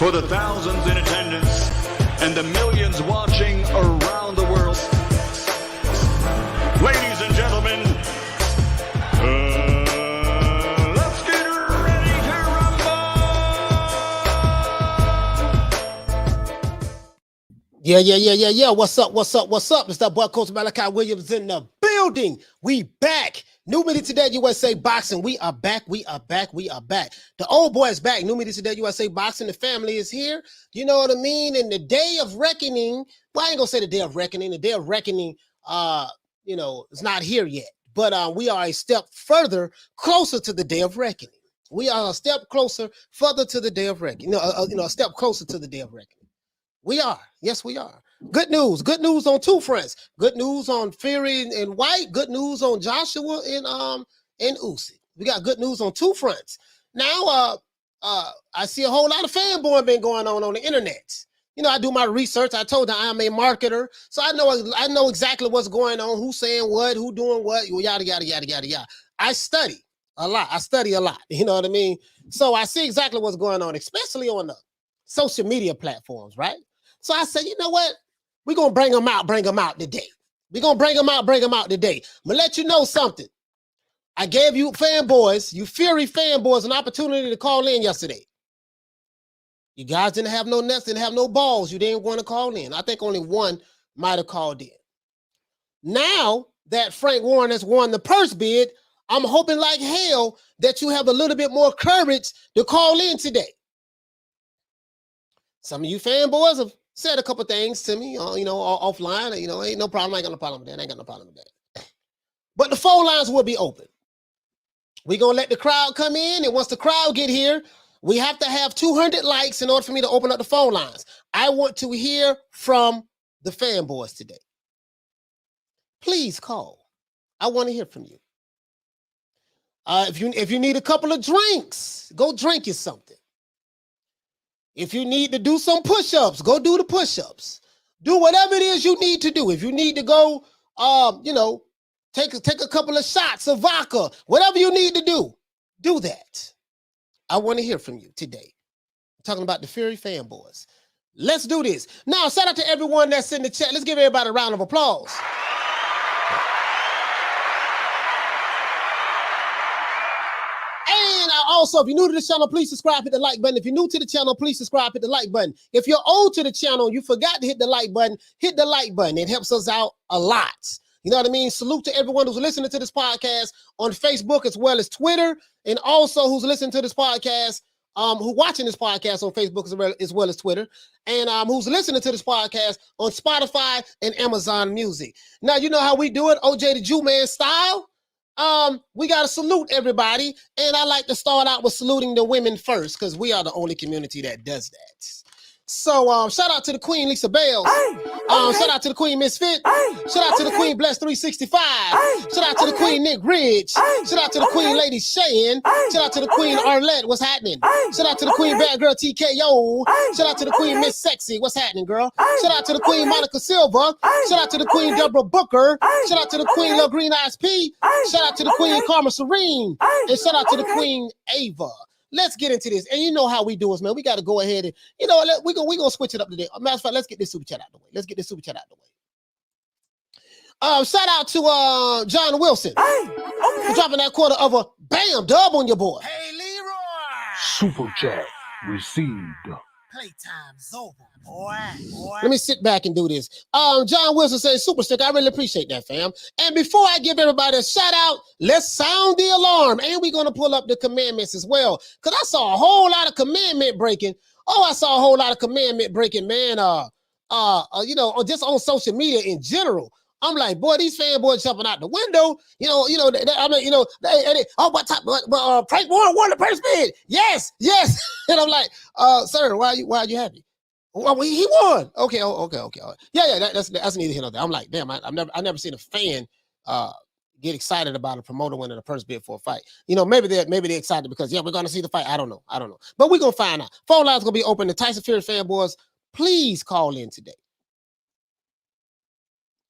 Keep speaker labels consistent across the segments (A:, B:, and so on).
A: for the thousands in attendance and the millions watching around the world. Ladies and gentlemen, let's get ready to rumble!
B: Yeah. What's up? It's that boy, Coach Malachi Williams in the building. We back. New Media Today USA Boxing. We are back. The old boy is back. New Media Today USA Boxing. The family is here. You know what I mean? And the day of reckoning, well, I ain't gonna say the day of reckoning. The day of reckoning, it's not here yet. But we are a step closer to the day of reckoning. We are a step further to the day of reckoning. A step closer to the day of reckoning. We are. Yes, we are. Good news on two fronts. Good news on Fury and White. Good news on Joshua and Usyk. We got good news on two fronts. Now, I see a whole lot of fanboy been going on the internet. You know, I do my research. I told you I am a marketer, so I know exactly what's going on, who's saying what, who doing what, yada yada yada yada yada. I study a lot. You know what I mean? So I see exactly what's going on, especially on the social media platforms, right? So I said, you know what? We're going to bring them out today. We're going to bring them out today. I'm going to let you know something. I gave you fanboys, you Fury fanboys, an opportunity to call in yesterday. You guys didn't have no nuts, didn't have no balls. You didn't want to call in. I think only one might have called in. Now that Frank Warren has won the purse bid, I'm hoping like hell that you have a little bit more courage to call in today. Some of you fanboys have said a couple things to me, offline. Ain't no problem. I ain't got no problem with that. I ain't got no problem with that. But the phone lines will be open. We're going to let the crowd come in. And once the crowd get here, we have to have 200 likes in order for me to open up the phone lines. I want to hear from the fanboys today. Please call. I want to hear from you. If you need a couple of drinks, go drink you something. If you need to do some push-ups, go do the push-ups. Do whatever it is you need to do. If you need to go, take a couple of shots of vodka, whatever you need to do that. I want to hear from you today. I'm talking about the Fury fanboys. Let's do this. Now, shout out to everyone that's in the chat. Let's give everybody a round of applause. And also, if you're new to the channel, please subscribe, hit the like button. If you're new to the channel, please subscribe, hit the like button. If you're old to the channel, you forgot to hit the like button, hit the like button. It helps us out a lot. You know what I mean? Salute to everyone who's listening to this podcast on Facebook as well as Twitter, and also who's listening to this podcast, who watching this podcast on Facebook as well as Twitter, and who's listening to this podcast on Spotify and Amazon Music. Now, you know how we do it, OJ the Jew Man style. We got to salute everybody, and I like to start out with saluting the women first because we are the only community that does that. So, shout out to the Queen Lisa Bales. Shout out to the Queen Misfit. Shout out to the Queen Bless 365. Shout out to the Queen Nick Ridge. Shout out to the Queen Lady Cheyenne. Shout out to the Queen Arlette. What's happening? Shout out to the Queen Bad Girl TKO. Shout out to the Queen Miss Sexy. What's happening, girl? Shout out to the Queen Monica Silva. Shout out to the Queen Deborah Booker. Shout out to the Queen Lil Green Eyes P. Shout out to the Queen Karma Serene. And shout out to the Queen Ava. Let's get into this. And you know how we do this, man. We got to go ahead and, we're going to switch it up today. Matter of fact, let's get this super chat out of the way. Shout out to John Wilson for dropping that quarter of a bam dub on your boy.
C: Hey, Leroy.
D: Super chat received.
C: Playtime's over, boy.
B: Let me sit back and do this. John Wilson says, super stick. I really appreciate that, fam. And before I give everybody a shout out, let's sound the alarm. And we're going to pull up the commandments as well. Because I saw a whole lot of commandment breaking. Man. Just on social media in general. I'm like, boy, these fanboys jumping out the window. Frank Warren won the purse bid. Yes. And I'm like, sir, why are you happy? Well, he won. Okay. Yeah. That's neither here nor there. I'm like, damn, I never seen a fan get excited about a promoter winning the purse bid for a fight. Maybe they're excited because we're gonna see the fight. I don't know. But we're gonna find out. Phone lines gonna be open. The Tyson Fury fanboys, please call in today.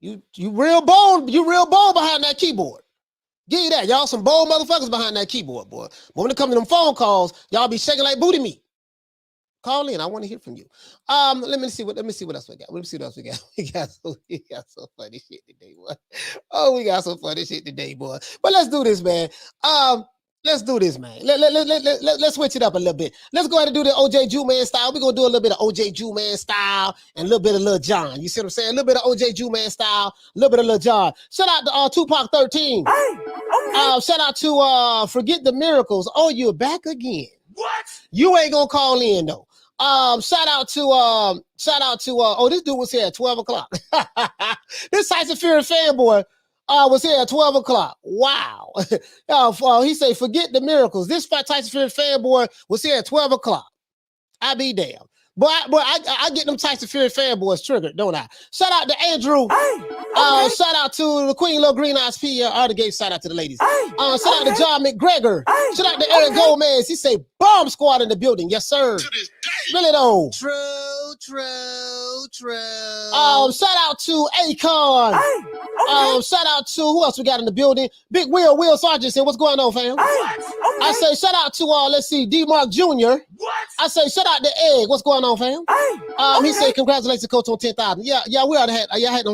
B: You real bold behind that keyboard. Give you that. Y'all some bold motherfuckers behind that keyboard, boy. But when it comes to them phone calls, y'all be shaking like booty meat. Call in. I want to hear from you. Let me see what else we got. Let me see what else we got. We got some funny shit today, boy. Oh, we got some funny shit today, boy. But let's do this, man. Let's do this, man. Let's switch it up a little bit. Let's go ahead and do the OJ Jew-Man style. We're going to do a little bit of OJ Jew-Man style and a little bit of Lil Jon. You see what I'm saying? A little bit of OJ Jew-Man style, a little bit of Lil Jon. Shout out to Tupac 13. Shout out to Forget the Miracles. Oh, you're back again.
C: What?
B: You ain't going to call in, though. Shout out to oh, this dude was here at 12 o'clock. This Tyson Fury fanboy was here at 12 o'clock. Wow. He say, forget the miracles. This Tyson Fury fanboy was here at 12 o'clock. I be damn. But I get them Tyson Fury fanboys triggered, don't I? Shout out to Andrew. Shout out to the Queen Little Green Eyes P. I already gave shout out to the ladies. Shout out to John McGregor. Shout out to Eric Gomez. He say bomb squad in the building. Yes, sir. Really though.
C: True.
B: Shout out to Akon. Shout out to who else we got in the building? Big Will Sargent said, what's going on, fam? I say shout out to let's see, D Mark Jr. I say shout out to Egg. What's going on, fam? He said congratulations, coach, on 10,000. Yeah, we already had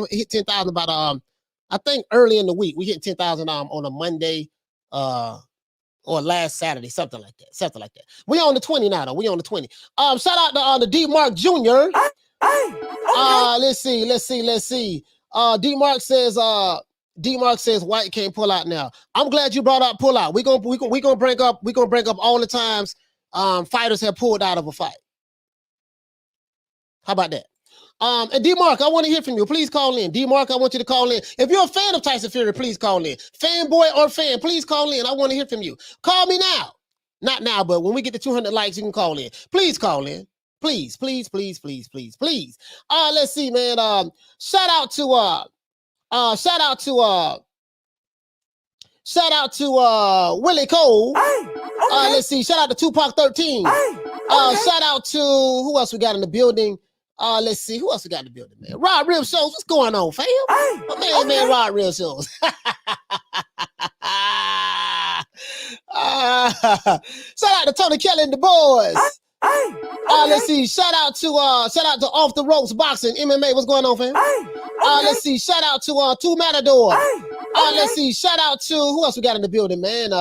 B: hit 10,000 about I think early in the week. We hit 10,000 on a Monday or last Saturday, something like that. We on the 20 now, though. We on the 20. Shout out to D Mark Jr. Let's see. D Mark says White can't pull out now. I'm glad you brought up pull out. We gonna bring up all the times fighters have pulled out of a fight. How about that? And D Mark, I want to hear from you. Please call in. D Mark, I want you to call in. If you're a fan of Tyson Fury, please call in. Fanboy or fan, please call in. I want to hear from you. Call me now. Not now, but when we get to 200 likes, you can call in. Please call in. Please. Let's see, man. Shout out to Willie Cole. Let's see. Shout out to Tupac 13. Shout out to who else we got in the building? Let's see. Who else we got in the building, man? Rod Real Shows. What's going on, fam? Man, Rod Real Shows. Shout out to Tony Kelly and the boys. Let's see. Shout out to Off the Ropes Boxing MMA. What's going on, fam? Let's see. Shout out to Two Matador. Let's see. Shout out to who else we got in the building, man?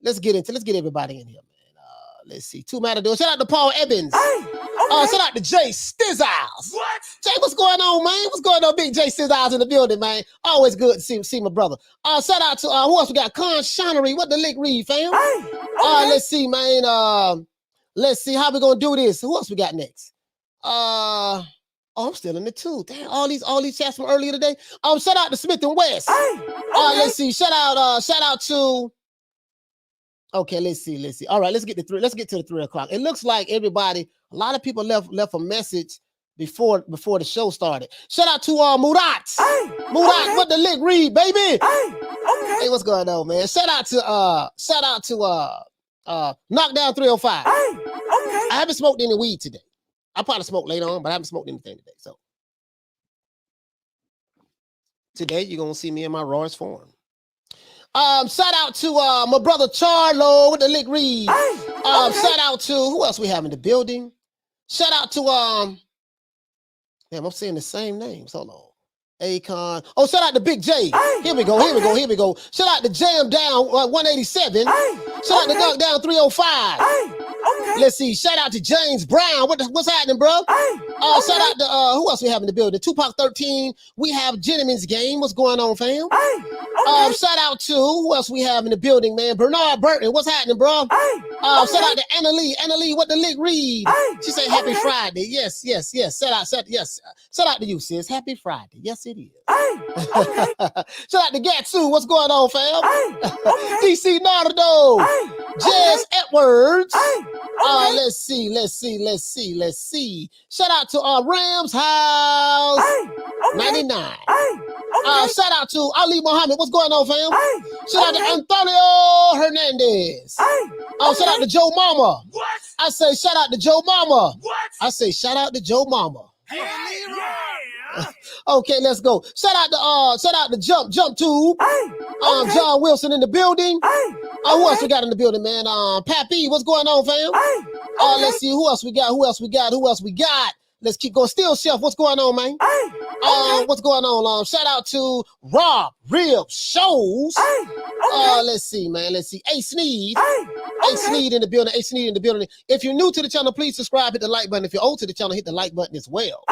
B: Let's get everybody in here, man. Let's see. Two Matador. Shout out to Paul Evans. Shout out to Jay Stizzles.
C: What?
B: Jay, what's going on, man? What's going on, big Jay Stizzles in the building, man? Always good to see my brother. Shout out to who else we got? Con Shonery. What the lick read, fam? Let's see, man. Let's see how we gonna do this. Who else we got next? I'm still in the two. Damn, all these chats from earlier today. Shout out to Smith and West. Let's see. Shout out to. Okay, let's see. All right, let's get to the 3 o'clock. It looks like everybody, a lot of people left a message before the show started. Shout out to Murat. Murat, what the lick read, baby? Hey, what's going on, man? Shout out to Knockdown 305. I haven't smoked any weed today. I'll probably smoke later on, but I haven't smoked anything today. So today you're gonna see me in my rawest form. Shout out to my brother Charlo with the lick read. Shout out to who else we have in the building. Shout out to damn, I'm saying the same names. Hold on. Akon. Oh, shout out to Big J. Here we go. Shout out to Jam Down 187. Shout out to Dunk Down 305. Let's see. Shout out to James Brown. What's happening, bro? Shout out to who else we have in the building? Tupac 13. We have Gentleman's Game. What's going on, fam? Shout out to who else we have in the building, man? Bernard Burton. What's happening, bro? Shout out to Anna Lee. Anna Lee, what the lick read? She said Happy Friday. Yes. Shout out to you, sis. Happy Friday. Yes, it is. Shout out to Gatsu. What's going on, fam? DC Nardo. Jazz Edwards. Let's see. Shout out to Rams House 99. Shout out to Ali Muhammad. What's going on, fam? Shout out to Antonio Hernandez. Shout out to Joe Mama.
C: What?
B: I say shout out to Joe Mama.
C: What?
B: I say shout out to Joe Mama.
C: Yeah.
B: Okay, let's go. Shout out to Jump Tube. John Wilson in the building. Who else we got in the building, man? Pappy, what's going on, fam? Let's see who else we got. Let's keep going. Still, Chef, what's going on, man? What's going on? Shout out to Rob Real Shows. Let's see, man. Let's see. A Sneed. A Sneed in the building. A Sneed in the building. If you're new to the channel, please subscribe, hit the like button. If you're old to the channel, hit the like button as well.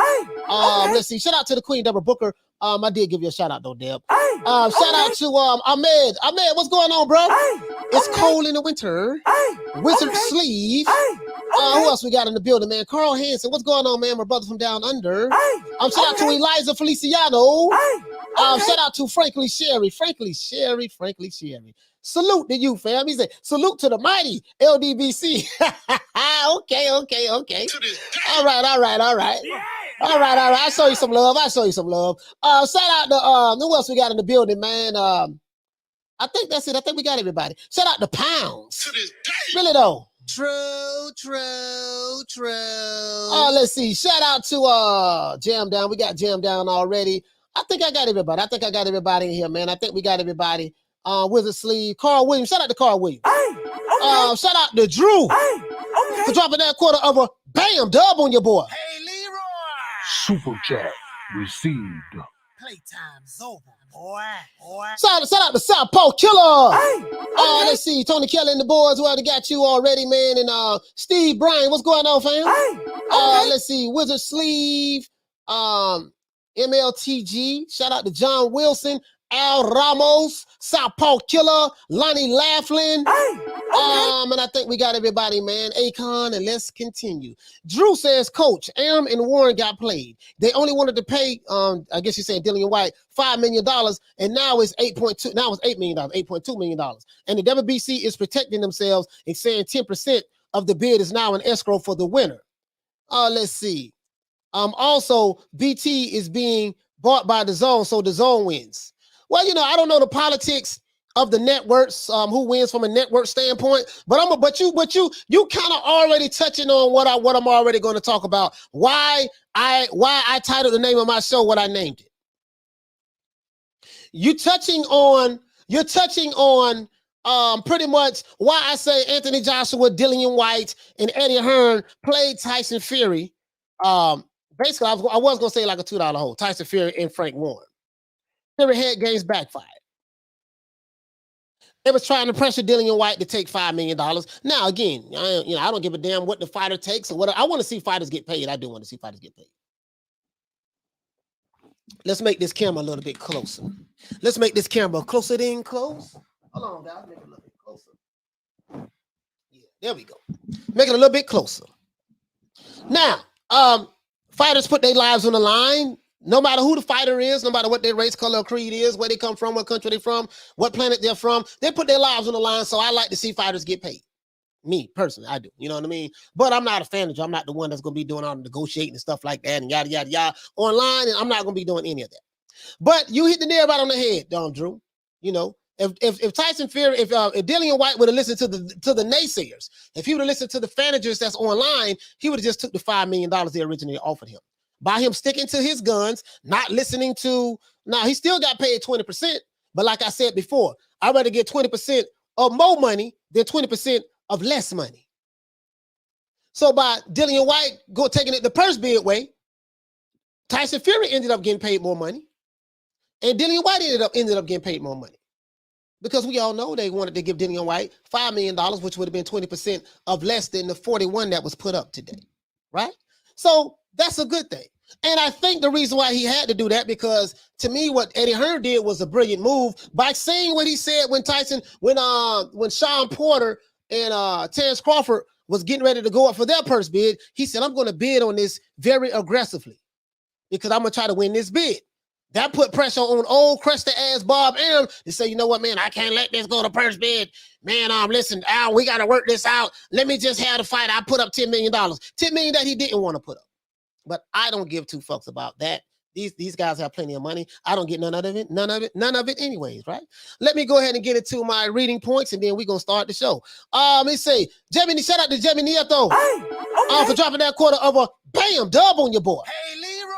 B: Let's see. Shout out to the Queen Deborah Booker. I did give you a shout out though, Deb. Shout out to Ahmed. Ahmed, what's going on, bro? It's cold in the winter. Wizard Sleeve. Who else we got in the building, man? Carl Hansen, what's going on, man? My brother from down under. Shout out to Eliza Feliciano. Shout out to Frankly Sherry. Salute to you, fam. He said, salute to the mighty LDBC. Okay. All right. I show you some love. Shout out to who else we got in the building, man? I think that's it. I think we got everybody. Shout out to Pounds.
C: To this day.
B: Really though.
C: True.
B: Let's see. Shout out to Jam Down. We got Jam Down already. I think I got everybody. In here, man. I think we got everybody. Wizard Sleeve. Carl Williams. Shout out to Carl Williams. Shout out to Drew for dropping that quarter of a bam dub on your boy.
C: Hey, Leroy.
D: Super chat received.
C: Playtime's over, boy.
B: Shout out to Southpaw Killer. Let's see. Tony Kelly and the boys. Well, they got you already, man. And Steve Bryan. What's going on, fam? Let's see. Wizard Sleeve. MLTG. Shout out to John Wilson. Al Ramos, Southpaw Killer, Lonnie Laughlin. And I think we got everybody, man. Akon, and let's continue. Drew says, Coach, Arum and Warren got played. They only wanted to pay, I guess you're saying Dillian Whyte, $5 million, and now it's $8.2. Now it's $8 million, $8.2 million. And the WBC is protecting themselves and saying 10% of the bid is now in escrow for the winner. Let's see. Also, BT is being bought by the Zone, so the Zone wins. Well, I don't know the politics of the networks, who wins from a network standpoint, but you kind of already touching on what I'm already going to talk about. Why I titled the name of my show what I named it. You're touching on pretty much why I say Anthony Joshua, Dillian Whyte, and Eddie Hearn played Tyson Fury. Basically, I was gonna say like a $2 hole. Tyson Fury and Frank Warren. Fury head games backfired. They was trying to pressure Dillian Whyte to take $5 million. Now, again, I don't give a damn what the fighter takes or what. I want to see fighters get paid. I do want to see fighters get paid. Let's make this camera a little bit closer. Let's make this camera closer than close. Hold on, guys. Make it a little bit closer. Yeah, there we go. Make it a little bit closer. Now, fighters put their lives on the line. No matter who the fighter is, no matter what their race, color, or creed is, where they come from, what country they're from, what planet they're from, they put their lives on the line. So I like to see fighters get paid. Me, personally, I do. You know what I mean? But I'm not a fan of it. I'm not the one that's going to be doing all the negotiating and stuff like that and yada, yada, yada online. And I'm not going to be doing any of that. But you hit the nail right on the head, Drew. If Tyson Fury, if Dillian Whyte would have listened to the naysayers, if he would have listened to the fanagers that's online, he would have just took the $5 million they originally offered him. By him sticking to his guns, not listening to, now he still got paid 20%, but like I said before, I'd rather get 20% of more money than 20% of less money. So by Dillian Whyte taking it the purse bid way, Tyson Fury ended up getting paid more money, and Dillian Whyte ended up getting paid more money. Because we all know they wanted to give Dillian Whyte $5 million, which would have been 20% of less than the 41 that was put up today, right? So that's a good thing. And I think the reason why he had to do that, because to me, what Eddie Hearn did was a brilliant move by saying what he said when Sean Porter and Terrence Crawford was getting ready to go up for their purse bid. He said, I'm going to bid on this very aggressively because I'm going to try to win this bid. That put pressure on old crusty ass Bob Arum to say, you know what, man, I can't let this go to purse bid. Man, listen, Al, we got to work this out. Let me just have the fight. I put up $10 million. $10 million that he didn't want to put up. But I don't give two fucks about that. These guys have plenty of money. I don't get none of it anyways, right? Let me go ahead and get into my reading points, and then we're going to start the show. Let me say, Gemini, shout out to Gemini Nieto for dropping that quarter of a bam dub on your boy.
C: Hey, Leroy.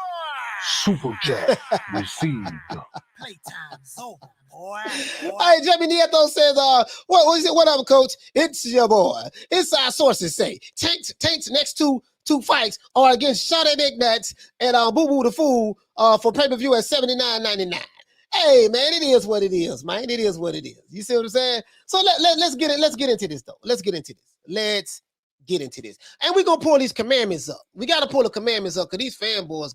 D: Super chat received.
C: Playtime's over, boy.
B: Hey, Jimmy Nieto says, what is it? What up, coach? It's your boy. Inside sources say Tank's next two fights are against Shawty Dick Nuts and Boo Boo the Fool for pay-per-view at $79.99. Hey man, it is what it is, man. It is what it is. You see what I'm saying? So let's get into this though. Let's get into this. And we're gonna pull these commandments up. We gotta pull the commandments up because these fanboys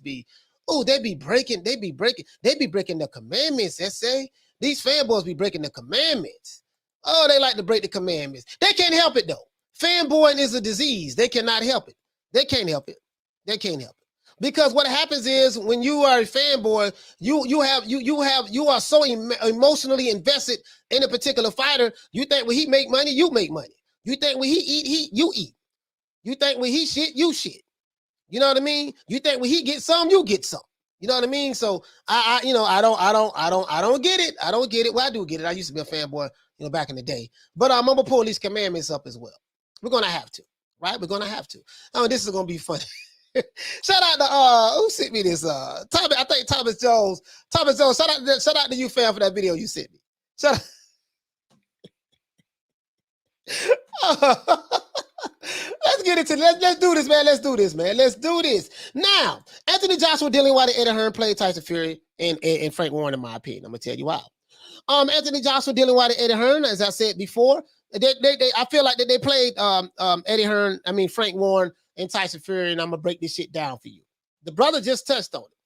B: they be breaking the commandments, essay. These fanboys be breaking the commandments. Oh, they like to break the commandments. They can't help it though. Fanboying is a disease. They cannot help it. They can't help it. Because what happens is when you are a fanboy, you are so emotionally invested in a particular fighter. You think when he make money, you make money. You think when he eat, you eat. You think when he shit, you shit. You know what I mean? You think when he get some, you get some. You know what I mean? So I don't get it. I don't get it. Well, I do get it. I used to be a fanboy, back in the day. But I'm gonna pull these commandments up as well. We're gonna have to, right? We're gonna have to. Oh, this is gonna be funny. Shout out to who sent me this? Tommy, I think Thomas Jones. Thomas Jones, shout out to you, fam, for that video you sent me. Shout out. Let's get into let's do this, man. Let's do this. Now, Anthony Joshua, Dillian Whyte Eddie Hearn played Tyson Fury and Frank Warren, in my opinion. I'm gonna tell you why. Anthony Joshua, Dillian Whyte Eddie Hearn, as I said before, I feel like that they played Eddie Hearn, Frank Warren and Tyson Fury, and I'm gonna break this shit down for you. The brother just touched on it.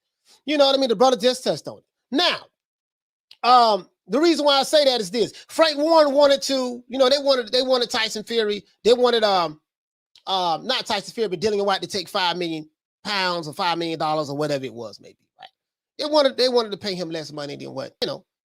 B: You know what I mean? The brother just touched on it. Now, the reason why I say that is this: Frank Warren wanted to, they wanted Tyson Fury. They wanted not Tyson Fury, but Dillian Whyte to take £5 million or $5 million or whatever it was, maybe, right? They wanted to pay him less money than what,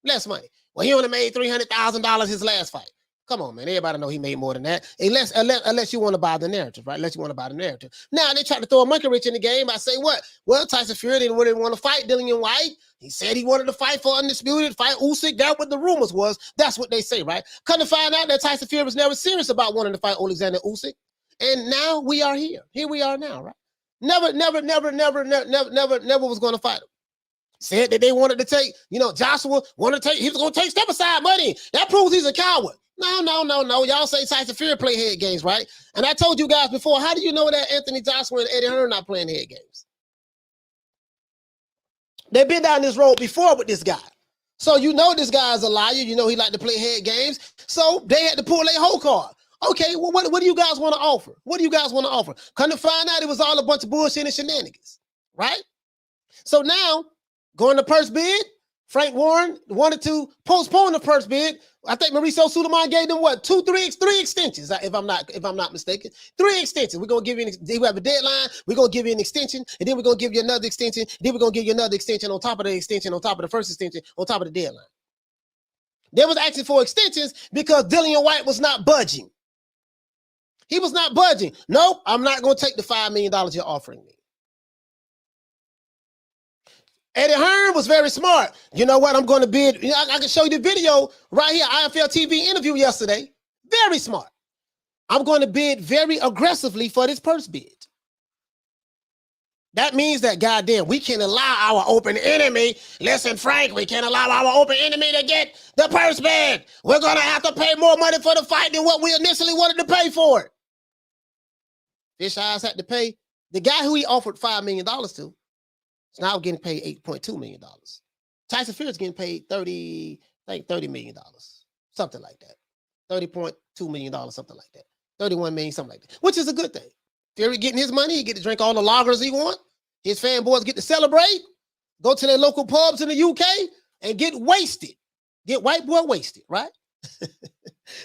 B: less money. Well, he only made $300,000 his last fight. Come on, man. Everybody know he made more than that. Unless you want to buy the narrative, right? Unless you want to buy the narrative. Now, they try to throw a monkey wrench in the game. I say what? Well, Tyson Fury didn't really want to fight Dillian Whyte. He said he wanted to fight for undisputed, fight Usyk. That's what the rumors was. That's what they say, right? Come to find out that Tyson Fury was never serious about wanting to fight Alexander Usyk. And now we are here. Here we are now, right? Never was going to fight him. Said that they wanted to take, Joshua wanted to take, he was going to take step aside money. That proves he's a coward. No. Y'all say Tyson Fury play head games, right? And I told you guys before, how do you know that Anthony Joshua and Eddie Hearn not playing head games? They've been down this road before with this guy. So this guy is a liar. He like to play head games. So they had to pull their whole card. Okay, well, what do you guys want to offer? Come to find out it was all a bunch of bullshit and shenanigans, right? So now, going to purse bid, Frank Warren wanted to postpone the purse bid. I think Mauricio Sulaiman gave them what, three extensions, if I'm not mistaken. 3 extensions. We're gonna give you we have a deadline, we're gonna give you an extension, and then we're gonna give you another extension, then we're gonna give you another extension on top of the extension, on top of the first extension, on top of the deadline. They was asking for extensions because Dillian Whyte was not budging. He was not budging. Nope, I'm not gonna take the $5 million you're offering me. Eddie Hearn was very smart. You know what? I'm going to bid. I can show you the video right here. IFL TV interview yesterday. Very smart. I'm going to bid very aggressively for this purse bid. That means that, goddamn, we can allow our open enemy. Listen, Frank, we can't allow our open enemy to get the purse bid. We're going to have to pay more money for the fight than what we initially wanted to pay for it. Fish Eyes had to pay. The guy who he offered $5 million to, now getting paid $8.2 million. Tyson Fury is getting paid $30 million, something like that. $30.2 million, something like that. 31 million, something like that, which is a good thing. Fury getting his money, he get to drink all the lagers he want. His fanboys get to celebrate, go to their local pubs in the UK and get wasted. Get white boy wasted, right?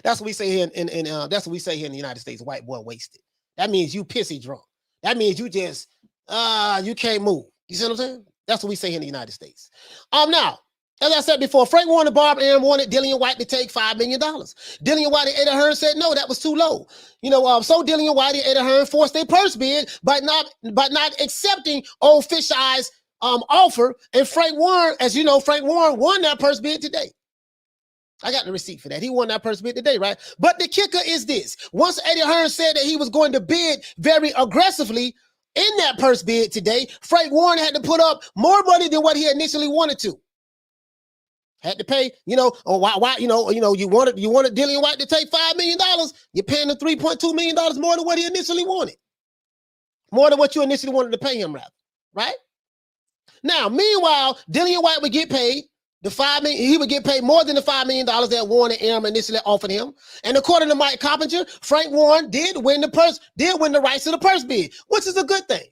B: That's what we say here that's what we say here in the United States, white boy wasted. That means you pissy drunk. That means you just you can't move. You see what I'm saying? That's what we say here in the United States. Now, as I said before, Frank Warren and Bob Arum wanted Dillian Whyte to take $5 million. Dillian Whyte and Eddie Hearn said no, that was too low. So Dillian Whyte and Eddie Hearn forced their purse bid by not accepting old Fish Eye's offer. And Frank Warren, as you know, Frank Warren won that purse bid today. I got the receipt for that. He won that purse bid today, right? But the kicker is this. Once Eddie Hearn said that he was going to bid very aggressively, In that purse bid today, Frank Warren had to put up more money than what he initially wanted to. Had to pay, or why, you wanted Dillian Whyte to take $5 million. You're paying him $3.2 million more than what he initially wanted. More than what you initially wanted to pay him, rather, right? Now, meanwhile, Dillian Whyte would get paid the $5 million. He would get paid more than the $5 million that Warren and Arum initially offered him. And according to Mike Coppinger, Frank Warren did win the rights to the purse bid, which is a good thing.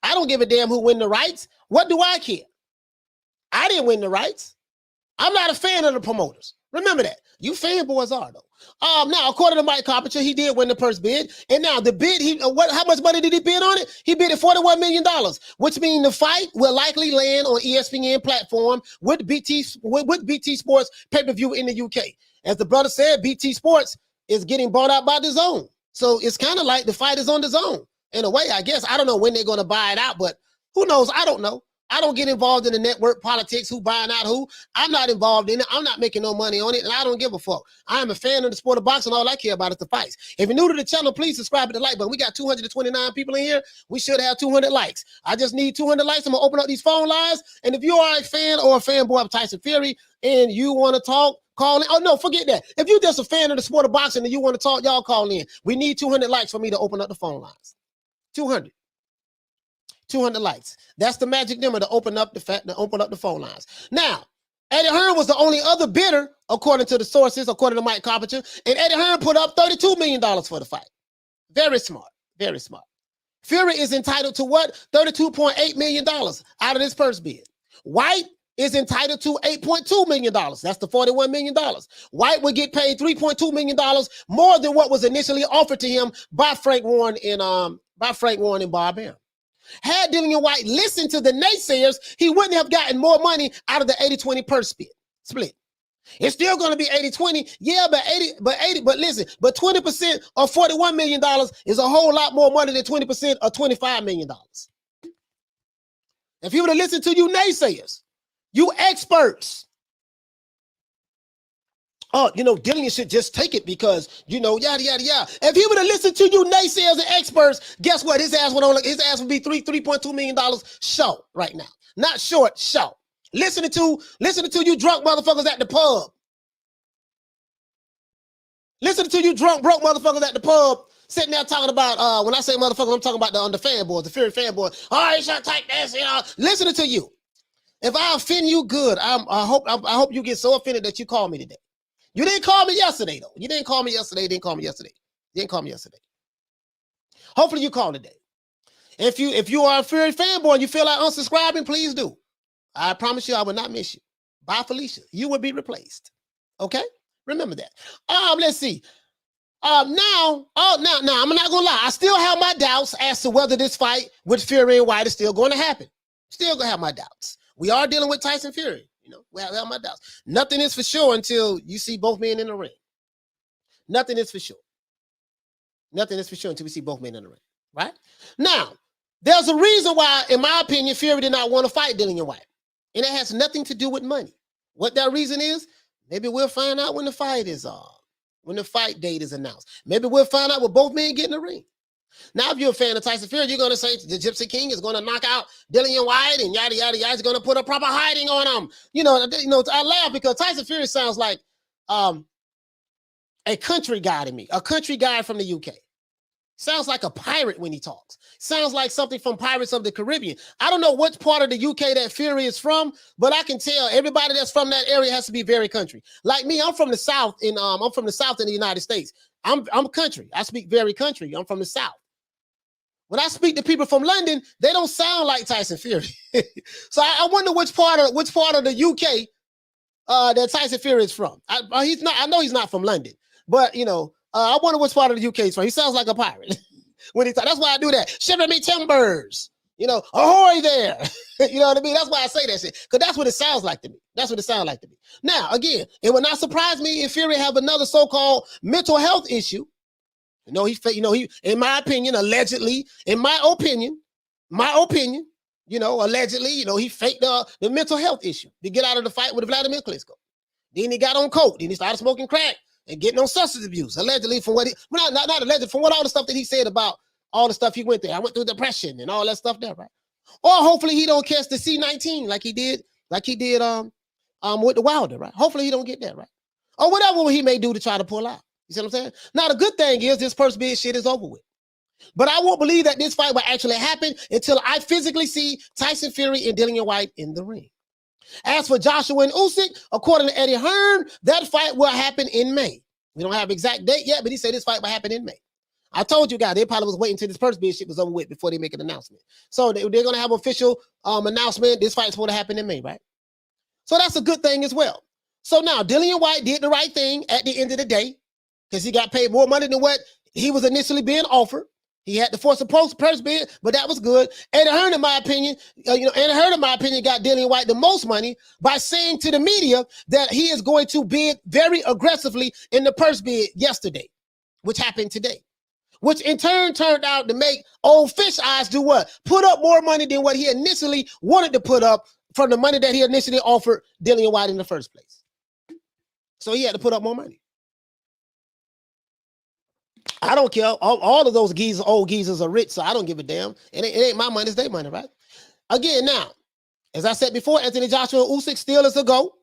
B: I don't give a damn who win the rights. What do I care? I didn't win the rights. I'm not a fan of the promoters. Remember that. You fanboys are, though. Now, according to Mike Coppinger, he did win the purse bid. And now the bid, how much money did he bid on it? He bid at $41 million, which means the fight will likely land on ESPN platform with BT Sports pay-per-view in the UK. As the brother said, BT Sports is getting bought out by DAZN. So it's kind of like the fight is on DAZN. In a way, I guess. I don't know when they're going to buy it out, but who knows? I don't know. I don't get involved in the network politics, who buying out who. I'm not involved in it. I'm not making no money on it, and I don't give a fuck. I am a fan of the sport of boxing. All I care about is the fights. If you're new to the channel, please subscribe to the like button. We got 229 people in here. We should have 200 likes. I just need 200 likes. I'm going to open up these phone lines, and if you are a fan or a fanboy of Tyson Fury and you want to talk, call in. Oh, no, forget that. If you're just a fan of the sport of boxing and you want to talk, y'all call in. We need 200 likes for me to open up the phone lines. 200 likes. That's the magic number to open up the phone lines. Now, Eddie Hearn was the only other bidder, according to the sources, according to Mike Coppinger, and Eddie Hearn put up $32 million for the fight. Very smart. Very smart. Fury is entitled to what? $32.8 million out of this purse bid. Whyte is entitled to $8.2 million. That's the $41 million. Whyte would get paid $3.2 million more than what was initially offered to him by Frank Warren and Bob Arum. Had Dillian Whyte listened to the naysayers, he wouldn't have gotten more money out of the 80-20 purse split. It's still going to be 80-20. Yeah, but listen, but 20% of $41 million is a whole lot more money than 20% of $25 million. If you would have listened to you naysayers, you experts, Dillian should just take it because, yada, yada, yada. If he would have listened to you naysayers and experts, guess what? His ass would be $3.2 million short right now. Not short, short. Listening to you drunk motherfuckers at the pub. Listening to you drunk, broke motherfuckers at the pub sitting there talking about, when I say motherfuckers, I'm talking about the fanboys, the Fury fanboys. Oh, you should take this, Listening to you. If I offend you, good. I hope you get so offended that you call me today. You didn't call me yesterday, though. You didn't call me yesterday. Hopefully you call today. If you are a Fury fanboy and you feel like unsubscribing, please do. I promise you I will not miss you. Bye, Felicia. You will be replaced. Okay? Remember that. Let's see. Now, I'm not gonna lie. I still have my doubts as to whether this fight with Fury and Whyte is still going to happen. Still gonna have my doubts. We are dealing with Tyson Fury. We have my doubts. Nothing is for sure until you see both men in the ring. Nothing is for sure. Nothing is for sure until we see both men in the ring. Right? Now, there's a reason why, in my opinion, Fury did not want to fight Dillian Whyte. And it has nothing to do with money. What that reason is, maybe we'll find out when the fight is when the fight date is announced. Maybe we'll find out when both men get in the ring. Now, if you're a fan of Tyson Fury, you're going to say the Gypsy King is going to knock out Dillian Whyte and yada, yada, yada. He's going to put a proper hiding on him. I laugh because Tyson Fury sounds like a country guy to me, a country guy from the UK. Sounds like a pirate when he talks. Sounds like something from Pirates of the Caribbean. I don't know which part of the UK that Fury is from, but I can tell everybody that's from that area has to be very country. Like me, I'm from the South in the United States. I'm country. I speak very country. I'm from the South. When I speak to people from London, they don't sound like Tyson Fury. So I wonder which part of the UK that Tyson Fury is from. I know he's not from London, but I wonder which part of the UK he's from. He sounds like a pirate when he talks. That's why I do that. Shiver me timbers. Ahoy there. You know what I mean? That's why I say that shit. Because that's what it sounds like to me. Now, again, it would not surprise me if Fury have another so-called mental health issue. He, in my opinion, allegedly, allegedly, he faked the mental health issue to get out of the fight with Vladimir Klitschko. Then he got on coke. Then he started smoking crack and getting on substance abuse. Allegedly, from what not allegedly, from what all the stuff that he said about all the stuff he went through. I went through depression and all that stuff there, right? Or hopefully he don't catch the C-19 like he did with the Wilder, right? Hopefully he don't get that, right? Or whatever he may do to try to pull out. You see what I'm saying? Now the good thing is this first bid shit is over with. But I won't believe that this fight will actually happen until I physically see Tyson Fury and Dillian Whyte in the ring. As for Joshua and Usyk, according to Eddie Hearn, that fight will happen in May. We don't have an exact date yet, but he said this fight will happen in May. I told you guys, they probably was waiting until this first bid shit was over with before they make an announcement. So they're going to have an official announcement. This fight's going to happen in May, right? So that's a good thing as well. So now Dillian Whyte did the right thing at the end of the day because he got paid more money than what he was initially being offered. He had to force a purse bid, but that was good. Eddie Hearn, in my opinion, got Dillian Whyte the most money by saying to the media that he is going to bid very aggressively in the purse bid yesterday, which happened today, which in turn turned out to make old Fish Eyes do what? Put up more money than what he initially wanted to put up from the money that he initially offered Dillian Whyte in the first place. So he had to put up more money. I don't care. All of those old geezers are rich, so I don't give a damn. It ain't my money, it's their money, right? Again, now, as I said before, Anthony Joshua and Usyk still is a go,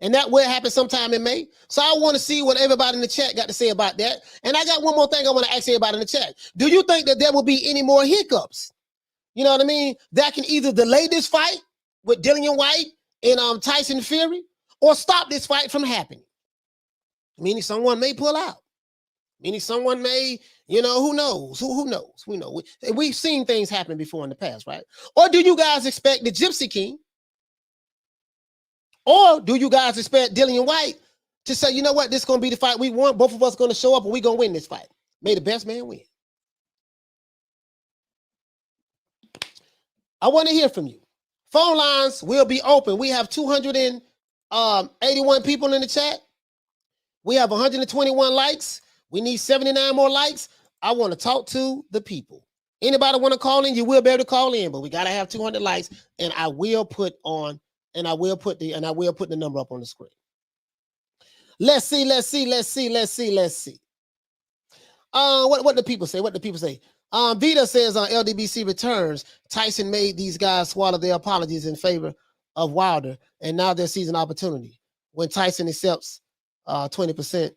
B: and that will happen sometime in May. So I want to see what everybody in the chat got to say about that. And I got one more thing I want to ask everybody in the chat. Do you think that there will be any more hiccups? You know what I mean? That can either delay this fight with Dillian Whyte and Tyson Fury, or stop this fight from happening? Meaning someone may pull out. Meaning someone may, who knows? Who knows? We know. We've seen things happen before in the past, right? Or do you guys expect the Gypsy King? Or do you guys expect Dillian Whyte to say, you know what, this is going to be the fight we want. Both of us going to show up and we're going to win this fight. May the best man win. I want to hear from you. Phone lines will be open. We have 281 people in the chat. We have 121 likes. We need 79 more likes. I want to talk to the people. Anybody want to call in, you will be able to call in, but we got to have 200 likes, and I will put the number up on the screen. Let's see. What the people say? Vita says on LDBC returns, Tyson made these guys swallow their apologies in favor of Wilder, and now they're seizing opportunity. When Tyson accepts 20%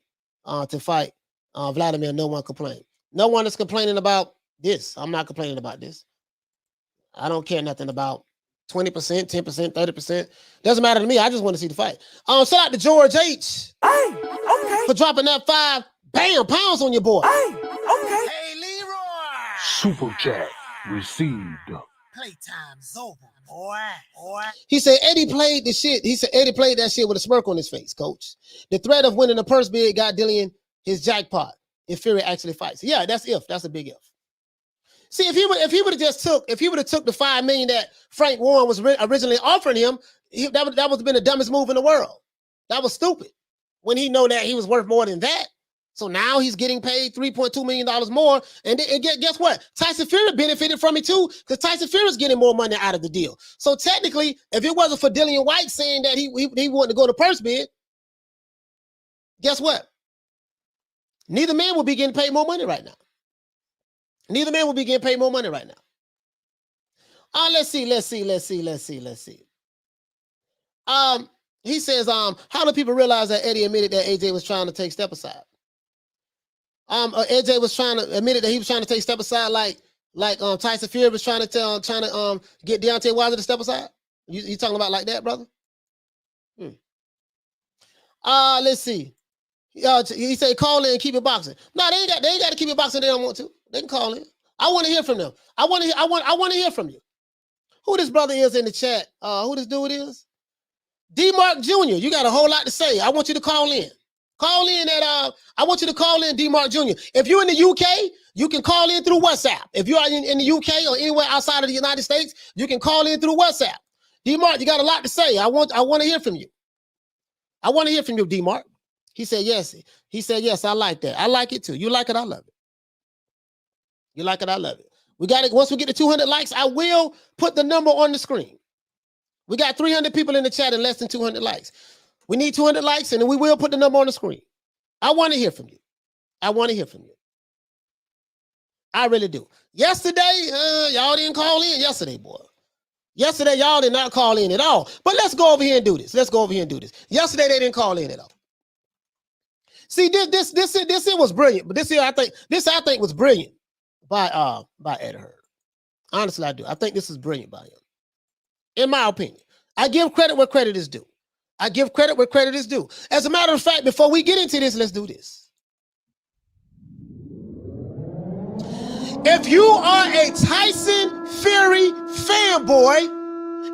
B: to fight Vladimir, no one complained. No one is complaining about this. I'm not complaining about this. I don't care nothing about 20%, 10%, 30%. Doesn't matter to me. I just want to see the fight. Shout out to George H.
C: Hey, okay.
B: For dropping that 5 pounds on your boy.
C: Hey, okay. Hey, Leroy.
D: Super chat received.
C: Playtime's over, boy.
B: He said Eddie played the shit. He said Eddie played that shit with a smirk on his face, coach. The threat of winning the purse bid got Dillian his jackpot if Fury actually fights. Yeah, that's if. That's a big if. See, if he would have took the $5 million that Frank Warren was originally offering him, that would have been the dumbest move in the world. That was stupid. When he know that he was worth more than that. So now he's getting paid $3.2 million more. And guess what? Tyson Fury benefited from it too, because Tyson Fury is getting more money out of the deal. So technically, if it wasn't for Dillian Whyte saying that he wanted to go to purse bid, guess what? Neither man will be getting paid more money right now. Let's see. He says, how do people realize that Eddie admitted that AJ was trying to take step aside? AJ was admitted that he was trying to take step aside like Tyson Fury was trying to get Deontay Wilder to step aside? You talking about like that, brother? Let's see. He said, call in and keep it boxing. No, they ain't got to keep it boxing. They don't want to. They can call in. I want to hear from them. I want to hear from you. Who this brother is in the chat? Who this dude is? D. Mark Jr. You got a whole lot to say. I want you to call in. I want you to call in, D. Mark Jr. If you're in the UK, you can call in through WhatsApp. If you are in the UK or anywhere outside of the United States, you can call in through WhatsApp. D. Mark, you got a lot to say. I want to hear from you. I want to hear from you, D. Mark. He said, yes. He said, yes, I like that. I like it too. You like it, I love it. You like it, I love it. We got it. Once we get to 200 likes, I will put the number on the screen. We got 300 people in the chat and less than 200 likes. We need 200 likes, and then we will put the number on the screen. I want to hear from you. I really do. Yesterday, y'all didn't call in yesterday, boy. Yesterday, y'all did not call in at all. But let's go over here and do this. Let's go over here and do this. Yesterday, they didn't call in at all. See, this here was brilliant. But this here, I think was brilliant by Eddie Hearn. Honestly, I do. I think this is brilliant by him. In my opinion. I give credit where credit is due. I give credit where credit is due. As a matter of fact, before we get into this, let's do this. If you are a Tyson Fury fanboy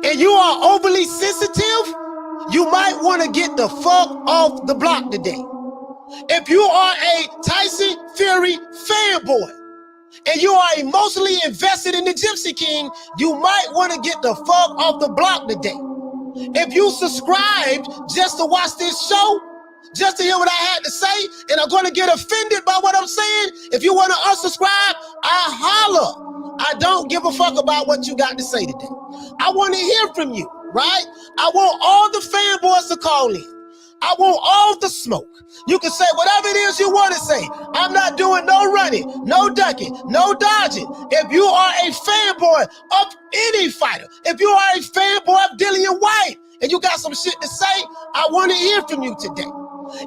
B: and you are overly sensitive, you might want to get the fuck off the block today. If you are a Tyson Fury fanboy and you are emotionally invested in the Gypsy King, you might want to get the fuck off the block today. If you subscribed just to watch this show, just to hear what I had to say, and are going to get offended by what I'm saying, if you want to unsubscribe, I holler. I don't give a fuck about what you got to say today. I want to hear from you, right? I want all the fanboys to call in. I want all the smoke. You can say whatever it is you want to say. I'm not doing no running, no ducking, no dodging. If you are a fanboy of any fighter, if you are a fanboy of Dillian Whyte, and you got some shit to say, I want to hear from you today.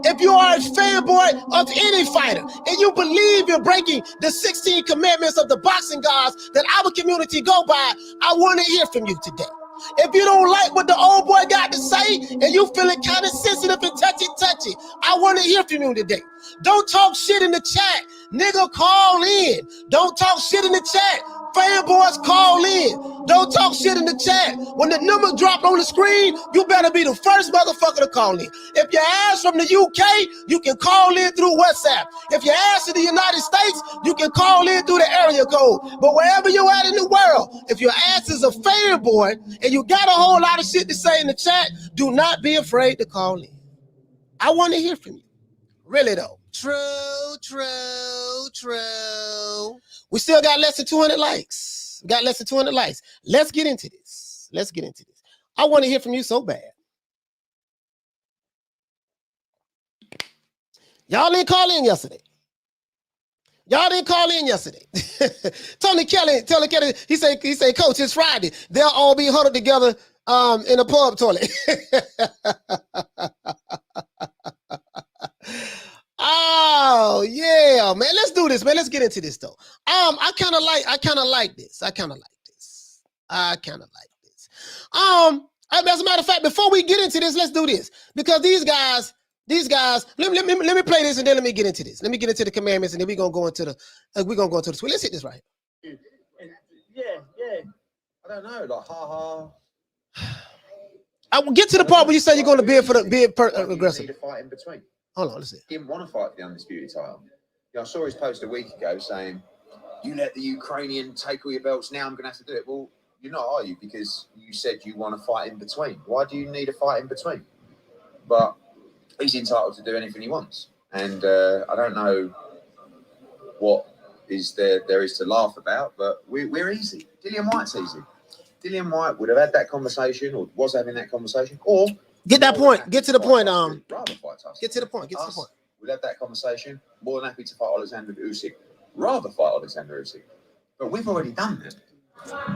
B: If you are a fanboy of any fighter and you believe you're breaking the 16 commandments of the boxing gods that our community go by, I want to hear from you today. If you don't like what the old boy got to say and you feeling kind of sensitive and touchy, I want to hear from you today. Don't talk shit in the chat. Nigga, call in. Don't talk shit in the chat. Fanboys, call in. Don't talk shit in the chat. When the number drop on the screen, you better be the first motherfucker to call in. If your ass from the UK, you can call in through WhatsApp. If your ass in the United States, you can call in through the area code. But wherever you're at in the world, if your ass is a fanboy and you got a whole lot of shit to say in the chat, do not be afraid to call in. I want to hear from you. Really though. True. We still got less than 200 likes. We got less than 200 likes. Let's get into this. I want to hear from you so bad. Y'all didn't call in yesterday. Tony Kelly, he say, Coach, it's Friday. They'll all be huddled together in a pub toilet. Oh yeah, man. Let's do this, man. Let's get into this though. I kind of like this. As a matter of fact, before we get into this, let's do this. Because these guys, let me play this and then let me get into this. Let me get into the commandments and then we're gonna go into the tweet. Let's hit this right here.
E: Yeah. I don't know, like ha.
B: I will get to the part where you say you're gonna bid aggressive.
E: Need a fight in between.
B: Hold on, let's see.
E: He didn't want to fight for the undisputed title. You know, I saw his post a week ago saying, "You let the Ukrainian take all your belts. Now I'm going to have to do it." Well, you're not, are you? Because you said you want to fight in between. Why do you need a fight in between? But he's entitled to do anything he wants, and I don't know what there is to laugh about. But we're easy. Dillian Whyte's easy. Dillian Whyte would have had that conversation, or was having that conversation, or.
B: Get that point. Get to the point.
E: Rather fight Tyson.
B: Get to the point.
E: We'd have that conversation. More than happy to fight Alexander Usyk. Rather fight Alexander Usyk. But we've already done that.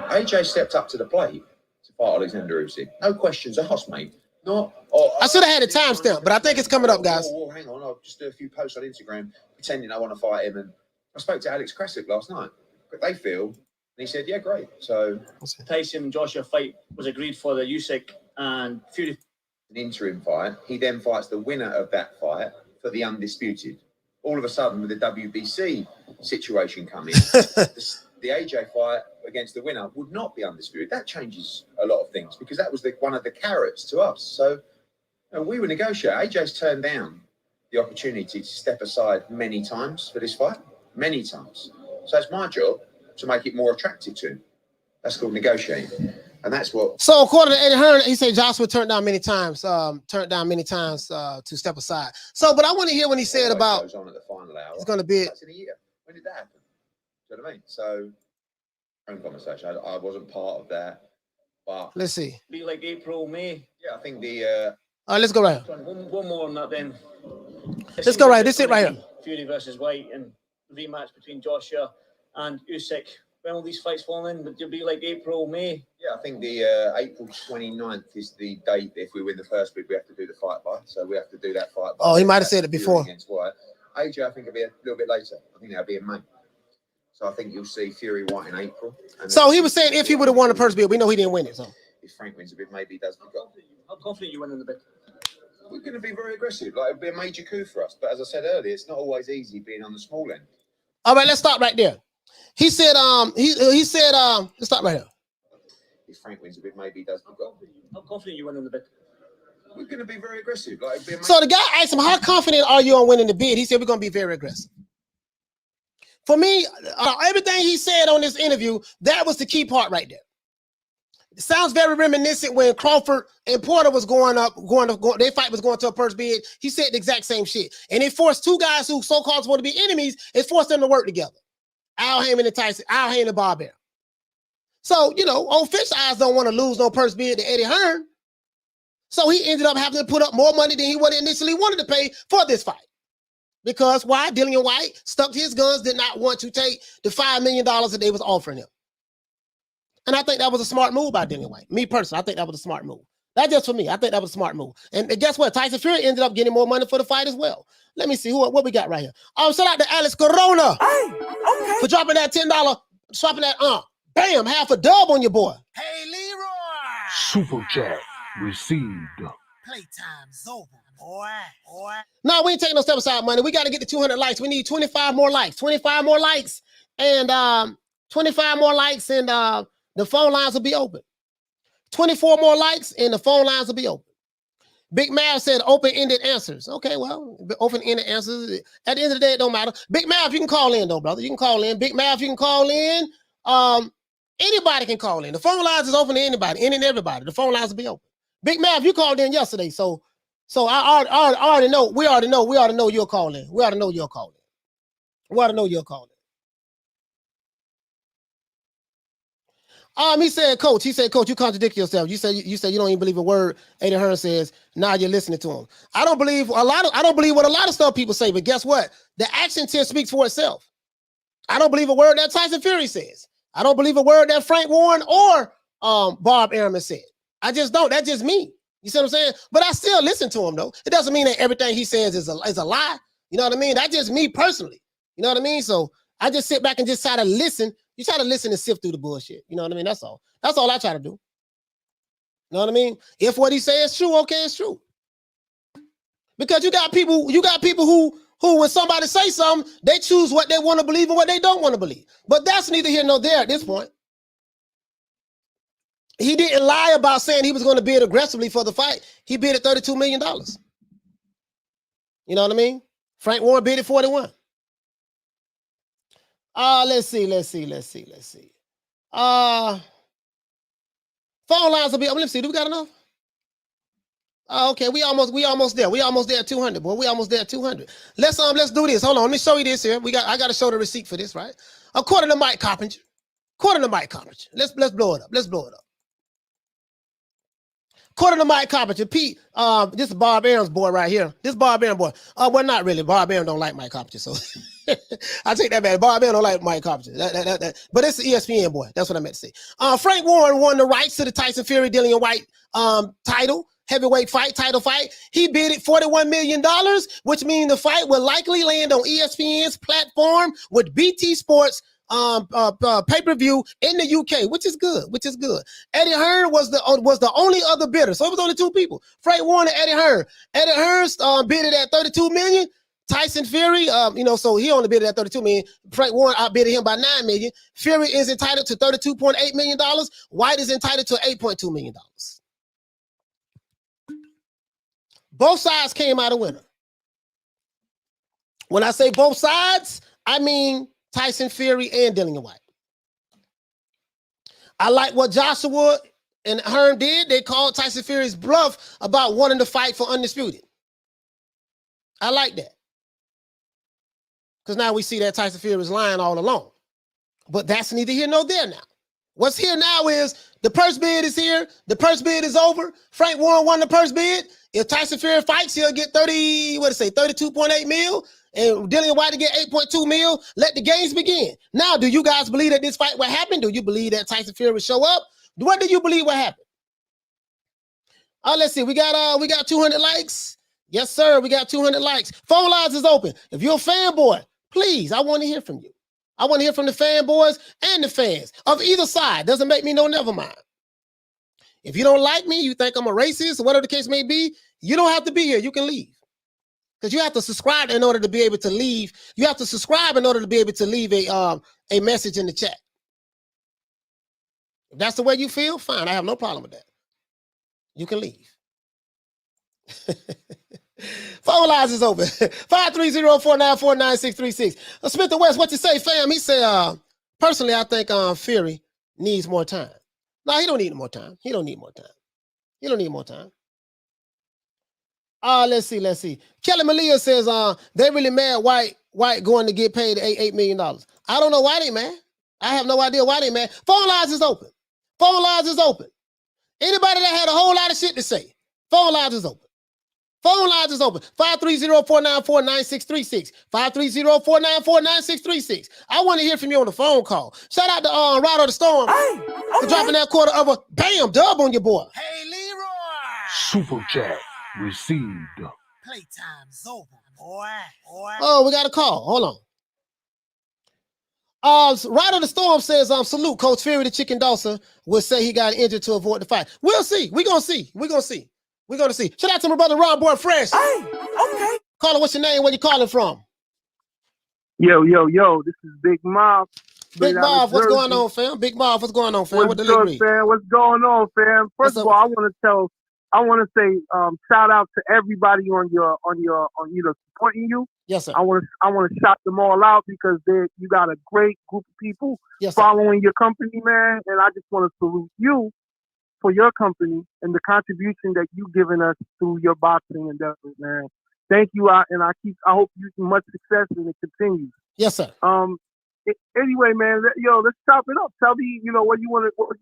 E: AJ stepped up to the plate to fight Alexander Usyk. No questions asked, mate. I
B: should have had a timestamp, but I think it's coming up, guys.
E: Hang on. I'll just do a few posts on Instagram pretending I want to fight him. And I spoke to Alex Krasik last night. But they feel, and he said, yeah, great. So
F: Tyson and Joshua fight was agreed for the Usyk and Fury.
E: An interim fight. He then fights the winner of that fight for the undisputed. All of a sudden, with the WBC situation coming, the AJ fight against the winner would not be undisputed. That changes a lot of things because that was one of the carrots to us. So we were negotiating. AJ's turned down the opportunity to step aside many times for this fight, many times. So it's my job to make it more attractive to him. That's called negotiating. And that's what.
B: So according to Eddie Hearn, he said Joshua turned down many times to step aside. So, but I want to hear when he said about
E: goes on at the final hour.
B: It's going to be.
E: That's in a year. When did that happen? Do you know what I mean? So, own conversation. I wasn't part of that, but
B: let's see.
F: Be like April, May.
E: Yeah, I think the.
B: All right, let's go right here.
F: One more on that then.
B: Let's go right. This is it right here.
F: Fury versus White and rematch between Joshua and Usyk. When will these fights fall in? Would it be like April, May?
E: Yeah, I think the April 29th is the date. If we win the first week, we have to do the fight by. So we have to do that fight by.
B: Oh, he might have said it before.
E: Against Whyte. AJ, I think it'll be a little bit later. I think that'll be in May. So I think you'll see Fury Whyte in April.
B: So he was saying if he would have won the purse bid, we know he didn't win it. So
E: if Frank wins a bit, maybe he does pick up.
F: How confident you win in the bid?
E: We're going to be very aggressive. Like, it'll be a major coup for us. But as I said earlier, it's not always easy being on the small end.
B: all right, let's stop right there. He said, let's stop right here.
E: If Frank wins a bit, maybe he does pick up.
F: How confident you win in the bid?
E: We're going to be very aggressive. Like, it'll be a
B: So the guy asked him, how confident are you on winning the bid? He said, we're going to be very aggressive. For me, everything he said on this interview, that was the key part right there. It sounds very reminiscent when Crawford and Porter was their fight was going to a purse bid. He said the exact same shit. And it forced two guys who so-called supposed to be enemies, it forced them to work together. Al Haymon and Tyson, Al Haymon and Bob Arum. So, you know, old fish eyes don't want to lose no purse bid to Eddie Hearn. So he ended up having to put up more money than he would initially wanted to pay for this fight. Because why? Dillian Whyte stuck to his guns, did not want to take the $5 million that they was offering him. And I think that was a smart move by Dillian Whyte. Me personally, I think that was a smart move. That's just for me. I think that was a smart move. And guess what? Tyson Fury ended up getting more money for the fight as well. Let me see what we got right here. Shout out to Alex Corona for dropping that $10, swapping that bam, half a dub on your boy.
C: Hey, Leroy.
D: Super chat received.
C: Playtime's over, boy.
B: No, we ain't taking no step aside money. We got to get to 200 likes. We need 25 more likes. 25 more likes. And 25 more likes and the phone lines will be open. 24 more likes and the phone lines will be open. Big Mav said open-ended answers. Okay, well, open-ended answers. At the end of the day, it don't matter. Big Mav, you can call in though, brother. You can call in. Big Mav, you can call in. Anybody can call in. The phone lines is open to anybody, any and everybody. The phone lines will be open. Big Mav, you called in yesterday, so I already know. We already know you're calling. We already know you're calling. We already know you're calling. He said, Coach, you contradict yourself. You said you don't even believe a word Eddie Hearn says. Now you're listening to him. I don't believe what a lot of stuff people say, but guess what? The action test speaks for itself. I don't believe a word that Tyson Fury says. I don't believe a word that Frank Warren or Bob Arum said. I just don't. That's just me. You see what I'm saying? But I still listen to him though. It doesn't mean that everything he says is a lie. You know what I mean? That's just me personally. You know what I mean? So I just sit back and just try to listen. You try to listen and sift through the bullshit. You know what I mean? That's all. That's all I try to do. You know what I mean? If what he says is true, okay, it's true. Because you got people who when somebody say something, they choose what they want to believe and what they don't want to believe. But that's neither here nor there at this point. He didn't lie about saying he was going to bid aggressively for the fight. He bid at $32 million. You know what I mean? Frank Warren bid at 41. Let's see. Phone lines will be. Let's see. Do we got enough? Okay, we almost there. We almost there at 200, boy. We almost there at 200. Let's do this. Hold on. Let me show you this here. I got to show the receipt for this, right? According to Mike Coppinger. Let's blow it up. According to Mike Coppinger, Pete, this is Bob Arum's boy right here. This Bob Arum boy. Well, not really. Bob Arum don't like Mike Coppinger, so I take that back. Bob Arum don't like Mike Coppinger. But it's the ESPN boy. That's what I meant to say. Frank Warren won the rights to the Tyson Fury Dillian Whyte title, heavyweight title fight. He bid at $41 million, which means the fight will likely land on ESPN's platform with BT Sports pay-per-view in the UK, which is good. Eddie Hearn was the only other bidder, so it was only two people: Frank Warren and Eddie Hearn. Eddie Hearn bid at $32 million. Tyson Fury, so he only bid at $32 million. Frank Warren outbidded him by $9 million. Fury is entitled to $32.8 million. Whyte is entitled to $8.2 million. Both sides came out a winner. When I say both sides, I mean Tyson Fury and Dillian Whyte. I like what Joshua and Hearn did. They called Tyson Fury's bluff about wanting to fight for undisputed. I like that. Because now we see that Tyson Fury was lying all along. But that's neither here nor there now. What's here now is the purse bid is here. The purse bid is over. Frank Warren won the purse bid. If Tyson Fury fights, he'll get 32.8 mil. and Dillian Whyte to get 8.2 mil. Let the games begin. Now, do you guys believe that this fight will happen? Do you believe that Tyson Fury will show up? What do you believe will happen? Let's see. We got 200 likes. Yes, sir. We got 200 likes. Phone lines is open. If you're a fanboy, please, I want to hear from you. I want to hear from the fanboys and the fans of either side. Doesn't make me no never mind. If you don't like me, you think I'm a racist or whatever the case may be, you don't have to be here. You can leave. Because you have to subscribe in order to be able to leave. You have to subscribe in order to be able to leave a message in the chat. If that's the way you feel, fine. I have no problem with that. You can leave. Phone lines is open. 530-494-9636. Smith the West, what you say, fam? He said, personally, I think Fury needs more time. No, he don't need more time. He don't need more time. He don't need more time. Let's see. Kelly Malia says, they really mad White going to get paid $8 million. I don't know why they mad. I have no idea why they mad. Phone lines is open. Phone lines is open. Anybody that had a whole lot of shit to say, phone lines is open. Phone lines is open. 530-494-9636. 530-494-9636. I want to hear from you on the phone call. Shout out to Ride on the Storm for dropping that quarter of a bam dub on your boy.
C: Hey, Leroy.
D: Super chat received.
C: Playtime's over, boy.
B: Oh, we got a call. Hold on. Ride on the Storm says, salute Coach Fury, the chicken dosser, will say he got injured to avoid the fight. We'll see. We're going to see. Shout out to my brother Ron Boy Fresh.
G: Hey, okay.
B: Caller, what's your name? Where you calling from?
G: Yo, this is Big Mob.
B: Big Mob, what's going on, fam? Big Mob, what's going on, fam?
G: What's good, fam? What's going on, fam? First of all, I want to say shout out to everybody on your supporting you.
B: Yes, sir.
G: I want to shout them all out because you got a great group of people following your company, man. And I just want to salute you for your company and the contribution that you've given us through your boxing endeavors, man. Thank you, I hope you have much success and it continues.
B: Yes, sir.
G: Anyway, man, let's chop it up. Tell me, what you want to, what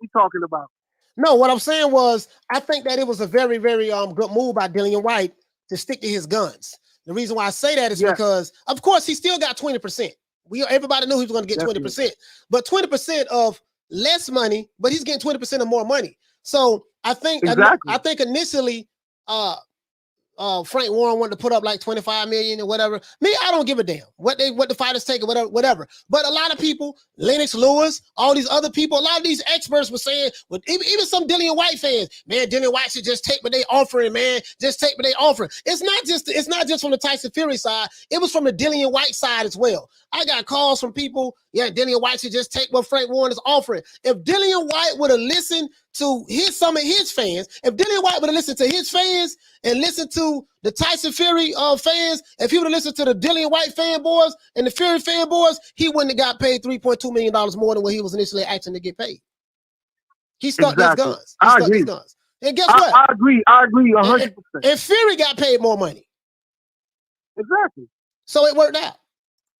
G: we talking about.
B: No, what I'm saying was, I think that it was a very, very good move by Dillian Whyte to stick to his guns. The reason why I say that is because, of course, he still got 20%. Everybody knew he was going to get 20%, but 20% of less money, but he's getting 20% of more money. So I think initially, Frank Warren wanted to put up like 25 million or whatever. Me, I don't give a damn what the fighters take or whatever. But a lot of people, Lennox Lewis, all these other people, a lot of these experts were saying, even some Dillian Whyte fans, man, Dillian Whyte should just take what they offering, man. Just take what they offering. It's not just from the Tyson Fury side. It was from the Dillian Whyte side as well. I got calls from people, Dillian Whyte should just take what Frank Warren is offering. If Dillian Whyte would have listened to some of his fans, if Dillian Whyte would have listened to his fans and listened to the Tyson Fury fans, if he would have listened to the Dillian Whyte fanboys and the Fury fanboys, he wouldn't have got paid $3.2 million more than what he was initially asking to get paid. He stuck his guns. His guns. And guess what?
G: I agree 100%.
B: And Fury got paid more money.
G: Exactly.
B: So it worked out.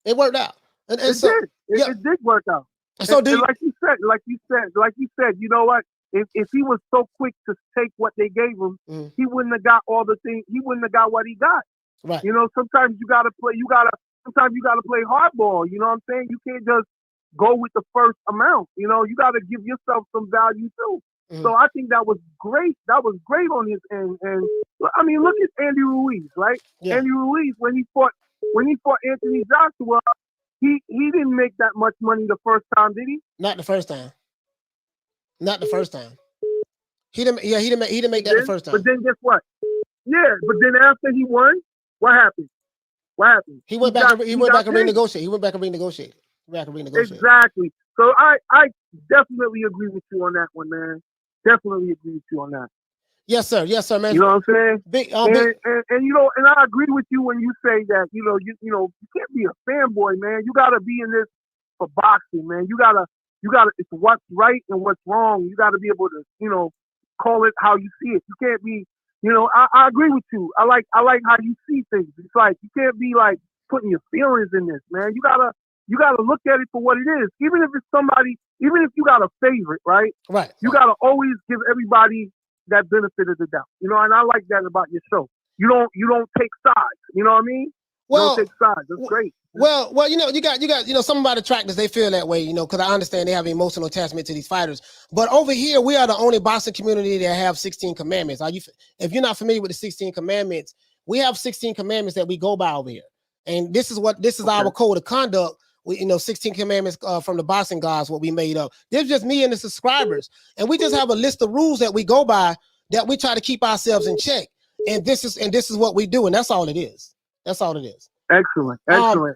B: It worked out. And
G: it did work out.
B: So
G: and like you said, you know what? If he was so quick to take what they gave him, he wouldn't have got all the things. He wouldn't have got what he got.
B: Right.
G: Sometimes you gotta play hardball. You know what I'm saying? You can't just go with the first amount. You gotta give yourself some value too. So I think that was great. That was great on his end. And I mean, look at Andy Ruiz, right? Yeah. Andy Ruiz, when he fought Anthony Joshua, he didn't make that much money the first time, did he?
B: Not the first time. He didn't make that the first time.
G: But then guess what? Yeah, but then after he won, what happened?
B: He went back and renegotiated.
G: Exactly. So I definitely agree with you on that one, man. Definitely agree with you on that.
B: Yes, sir, man.
G: You know what I'm saying?
B: Big,
G: and I agree with you when you say that, you can't be a fanboy, man. You gotta be in this for boxing, man. You gotta it's what's right and what's wrong. You gotta be able to, call it how you see it. You can't be, I agree with you. I like how you see things. It's like you can't be like putting your feelings in this, man. You gotta look at it for what it is. Even if you got a favorite, right?
B: Right.
G: You gotta always give everybody that benefit of the doubt. And I like that about your show. You don't take sides. You know what I mean?
B: Well,
G: don't take sides. That's great.
B: Well, you got, some of our detractors, they feel that way, because I understand they have an emotional attachment to these fighters. But over here, we are the only boxing community that have 16 commandments. If you're not familiar with the 16 commandments, we have 16 commandments that we go by over here. And this is our code of conduct. 16 commandments from the boxing gods, what we made up. This is just me and the subscribers. And we just have a list of rules that we go by that we try to keep ourselves in check. And this is what we do. And that's all it is. That's all it is.
G: Excellent.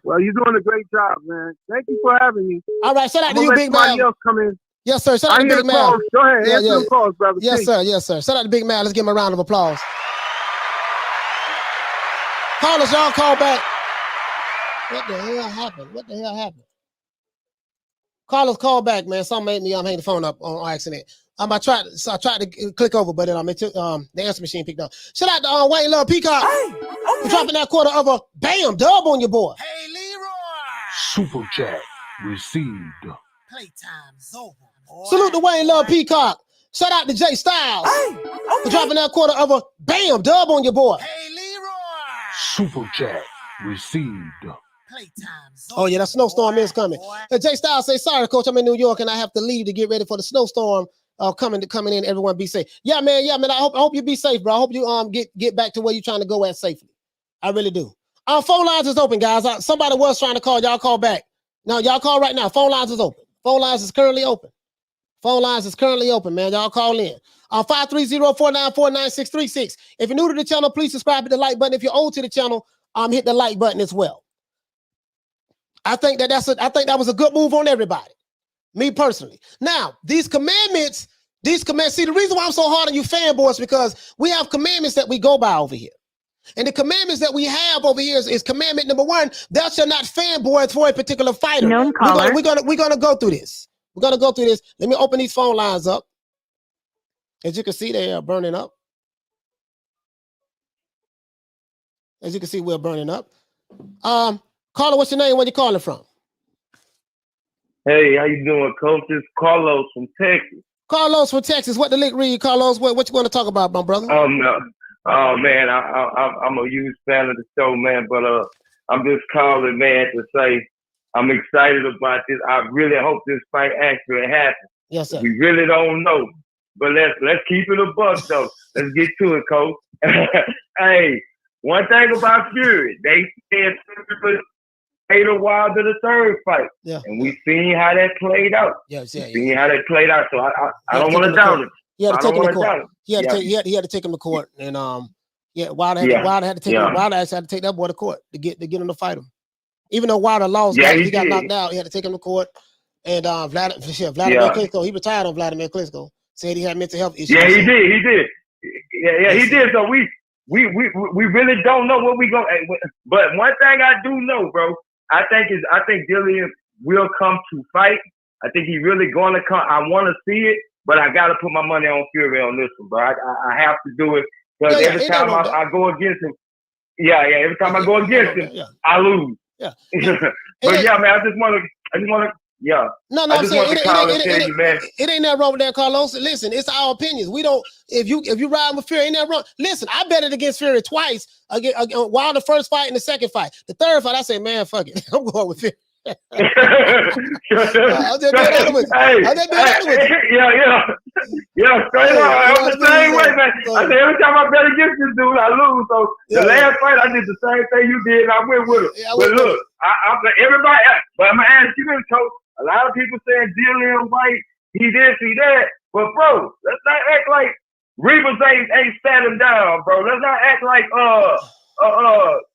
G: Well, you're doing a great job, man. Thank you for having me.
B: All right, shout out to you, Big Man.
G: Else come in.
B: Yes, sir. Shout out to Big Man.
G: Go ahead. Answer the calls, brother.
B: Yes, sir. Yes, sir. Shout out to Big Man. Let's give him a round of applause. Callers, y'all call back. What the hell happened? Callers, call back, man. Something made me hang the phone up on accident. I tried to click over, but then the answer machine picked up. Shout out to Wayne Love Peacock. We're dropping that quarter of a bam dub on your boy.
C: Hey, Leroy.
D: Super chat received.
C: Playtime's over, boy.
B: Salute to Wayne Love Peacock. Shout out to Jay Styles. We're dropping that quarter of a bam dub on your boy.
C: Hey, Leroy.
D: Super chat received.
C: Playtime's over.
B: Oh yeah, that snowstorm is coming. Jay Styles say, sorry, coach, I'm in New York and I have to leave to get ready for the snowstorm coming in. Everyone be safe. Yeah, man. I hope you be safe, bro. I hope you get back to where you're trying to go at safely. I really do. Our phone lines is open, guys. Somebody was trying to call. Y'all call back. No, y'all call right now. Phone lines is open. Phone lines is currently open. Phone lines is currently open, man. Y'all call in. 530-494-9636. If you're new to the channel, please subscribe to the like button. If you're old to the channel, hit the like button as well. I think that was a good move on everybody. Me personally. Now, these commandments, see, the reason why I'm so hard on you fanboys, because we have commandments that we go by over here. And the commandments that we have over here is commandment number 1, thou shalt not fanboy for a particular fighter.
H: Known caller.
B: We're gonna go through this. We're gonna go through this. Let me open these phone lines up. As you can see, they are burning up. As you can see, we're burning up. Caller, what's your name? Where you calling from?
I: Hey, how you doing, coach? It's Carlos from Texas.
B: Carlos from Texas. What the link read, Carlos? What you want to talk about, my brother?
I: Oh man, I'm a huge fan of the show, man. But I'm just calling, man, to say I'm excited about this. I really hope this fight actually happens.
B: Yes, sir.
I: We really don't know, but let's keep it a buck though. Let's get to it, coach. Hey, one thing about Fury, they said wait a while to the third fight. Yeah. And we seen how that played out. Seen how that played out. So I don't want to doubt it.
B: He had to take him to court. He had to take him to court. And Wilder had to take him. Wilder actually had to take that boy to court to get him to fight him. Even though Wilder lost, he got knocked out. He had to take him to court. And Vladimir Klitschko, he retired on Vladimir Klitschko. Said he had mental health issues.
I: Yeah, he did. He did. So we really don't know what we going. But one thing I do know, bro, I think Dillian will come to fight. I think he really going to come. I want to see it, but I got to put my money on Fury on this one, bro. I have to do it because every time I go against him, every time I go against him, I lose. Yeah. But yeah, man, I just want to. Yeah.
B: No, I'm saying it ain't that wrong with that, Carlos. Listen, it's our opinions. We don't. If you ride with Fury, ain't that wrong? Listen, I betted against Fury twice. While the first fight and the second fight, the third fight, I say, man, fuck it, I'm going with Fury. I'll just be honest with you.
I: Yeah, straight up. I'm the same way, man. I say every time I bet against this dude, I lose. So the last fight, I did the same thing you did, and I went with him. But look, everybody. But I'm gonna ask you this, coach. A lot of people saying Dillian Whyte, he this, he that. But bro, let's not act like Reavers ain't sat him down, bro. Let's not act like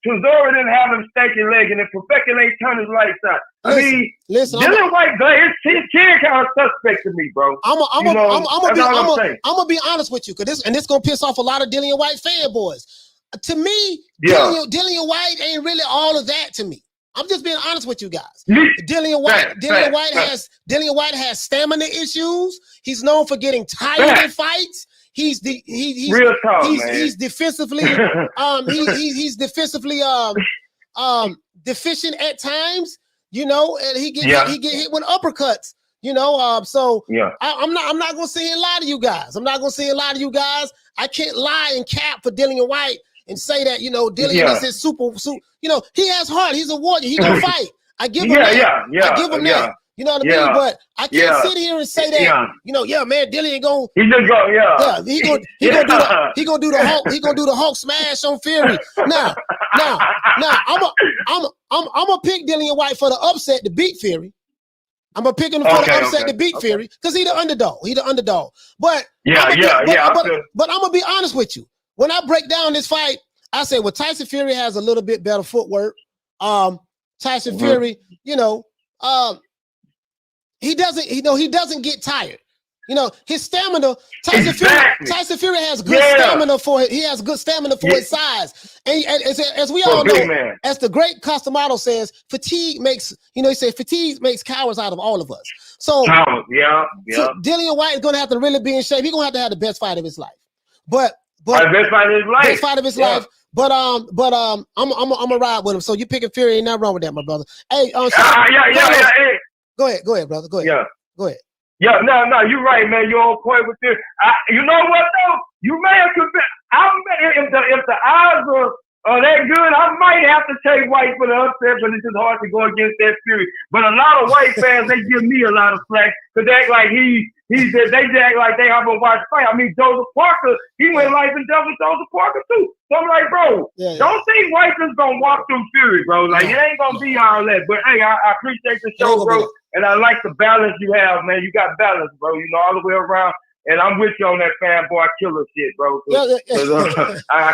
I: Tuzora didn't have him stanky leg and Perfection ain't turned his lights out. Dillian Whyte, his kid kind of suspect to me, bro. I'm
B: gonna be honest with you, because this gonna piss off a lot of Dillian Whyte fanboys. To me, Dillian Whyte ain't really all of that to me. I'm just being honest with you guys. Dillian Whyte has stamina issues. He's known for getting tired in fights. He's defensively he's defensively deficient at times, and he get hit with uppercuts, so I'm not gonna sit here and lie to you guys. I can't lie and cap for Dillian Whyte and say that, you know, Dillian is his super, you know, he has heart. He's a warrior. He gonna fight. I give him that. I give him that. You know what I mean? But I can't sit here and say that, you know, man, Dillian gonna
I: he just go,
B: he gonna do the Hulk smash on Fury. Now, I'm gonna pick Dillian Whyte for the upset to beat Fury. I'm gonna pick him for the upset to beat Fury because he's the underdog. But but I'm gonna be honest with you. When I break down this fight, I say, well, Tyson Fury has a little bit better footwork. Tyson Fury, you know, he doesn't get tired. You know, his stamina, Tyson Fury has good stamina for it. He has good stamina for his size. And as we all know, as the great Costamado says, fatigue makes, you know, he said fatigue makes cowards out of all of us. So, so Dillian Whyte is gonna have to really be in shape. He's gonna have the best fight of his life. But best fight of his life. But I'm gonna ride with him. So you picking Fury, ain't nothing wrong with that, my brother. Hey, go ahead, brother. Go ahead.
I: Yeah, no, you're right, man. You're on point with this. You know what though? You may have if the odds are that good, I might have to take White for the upset, but it's just hard to go against that Fury. But a lot of White fans, they give me a lot of slack because they act like they act like they haven't watched fight. I mean, Joseph Parker, he went life and death with Joseph Parker too. So I'm like, bro, don't think White is gonna walk through Fury, bro. Like it ain't gonna be all that. But hey, I appreciate the show, bro. And I like the balance you have, man. You got balance, bro. You know, all the way around. And I'm with you on that fanboy killer shit, bro. I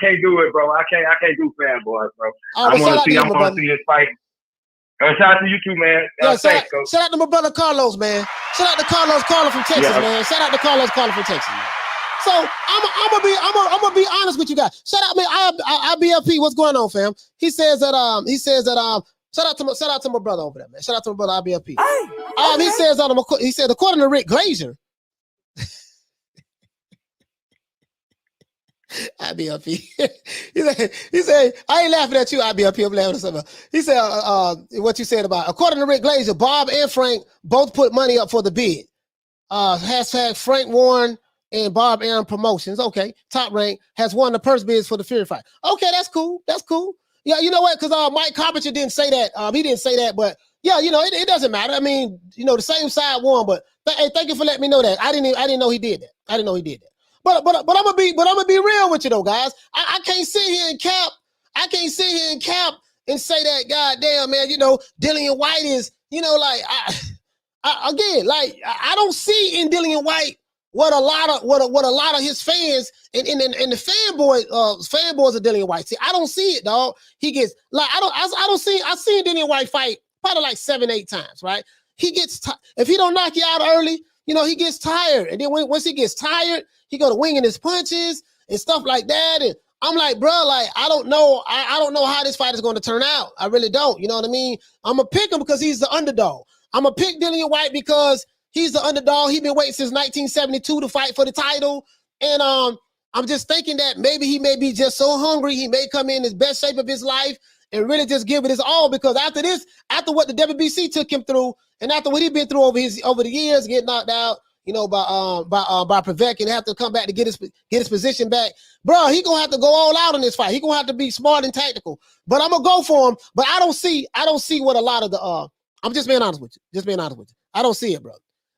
I: can't do it, bro. I can't do fanboys, bro. I want to see this fight. Shout out to you too, man.
B: Shout out to my brother Carlos, man. Shout out to Carlos calling from Texas, man. Shout out to Carlos calling from Texas, man. So I'm gonna be honest with you guys. Shout out, man. IBLP, what's going on, fam? He says that shout out to my brother over there, man. Shout out to my brother IBLP. He said according to Rick Glazier. IBLP. he said, I ain't laughing at you, IBLP. I'm laughing at something. He said, what you said about, according to Rick Glazier, Bob and Frank both put money up for the bid. Hashtag Frank Warren and Bob Arum Promotions. Okay. Top Rank has won the purse bids for the Fury fight. Okay, that's cool. That's cool. Yeah, you know what? Because Mike Carpenter didn't say that. He didn't say that, but yeah, you know, it doesn't matter. I mean, you know, the same side won, but hey, thank you for letting me know that. I didn't know he did that. I didn't know he did that. But I'm gonna be real with you though, guys. I can't sit here and cap. I can't sit here and cap and say that, goddamn, man, you know, Dillian Whyte is, you know, like I don't see in Dillian Whyte what a lot of his fans and the fanboys of Dillian Whyte see. I don't see it, dog. He gets like I've seen Dillian Whyte fight probably like 7-8 times, right? He gets if he don't knock you out early, you know, he gets tired, and then once he gets tired, he go to winging his punches and stuff like that. And I'm like, bro, like I don't know how this fight is going to turn out. I really don't. You know what I mean? I'm gonna pick him because he's the underdog. I'm gonna pick Dillian Whyte because he's the underdog. He's been waiting since 1972 to fight for the title. And I'm just thinking that maybe he may be just so hungry, he may come in his best shape of his life and really just give it his all. Because after what the WBC took him through, and after what he's been through over the years, getting knocked out, you know, by Prevec, and have to come back to get his position back, bro, he gonna have to go all out in this fight. He gonna have to be smart and tactical. But I'm gonna go for him. But I don't see what a lot of the I'm just being honest with you. I don't see it, bro.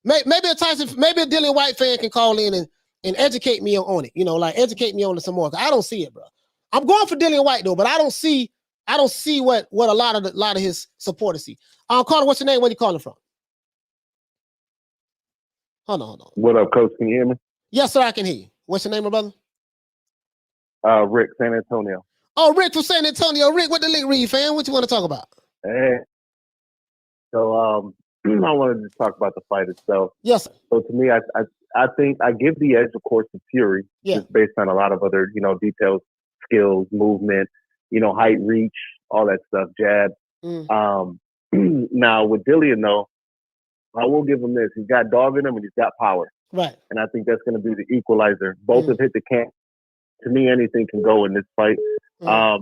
B: Maybe a Dillian Whyte fan can call in and educate me on it. You know, like educate me on it some more. I don't see it, bro. I'm going for Dillian Whyte though, but I don't see what a lot of his supporters see. Carter, what's your name? Where you calling from? Hold on.
H: What up, Coach? Can you hear me?
B: Yes, sir, I can hear you. What's your name, my brother?
H: Rick, San Antonio.
B: Oh, Rick from San Antonio. Rick, what the link read, fam? What you want to talk about?
H: Hey. So I wanted to talk about the fight itself.
B: Yes, sir.
H: So to me, I think I give the edge, of course, to Fury, just based on a lot of other, you know, details, skills, movement, you know, height, reach, all that stuff, jab. Now with Dillian though, I will give him this. He's got dog in him and he's got power.
B: Right.
H: And I think that's going to be the equalizer. Both have hit the camp. To me, anything can go in this fight. I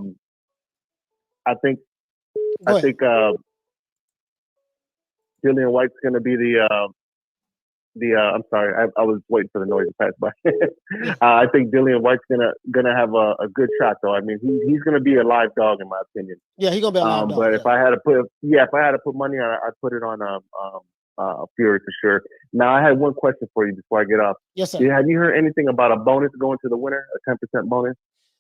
H: think Dillian Whyte's going to be the I'm sorry, I was waiting for the noise to pass by. I think Dillian Whyte's gonna have a good shot, though. I mean, he's gonna be a live dog in my opinion.
B: Yeah, he's gonna be a live dog.
H: But if I had to put money on it, I'd put it on Fury for sure. Now, I had one question for you before I get off.
B: Yes, sir.
H: Have you heard anything about a bonus going to the winner, a 10% bonus?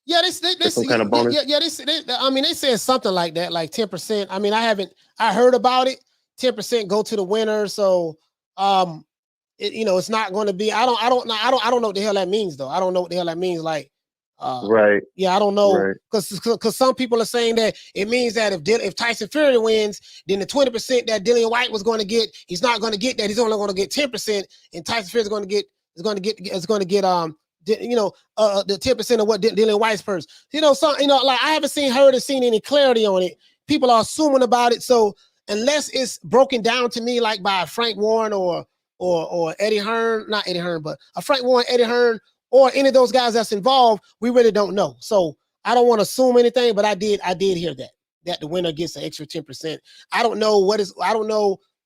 B: Yeah, they
H: some kind of bonus.
B: I mean, they said something like that, like 10%. I mean, I heard about it. 10% go to the winner. So, it's not going to be. I don't know what the hell that means, though. I don't know what the hell that means. Like,
H: right.
B: Yeah, I don't know, because some people are saying that it means that if Tyson Fury wins, then the 20% that Dillian Whyte was going to get, he's not going to get that. He's only going to get 10%, and Tyson Fury is going to get the 10% of what Dillian Whyte's purse. Like I haven't seen any clarity on it. People are assuming about it. So unless it's broken down to me, like by Frank Warren or Eddie Hearn, not Eddie Hearn, but a Frank Warren, Eddie Hearn, or any of those guys that's involved, we really don't know. So I don't want to assume anything, but I did hear that the winner gets an extra 10%. I don't know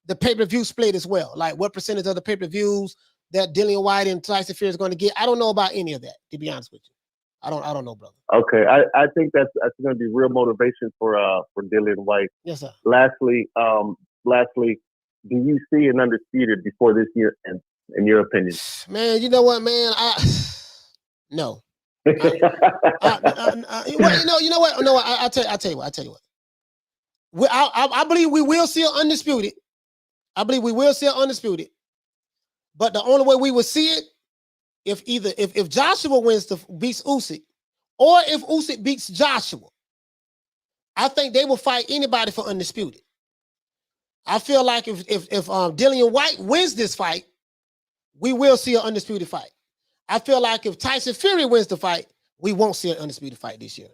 B: the pay-per-view split as well. Like what percentage of the pay-per-views that Dillian Whyte and Tyson Fury is going to get. I don't know about any of that, to be honest with you. I don't know, brother.
H: Okay. I think that's going to be real motivation for Dillian Whyte.
B: Yes, sir.
H: Lastly, do you see an undisputed before this year ends, in your opinion?
B: Man, you know what, man? No. You know what? No, I'll tell you what. I believe we will see an undisputed. But the only way we would see it if Joshua beats Usyk, or if Usyk beats Joshua, I think they will fight anybody for undisputed. I feel like if Dillian Whyte wins this fight, we will see an undisputed fight. I feel like if Tyson Fury wins the fight, we won't see an undisputed fight this year,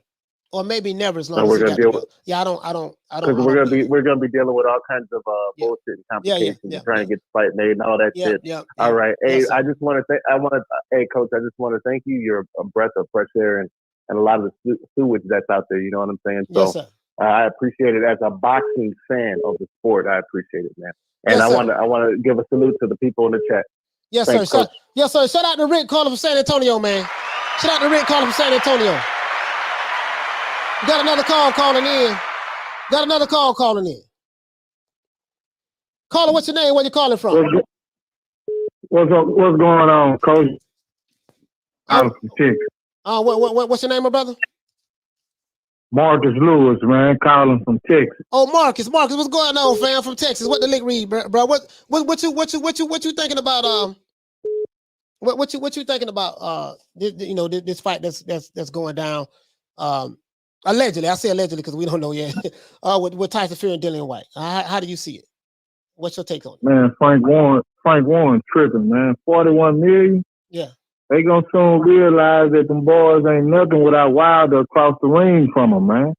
B: or maybe never. As long as we're gonna deal with. Yeah, I don't. Because
H: we're gonna be dealing with all kinds of bullshit and complications, trying to get the fight made and all that shit. All right. Hey,
B: yes,
H: I just want to hey, Coach, I just want to thank you. You're a breath of fresh air and a lot of the sewage that's out there. You know what I'm saying? So
B: yes, sir.
H: I appreciate it as a boxing fan of the sport. I appreciate it, man. And
B: yes,
H: I want to give a salute to the people in the chat.
B: Yes,
H: Thanks,
B: sir. Yes, sir. Shout out to Rick calling from San Antonio, man. Shout out to Rick calling from San Antonio. Got another call calling in. Caller, what's your name? Where you calling from?
I: What's going on, Coach? I'm from Texas.
B: What's your name, my brother?
I: Marcus Lewis, man, calling from Texas.
B: Oh, Marcus, what's going on, fam? From Texas. What the link read, bro? What you thinking about? What you thinking about? This fight that's going down. Allegedly, I say allegedly because we don't know yet. With Tyson Fury and Dillian Whyte. How do you see it? What's your take on it?
I: Man, Frank Warren tripping, man. 41 million.
B: Yeah.
I: They gonna soon realize that them boys ain't nothing without Wilder across the ring from them, man.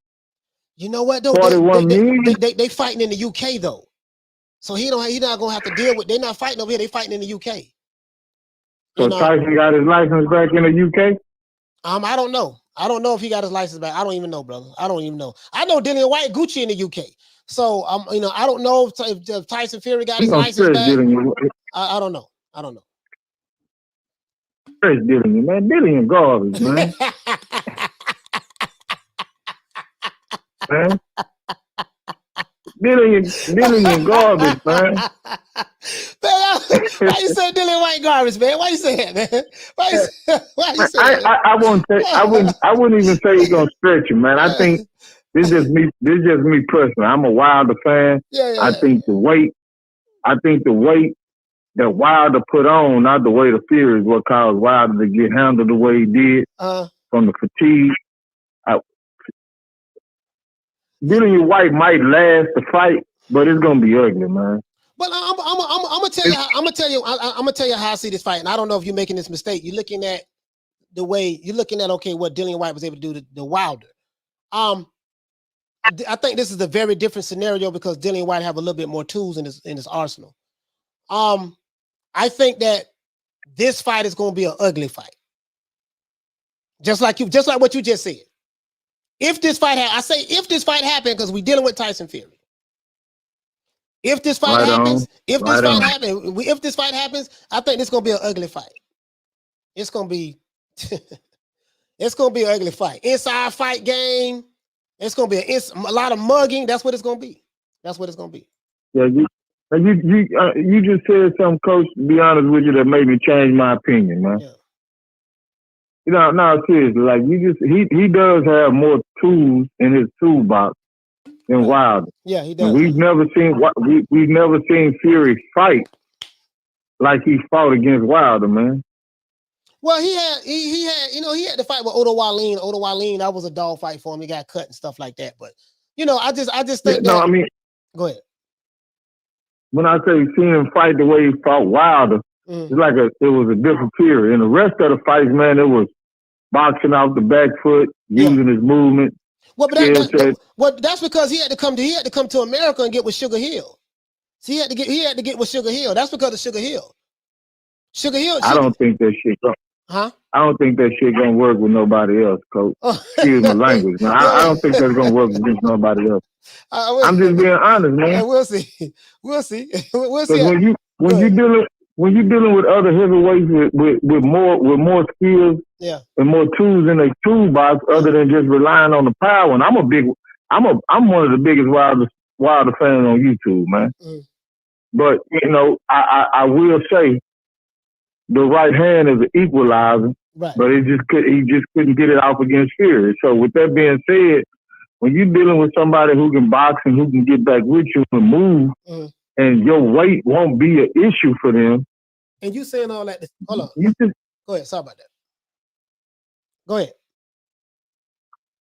B: You know what though?
I: 41 million.
B: They fighting in the UK though, so he not gonna have to deal with. They're not fighting over here. They fighting in the UK.
I: So Tyson got his license back in the UK.
B: I don't know. I don't know if he got his license back. I don't even know, brother. I don't even know. I know Dillian Whyte Gucci in the UK. So I don't know if Tyson Fury got his license back. I don't know.
I: Dillian, man. Dillian garbage, man. Man. Dillian garbage, man.
B: Why you say Dillian Whyte garbage, man? Why you say that, man? Why you say that?
I: I wouldn't even say he's gonna stretch him, man. I think this is just me personally. I'm a Wilder fan.
B: Yeah.
I: I think the weight that Wilder put on, not the weight of Fury, is what caused Wilder to get handled the way he did from the fatigue. Dillian Whyte might last the fight, but it's gonna be ugly, man.
B: But I'm gonna tell you how I see this fight, and I don't know if you're making this mistake. You're looking at what Dillian Whyte was able to do to Wilder. I think this is a very different scenario because Dillian Whyte have a little bit more tools in his arsenal. I think that this fight is going to be an ugly fight. Just like what you just said. If this fight happened, because we're dealing with Tyson Fury. If this fight happens, if this fight happens, I think it's gonna be an ugly fight. It's gonna be, it's gonna be an ugly fight. Inside fight game. It's gonna be a lot of mugging. That's what it's gonna be. That's what it's gonna be.
J: Yeah, you just said something, Coach. To be honest with you, that made me change my opinion, man. Yeah. You know, no, seriously, like he does have more tools in his toolbox than Wilder.
B: Yeah, he does.
J: And we've never seen Fury fight like he fought against Wilder, man.
B: Well, he had to fight with Odo Wallin. Odo Wallin, that was a dog fight for him. He got cut and stuff like that. But I just think that.
J: No, I mean,
B: go ahead.
J: When I say seeing him fight the way he fought Wilder, it's like it was a different period. And the rest of the fights, man, it was boxing out the back foot, using his movement.
B: Well, but that's because he had to come to America and get with Sugar Hill. So he had to get with Sugar Hill. That's because of Sugar Hill. Sugar Hill.
J: I don't think that shit.
B: Huh?
J: I don't think that shit gonna work with nobody else, Coach. Excuse my language. Man. I don't think that's gonna work against nobody else. I'm just being honest, man.
B: We'll see. We'll see.
J: When you're dealing with other heavyweights with more skills, and more tools in their toolbox, other than just relying on the power. And I'm one of the biggest Wilder fans on YouTube, man. But I will say, the right hand is an equalizer, but he just couldn't get it off against Fury. So with that being said, when you're dealing with somebody who can box and who can get back with you and move, and your weight won't be an issue for them.
B: And you saying all that? Hold on. Go ahead. Sorry about that. Go ahead.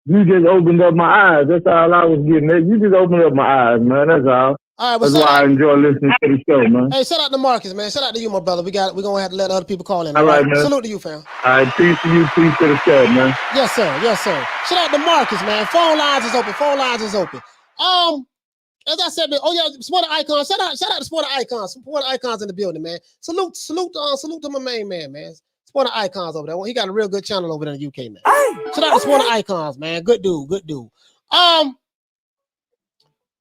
J: You just opened up my eyes. That's all I was getting at. You just opened up my eyes, man. That's all.
B: All right,
J: that's why I enjoy listening to the show, man.
B: Hey, shout out to Marcus, man. Shout out to you, my brother. We're gonna have to let other people call in.
J: All right, man.
B: Salute to you, fam.
J: All right, peace to you, peace to the show, man.
B: Yes, sir. Yes, sir. Shout out to Marcus, man. Phone lines is open. As I said, Sporter Icons. Shout out to Sporter Icons. Sporter Icons in the building, man. Salute to my main man. Sporter Icons over there. Well, he got a real good channel over there in the UK, man. Shout out to Sporter Icons, man. Good dude.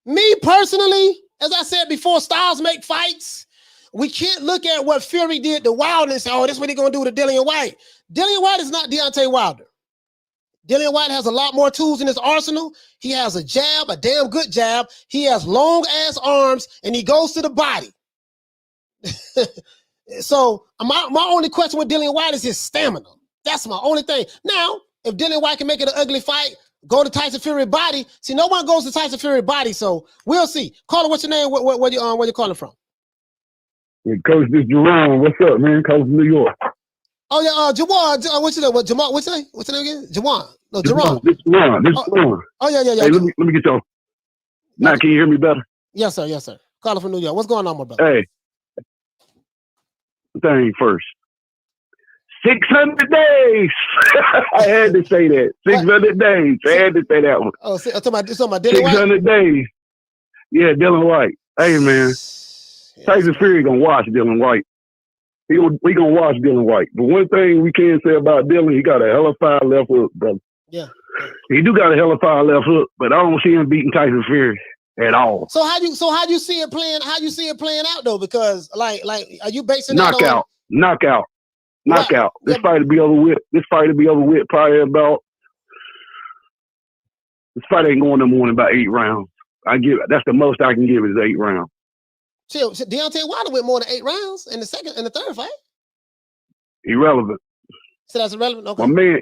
B: Me personally, as I said before, styles make fights. We can't look at what Fury did to Wilder and say, oh, this is what he's going to do to Dillian Whyte. Dillian Whyte is not Deontay Wilder. Dillian Whyte has a lot more tools in his arsenal. He has a jab, a damn good jab. He has long-ass arms, and he goes to the body. So my only question with Dillian Whyte is his stamina. That's my only thing. Now, if Dillian Whyte can make it an ugly fight, go to Tyson Fury body. See, no one goes to Tyson Fury body, so we'll see. Caller, what's your name? Where you calling from?
J: Yeah, Coach, this is Jerome. What's up, man? Coach from New York.
B: Oh yeah, Jawan. What's your name? Jamal? What's your name? What's your name again? Jawan. No, Jerome.
J: This is Ron.
B: Oh yeah.
J: Hey, let me get y'all. Now, can you hear me better?
B: Yes, sir. Calling from New York. What's going on, my brother?
J: Hey, thing first. 600 days. I had to say that. 600 days. I had to say that one.
B: Oh, so talking about Dillian Whyte?
J: 600 days. Yeah, Dillan Whyte. Hey, man. Tyson Fury gonna watch Dillan Whyte. We gonna watch Dillan Whyte. But one thing we can say about Dillan, he got a hell of fire left hook, brother.
B: Yeah.
J: He do got a hell of fire left hook, but I don't see him beating Tyson Fury at all.
B: So how you see it playing? How you see it playing out though? Because like are you basing
J: knockout? This fight will be over with. Probably about. This fight ain't going no more than about 8 rounds. That's the most I can give is 8 rounds.
B: Chill, Deontay Wilder went more than 8 rounds in the third fight.
J: Irrelevant.
B: So that's irrelevant. Okay.
J: My man,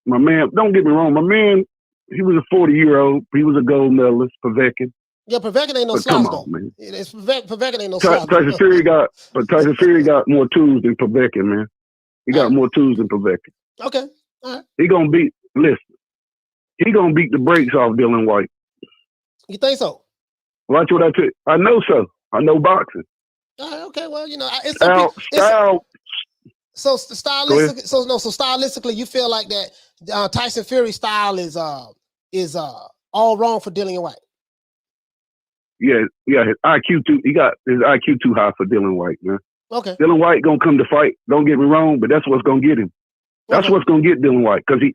J: my man. Don't get me wrong, my man. He was a 40-year-old. He was a gold medalist, Povetkin.
B: Yeah, Povetkin ain't no slouch though. Man. Povetkin ain't no slouch.
J: Tyson Fury got more tools than Povetkin, man. He got more tools than Povetkin.
B: Okay, all right.
J: He gonna beat the brakes off Dillan Whyte.
B: You think so?
J: Watch what I tell you. I know so. I know boxing.
B: All right, okay, well, it's
J: style.
B: So stylistically, you feel like that Tyson Fury style is all wrong for Dillian Whyte.
J: Yeah, his IQ he got his IQ too high for Dillan Whyte, man.
B: Okay.
J: Dillan Whyte gonna come to fight. Don't get me wrong, but that's what's gonna get him. That's what's gonna get Dillan Whyte, because he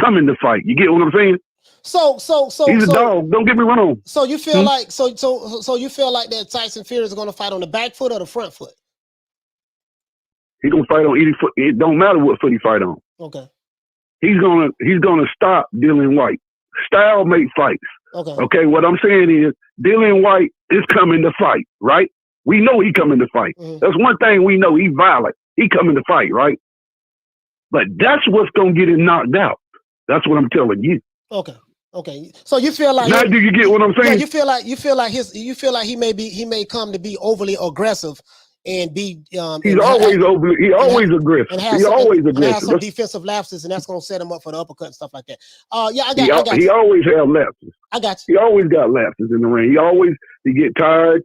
J: coming to fight. You get what I'm saying?
B: So
J: he's a dog. Don't get me wrong.
B: So you feel like so you feel like that Tyson Fury is going to fight on the back foot or the front foot?
J: He's gonna fight on either foot. It don't matter what foot he fight on.
B: Okay.
J: He's gonna stop Dillian Whyte. Style makes fights.
B: Okay.
J: Okay. What I'm saying is Dillian Whyte is coming to fight, right? We know he coming to fight. That's one thing we know. He violent. He coming to fight, right? But that's what's gonna get him knocked out. That's what I'm telling you.
B: Okay. Okay. So you feel like
J: now do you get what I'm saying?
B: Yeah, you feel like he may come to be overly aggressive and be
J: he's always aggressive. He's always aggressive.
B: And have some defensive lapses, and that's gonna set him up for the uppercut and stuff like that. Yeah, I got
J: he
B: you.
J: always have lapses.
B: I got you.
J: He always got lapses in the ring. He get tired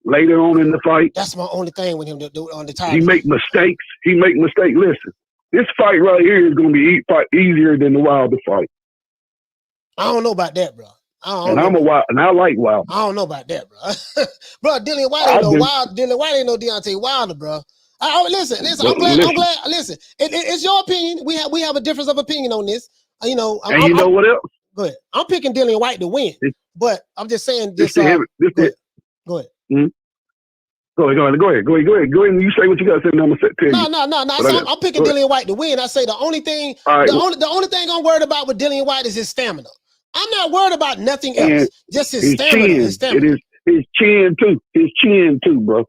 J: later on in the fight.
B: That's my only thing with him to do on the time.
J: He make mistakes. Listen, this fight right here is gonna be easier than the Wilder fight.
B: I don't know about that, bro.
J: I like Wilder.
B: I don't know about that, bro. Bro, Dillian Whyte ain't no Wilder. Dillian Whyte ain't no Deontay Wilder, bro. Listen. I'm glad. Listen, it's your opinion. We have a difference of opinion on this. You know.
J: You know what else?
B: Go ahead. I'm picking Dillian Whyte to win, but I'm just saying this.
J: Go ahead.
B: Mm-hmm.
J: Go ahead. You say what you got to say. I'm gonna tell you.
B: No. I'm picking Dillian Whyte to win. I say the only thing, the only thing I'm worried about with Dillian Whyte is his stamina. I'm not worried about nothing else. Just his stamina.
J: Chin.
B: His stamina.
J: It is his chin too. His chin too, bro.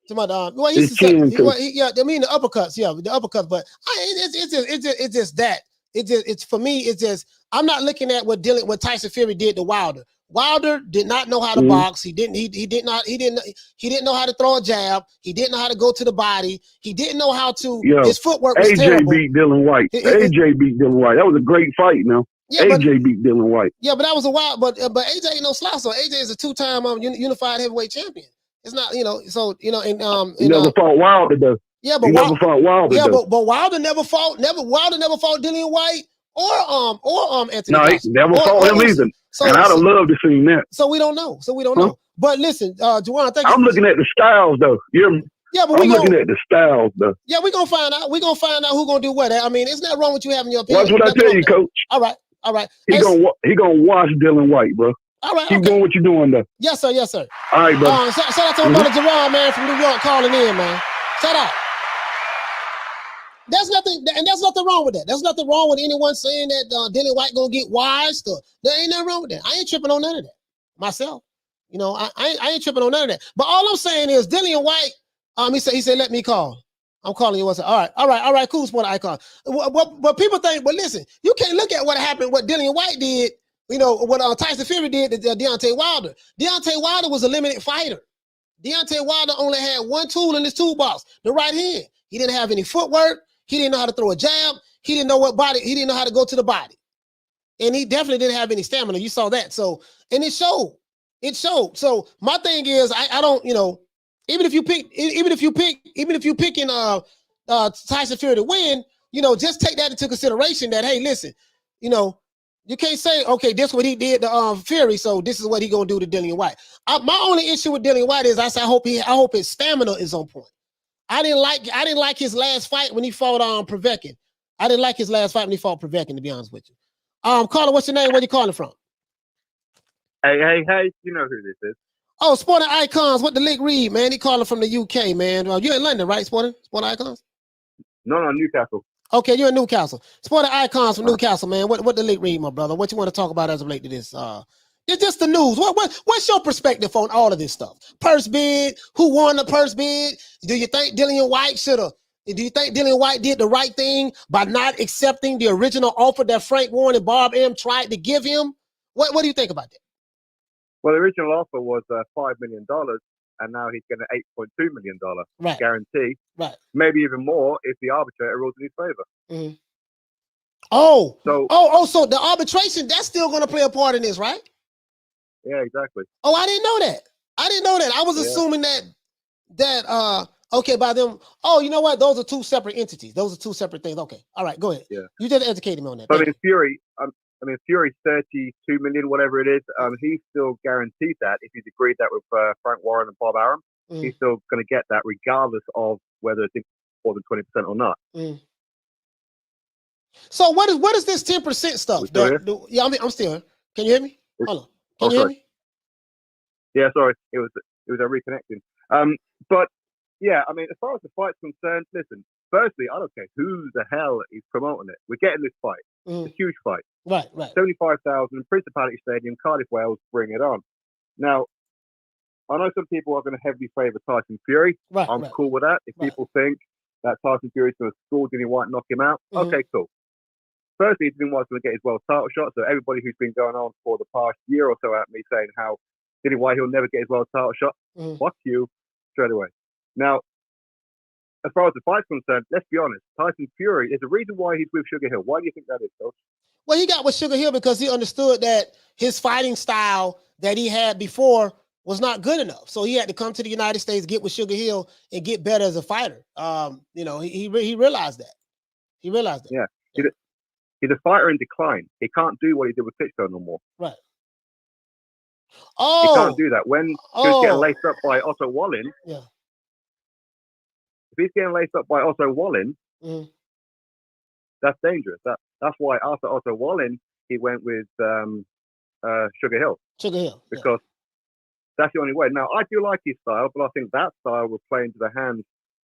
B: His chin too. I mean the uppercuts. Yeah, the uppercuts. But it's just that. It's for me. It's just I'm not looking at what Tyson Fury did to Wilder. Wilder did not know how to box. He didn't know how to throw a jab. He didn't know how to go to the body. He didn't know how to. His footwork was terrible.
J: AJ beat Dillan Whyte. AJ beat Dillan Whyte. That was a great fight, now. Yeah, AJ beat Dillan Whyte.
B: Yeah, but that was a while. But AJ ain't no slouch. So AJ is a 2-time unified heavyweight champion. It's not, So
J: he never fought Wilder though.
B: Yeah, but
J: never fought Wilder.
B: Yeah, but Wilder never fought Dillian Whyte or Anthony.
J: No, he never fought him either. So, and I'd have loved to see that.
B: So we don't know. know. But listen, Juwan,
J: I'm looking at the styles though.
B: Yeah, but
J: I'm looking at the styles though.
B: Yeah, we're gonna find out. We're gonna find out who's gonna do what. I mean, it's not wrong with you having your opinion.
J: Watch what I tell you, Coach.
B: All right.
J: He gonna watch Dillan Whyte, bro.
B: All right.
J: Keep doing what you're doing though.
B: Yes, sir.
J: All right, bro.
B: Shout out to my brother Jerron, man, from New York, calling in, man. Shout out. There's nothing wrong with that. There's nothing wrong with anyone saying that Dillian Whyte gonna get washed. There ain't nothing wrong with that. I ain't tripping on none of that myself. I ain't tripping on none of that. But all I'm saying is Dillian Whyte. He said, let me call. I'm calling you. All right, cool, sport icon. What people think, but listen, you can't look at what happened, what Dillian Whyte did, what Tyson Fury did to Deontay Wilder. Deontay Wilder was a limited fighter. Deontay Wilder only had one tool in his toolbox, the right hand. He didn't have any footwork. He didn't know how to throw a jab. He didn't know he didn't know how to go to the body. And he definitely didn't have any stamina. You saw that. So, and it showed. So my thing is, I don't, even if you picking Tyson Fury to win, just take that into consideration that, hey, listen, you can't say, okay, this is what he did to Fury, so this is what he gonna do to Dillian Whyte. My only issue with Dillian Whyte is I hope his stamina is on point. I didn't like his last fight when he fought Povetkin. I didn't like his last fight when he fought Povetkin, to be honest with you. Caller, what's your name? Where you calling from?
K: Hey, you know who this is.
B: Oh, Sporting Icons, what the link read, man? He calling from the UK, man. You're in London, right, Sporting Icons?
K: No, Newcastle.
B: Okay, you're in Newcastle. Sporting Icons from Newcastle, man. What the link read, my brother? What you want to talk about as of late to this? It's just the news. What's your perspective on all of this stuff? Purse bid, who won the purse bid? Do you think Dillian Whyte did the right thing by not accepting the original offer that Frank Warren and Bob Arum tried to give him? What do you think about that?
K: Well, the original offer was $5 million, and now he's getting $8.2 million guarantee.
B: Right.
K: Maybe even more if the arbitrator rules in his favor.
B: Mm-hmm. So the arbitration, that's still going to play a part in this, right?
K: Yeah, exactly.
B: Oh, I didn't know that. I was assuming that okay, by them. Oh, you know what? Those are two separate entities. Those are two separate things. Okay. All right, go ahead.
K: Yeah.
B: You just educated me on that.
K: So Fury's 32 million, whatever it is. He's still guaranteed that if he's agreed that with Frank Warren and Bob Arum, he's still going to get that regardless of whether it's more than 20% or not.
B: So what is this 10% stuff? Yeah, I'm still here. Can you hear me? Hold on. Can you hear me?
K: Yeah, sorry. It was a reconnecting. But yeah, I mean, as far as the fight's concerned, listen. Firstly, I don't care who the hell is promoting it. We're getting this fight. It's a huge fight.
B: Right.
K: 75,000, Principality Stadium, Cardiff, Wales. Bring it on. Now, I know some people are going to heavily favour Tyson Fury. I'm cool with that. If people think that Tyson Fury is going to score Dillian Whyte, knock him out, okay, cool. Firstly, Dillian Whyte's going to get his world title shot. So everybody who's been going on for the past year or so at me saying how Dillian Whyte, he'll never get his world title shot, fuck you straight away. Now, as far as the fight's concerned, let's be honest. Tyson Fury, there's a reason why he's with Sugar Hill. Why do you think that is, Coach?
B: Well, he got with Sugar Hill because he understood that his fighting style that he had before was not good enough. So he had to come to the United States, get with Sugar Hill, and get better as a fighter. He realized that. He realized that.
K: Yeah. He's a fighter in decline. He can't do what he did with Pitchstone no more.
B: Right.
K: He can't do that. When he was getting laced up by Otto Wallin, if he's getting laced up by Otto Wallin, that's dangerous. That's why after Otto Wallin, he went with Sugar Hill. Because that's the only way. Now, I do like his style, but I think that style will play into the hands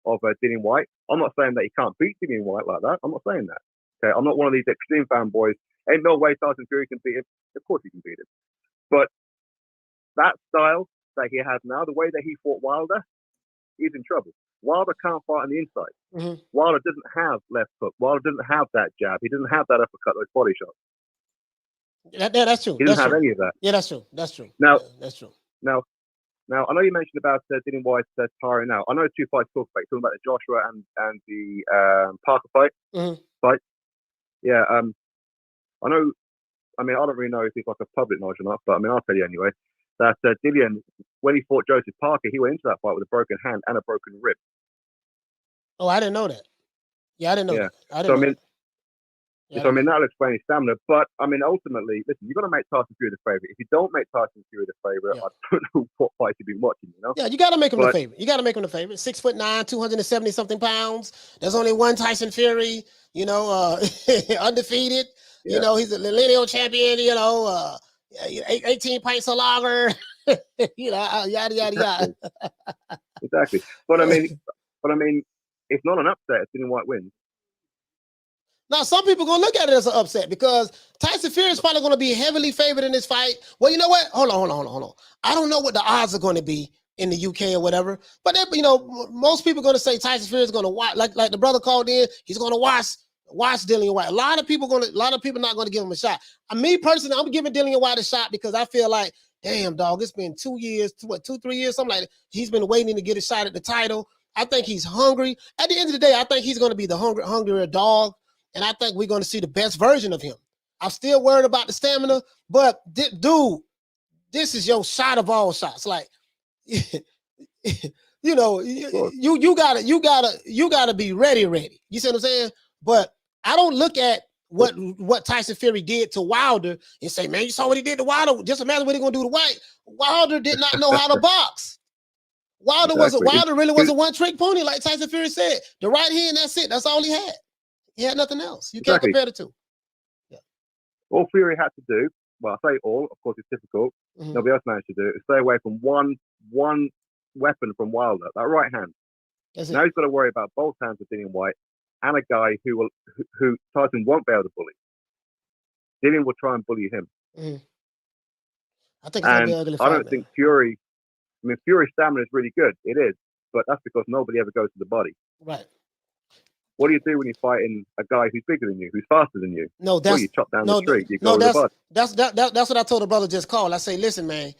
K: of Dillian Whyte. I'm not saying that he can't beat Dillian Whyte like that. I'm not saying that. Okay, I'm not one of these extreme fanboys. Ain't no way Tyson Fury can beat him. Of course he can beat him. But that style that he has now, the way that he fought Wilder, he's in trouble. Wilder can't fight on the inside. Wilder doesn't have left hook. Wilder doesn't have that jab. He doesn't have that uppercut, those body shots.
B: That's true.
K: He doesn't have any of that.
B: Yeah, that's true.
K: Now,
B: that's true.
K: Now, I know you mentioned about Dillian Whyte tiring out. I know two fights to talk about. You're talking about the Joshua and the Parker fight. Yeah, I know. I mean, I don't really know if it's like a public knowledge or not, but I mean, I'll tell you anyway. That Dillian, when he fought Joseph Parker, he went into that fight with a broken hand and a broken rib.
B: Oh, I didn't know that. Yeah, I didn't know that.
K: So I mean, that'll explain his stamina. But I mean, ultimately, listen, you've got to make Tyson Fury the favorite. If you don't make Tyson Fury the favorite, I don't know what fight you've been watching. You know?
B: Yeah, you got to make him the favorite. You got to make him the favorite. 6'9", 270 something pounds. There's only one Tyson Fury. Undefeated. Yeah. He's a lineal champion. 18 pints of lager. Yada yada yada.
K: Exactly. But I mean, it's not an upset if Dillian Whyte wins.
B: Now, some people are going to look at it as an upset because Tyson Fury is probably going to be heavily favored in this fight. Well, you know what? Hold on. I don't know what the odds are going to be in the UK or whatever. But, most people are going to say Tyson Fury is going to watch, like the brother called in, he's going to watch Dillian Whyte. A lot of people not going to give him a shot. Me personally, I'm giving Dillian Whyte a shot because I feel like, damn, dog, it's been 2 years, 2-3 years, something like that. He's been waiting to get a shot at the title. I think he's hungry. At the end of the day, I think he's going to be the hungrier dog. And I think we're going to see the best version of him. I'm still worried about the stamina, but dude, this is your shot of all shots. Like, you gotta be ready. You see what I'm saying? But I don't look at what Tyson Fury did to Wilder and say, man, you saw what he did to Wilder. Just imagine what he's gonna do to White. Wilder did not know how to box. Wilder really was a one-trick pony, like Tyson Fury said. The right hand, that's it. That's all he had. He had nothing else. You can't compare the two. Yeah.
K: All Fury had to do, well, I say all, of course it's difficult. Nobody else managed to do it. Stay away from one weapon from Wilder, that right hand. Now he's got to worry about both hands of Dillian Whyte and a guy who Tyson won't be able to bully. Dillian will try and bully him.
B: I think it's gonna be ugly fight,
K: I don't think Fury. I mean, Fury's stamina is really good. It is, but that's because nobody ever goes to the body.
B: Right.
K: What do you do when you're fighting a guy who's bigger than you, who's faster than you?
B: No, that's
K: you chop down the street. You go to the body.
B: That's what I told the brother just called. I say, listen, man.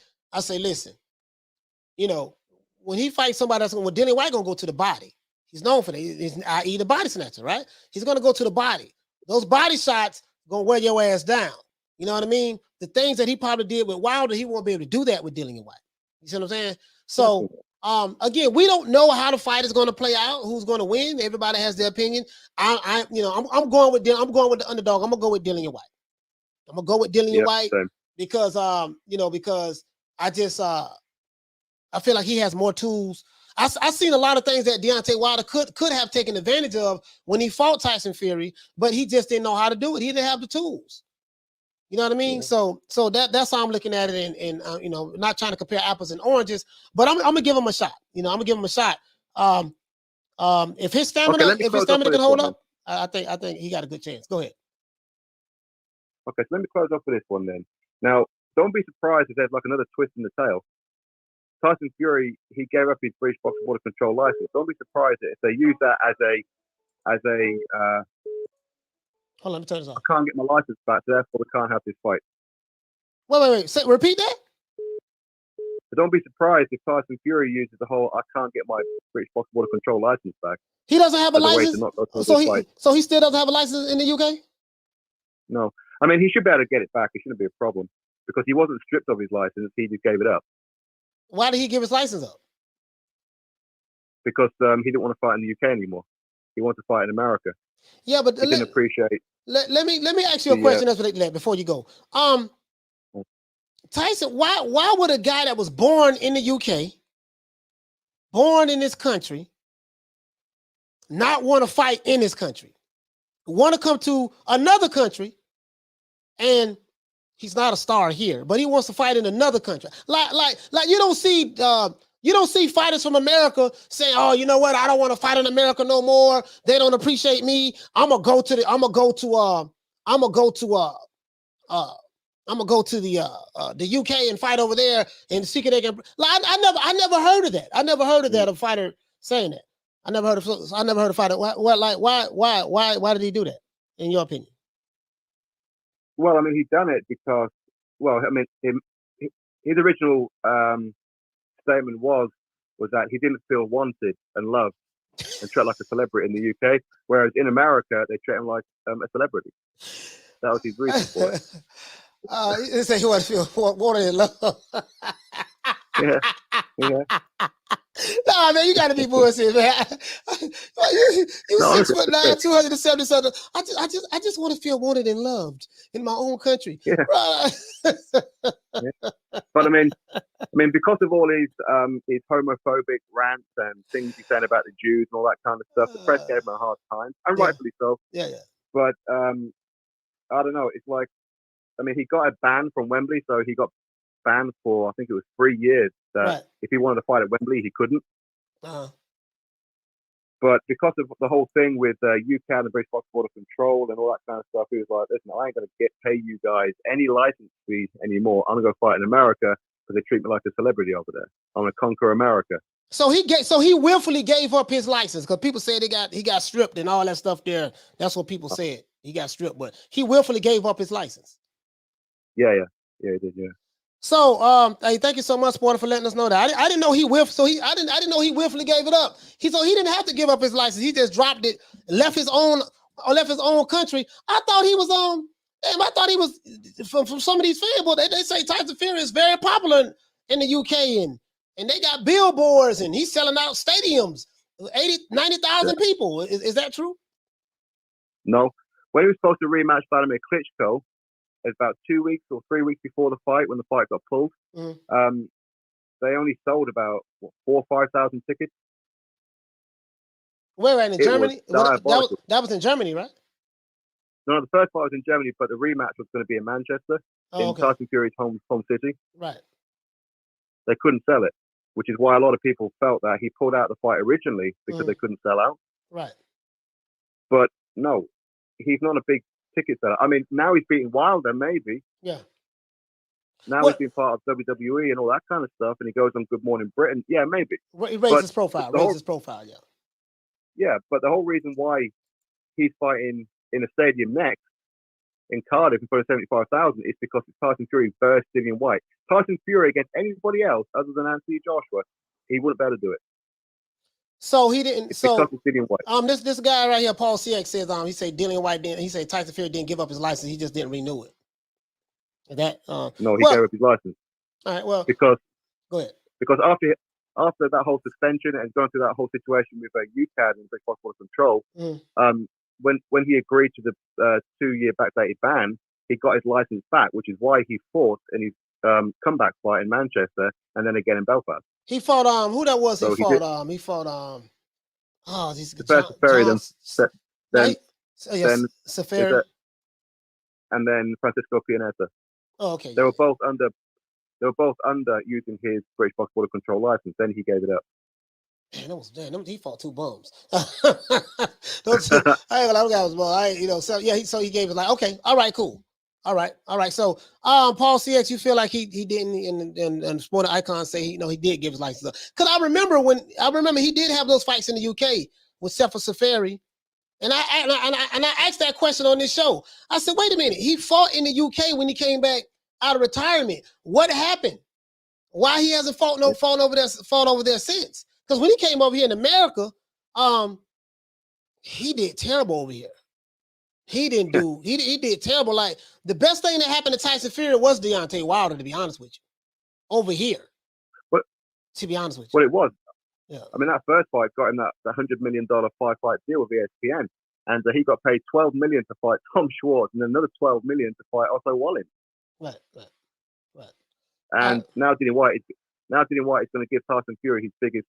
B: When he fights somebody that's when Dillian Whyte gonna go to the body. He's known for that. He's i.e. the body snatcher, right? He's gonna go to the body. Those body shots gonna wear your ass down. You know what I mean? The things that he probably did with Wilder, he won't be able to do that with Dillian Whyte. You see what I'm saying? So again, we don't know how the fight is going to play out, who's going to win. Everybody has their opinion. I'm going with the underdog. I'm gonna go with Dillian Whyte. I'm gonna go with Dillian Whyte because because I just I feel like he has more tools. I seen a lot of things that Deontay Wilder could have taken advantage of when he fought Tyson Fury, but he just didn't know how to do it. He didn't have the tools. You know what I mean? Yeah. So that's how I'm looking at it, and you know, not trying to compare apples and oranges, but I'm gonna give him a shot. You know, I'm gonna give him a shot. If his stamina, can hold up, I think he got a good chance. Go ahead.
K: Okay, so let me close off with this one then. Now, don't be surprised if there's like another twist in the tail. Tyson Fury, he gave up his British Boxing Border Control license. Don't be surprised if they use that as a
B: hold on, let me turn this off.
K: I can't get my license back, so therefore we can't have this fight.
B: Wait. Repeat that?
K: So don't be surprised if Tyson Fury uses the whole I can't get my British Boxing Border Control license back.
B: He doesn't have a license? So he still doesn't have a license in the UK?
K: No. I mean, he should be able to get it back. It shouldn't be a problem because he wasn't stripped of his license. He just gave it up.
B: Why did he give his license up?
K: Because he didn't want to fight in the UK anymore. He wanted to fight in America.
B: Yeah, but
K: he didn't appreciate.
B: Let me ask you a question before you go. Tyson, why would a guy that was born in the UK, born in this country, not want to fight in this country? Want to come to another country, and he's not a star here, but he wants to fight in another country. Like you don't see fighters from America saying, "Oh, you know what? I don't want to fight in America no more. They don't appreciate me. I'm gonna go to the UK and fight over there and see if they can." Like, I never heard of that. I never heard of that. A fighter saying that. I never heard of a fighter. Why did he do that? In your opinion?
K: Well, I mean, he done it because, well, I mean, his original statement was that he didn't feel wanted and loved and treated like a celebrity in the UK, whereas in America they treat him like a celebrity. That was his reason for it.
B: He said he wanted to feel wanted and loved.
K: Yeah.
B: Nah, man, you gotta be bullshit, man. You 6'9", 270 something. I just want to feel wanted and loved in my own country.
K: Yeah. Yeah. But I mean, because of all his homophobic rants and things he's saying about the Jews and all that kind of stuff, the press gave him a hard time, and rightfully so.
B: Yeah.
K: But I don't know. It's like, I mean, he got a ban from Wembley, so he got banned for, I think it was 3 years. That if he wanted to fight at Wembley, he couldn't. But because of the whole thing with UK and the British Boxing Border Control and all that kind of stuff, he was like, "Listen, I ain't gonna pay you guys any license fees anymore. I'm gonna go fight in America because they treat me like a celebrity over there. I'm gonna conquer America."
B: So he willfully gave up his license because people said he got stripped and all that stuff there. That's what people said. He got stripped, but he willfully gave up his license.
K: Yeah, he did. Yeah.
B: So, hey, thank you so much, Porter, for letting us know that. I didn't know he I didn't know he willfully gave it up. He didn't have to give up his license. He just dropped it, left his own country. I thought he was from some of these fans. They say Tyson Fury is very popular in the UK and they got billboards and he's selling out stadiums, 90,000 people. Is that true?
K: No. When he was supposed to rematch Vladimir Klitschko, it's about 2 weeks or 3 weeks before the fight, when the fight got pulled, they only sold about 4,000 or 5,000 tickets.
B: Where in Germany? That was in Germany, right?
K: No, the first fight was in Germany, but the rematch was going to be in Manchester, in Tyson Fury's home city.
B: Right.
K: They couldn't sell it, which is why a lot of people felt that he pulled out the fight originally because they couldn't sell out.
B: Right.
K: But no, he's not a big ticket seller. I mean, now he's beating Wilder, maybe.
B: Yeah.
K: Now he's been part of WWE and all that kind of stuff, and he goes on Good Morning Britain. Yeah, maybe.
B: He raised his profile. Yeah.
K: Yeah, but the whole reason why he's fighting in a stadium next in Cardiff in front of 75,000 is because it's Tyson Fury versus Dillian Whyte. Tyson Fury against anybody else other than Anthony Joshua, he wouldn't be able to do it.
B: So he didn't.
K: It's because it's Dillian Whyte.
B: This guy right here, Paul CX says he said Dillian Whyte didn't. He said Tyson Fury didn't give up his license. He just didn't renew it.
K: No, he gave up his license.
B: All right. Well,
K: because
B: go ahead.
K: Because after that whole suspension and going through that whole situation with UCAD and British Boxing Control, when he agreed to the 2-year backdated ban, he got his license back, which is why he fought in his comeback fight in Manchester and then again in Belfast.
B: He fought who that was?
K: So
B: he fought he fought oh, these
K: first Ferry, then
B: Safari,
K: and then Francisco Pianeta.
B: Oh, okay.
K: They were both under. They were both under using his British Box Border Control license. Then he gave it up.
B: Damn, he fought 2 bums. Those two, I ain't gonna lie, those guys, you know, so yeah, so he gave it like, okay, all right, cool. All right. So Paul CX, you feel like he didn't, and Sport Icon say he did give his license up. Because I remember he did have those fights in the UK with Sefa Safari. And I asked that question on this show. I said, wait a minute, he fought in the UK when he came back out of retirement. What happened? Why he hasn't fought over there since? Because when he came over here in America, he did terrible over here. He didn't do, he did terrible. Like, the best thing that happened to Tyson Fury was Deontay Wilder, to be honest with you. Over here. To be honest with you.
K: Well, it was.
B: Yeah.
K: I mean, that first fight got him that $100 million 5-fight deal with ESPN. And he got paid $12 million to fight Tom Schwartz and another $12 million to fight Otto Wallin.
B: Right.
K: And now Dillian Whyte is going to give Tyson Fury his biggest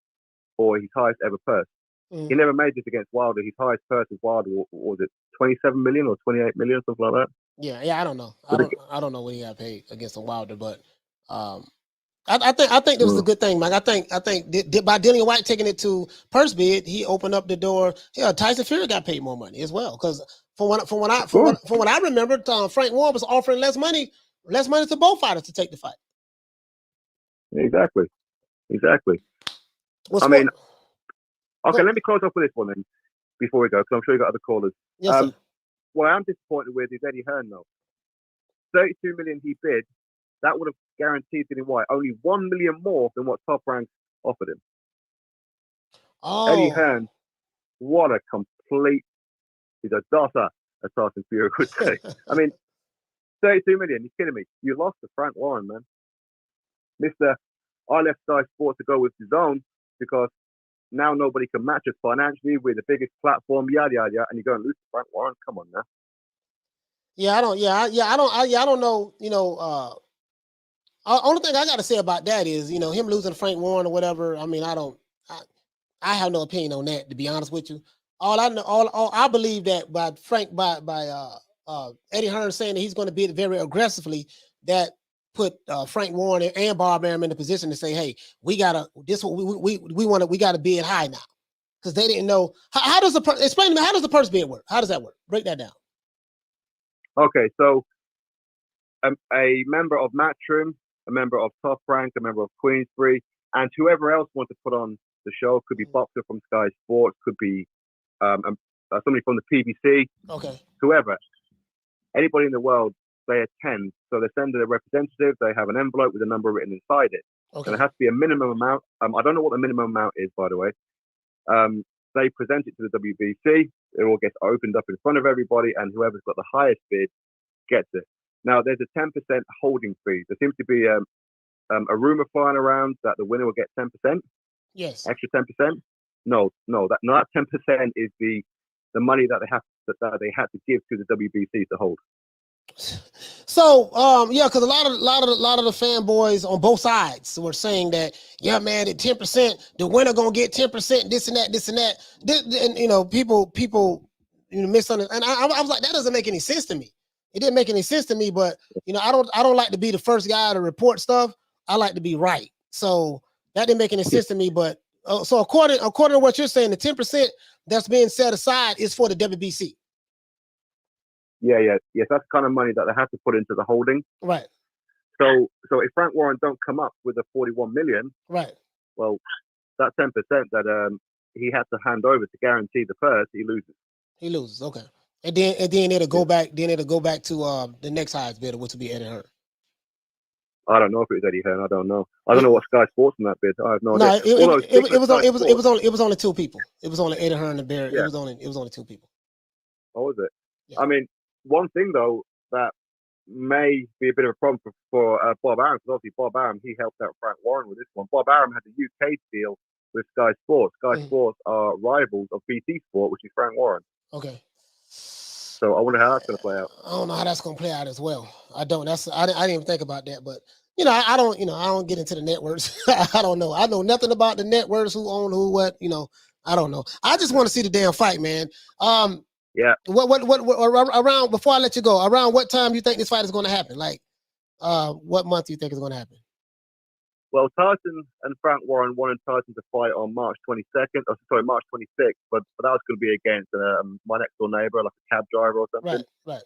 K: or his highest ever purse. Mm. He never made this against Wilder. His highest purse with Wilder was it 27 million or 28 million, something like that.
B: Yeah, I don't know. I don't know what he got paid against Wilder, but I think it was a good thing, Mike. I think by Dillian Whyte taking it to purse bid, he opened up the door. Yeah, Tyson Fury got paid more money as well, because from what I remember, Frank Warren was offering less money to both fighters to take the fight.
K: Exactly. I mean, okay, let me close off with this one then before we go, because I'm sure you got other callers.
B: Yes, sir.
K: What I am disappointed with is Eddie Hearn, though. 32 million he bid, that would have guaranteed Dillian Whyte only 1 million more than what Top Rank offered him.
B: Oh.
K: Eddie Hearn, what a complete, he's a dosser, as Tyson Fury would say. I mean, 32 million, you're kidding me. You lost to Frank Warren, man. Mr. I left Sky Sports to go with his own because now nobody can match us financially. We're the biggest platform, yada yada yada, and you're going to lose to Frank Warren. Come on now.
B: I don't know. You know, only thing I got to say about that is, you know, him losing to Frank Warren or whatever. I mean, I have no opinion on that, to be honest with you. All I know, I believe that by Eddie Hearn saying that he's going to bid very aggressively, that put Frank Warren and Bob Arum in the position to say, hey, we gotta bid high now, because they didn't know how does explain to me, how does the purse bid work? How does that work? Break that down.
K: Okay, so a member of Matchroom, a member of Top Rank, a member of Queensbury, and whoever else wants to put on the show, could be Boxer from Sky Sports, could be somebody from the PBC,
B: okay,
K: whoever, anybody in the world, they attend. So they send a representative, they have an envelope with a number written inside it.
B: Okay.
K: And it has to be a minimum amount. I don't know what the minimum amount is, by the way. They present it to the WBC. It all gets opened up in front of everybody, and whoever's got the highest bid gets it. Now, there's a 10% holding fee. There seems to be a rumor flying around that the winner will get 10%.
B: Yes.
K: Extra 10%. No, that 10% is the money that they had to give to the WBC to hold.
B: So yeah, because a lot of the fanboys on both sides were saying that, yeah, man, at 10%, the winner gonna get 10%, this and that. And you know, people misunderstand. And I was like, that doesn't make any sense to me. It didn't make any sense to me, but you know, I don't like to be the first guy to report stuff. I like to be right. So that didn't make any sense to me. But so according to what you're saying, the 10% that's being set aside is for the WBC.
K: Yes, that's the kind of money that they have to put into the holding.
B: Right.
K: So if Frank Warren don't come up with the 41 million,
B: right,
K: well, that 10% that he had to hand over to guarantee the purse, he loses.
B: He loses, okay. And then it'll go back. Then it'll go back to the next highest bidder, which will be Eddie Hearn.
K: I don't know if it was Eddie Hearn. I don't know. I don't know what Sky Sports in that bid. I have no idea.
B: It was only 2 people. It was only Eddie Hearn and Barry. Yeah. It was only 2 people.
K: Oh, was it?
B: Yeah.
K: I mean, one thing though that may be a bit of a problem for Bob Arum, because obviously Bob Arum, he helped out Frank Warren with this one. Bob Arum had a UK deal with Sky Sports. Sky Sports are rivals of BT Sport, which is Frank Warren.
B: Okay.
K: So I wonder how that's going to play out.
B: I don't know how that's going to play out as well. I don't. I didn't even think about that. But you know, I don't get into the networks. I don't know. I know nothing about the networks, who own who, what, you know. I don't know. I just want to see the damn fight, man.
K: Yeah.
B: What around, before I let you go, around what time you think this fight is going to happen? Like, what month do you think is going to happen?
K: Well, Tyson and Frank Warren wanted Tyson to fight on March 22nd. Oh, sorry, March 26th. But that was going to be against my next door neighbor, like a cab driver or something.
B: Right.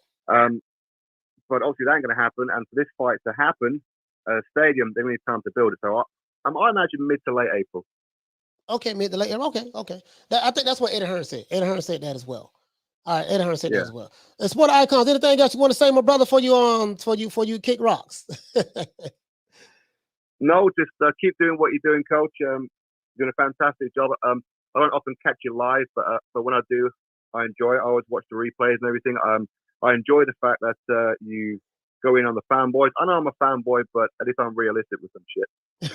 K: But obviously that ain't going to happen. And for this fight to happen, stadium, they need time to build it. So I imagine mid to late April.
B: Okay, mid to late April. Okay. I think that's what Eddie Hearn said. Eddie Hearn said that as well. All right, Eddie Hearn said that as well. And Sport Icons, anything else you want to say, my brother, for you kick rocks?
K: No, just keep doing what you're doing, Coach. You're doing a fantastic job. I don't often catch you live, but when I do, I enjoy it. I always watch the replays and everything. I enjoy the fact that you go in on the fanboys. I know I'm a fanboy, but at least I'm realistic with some shit.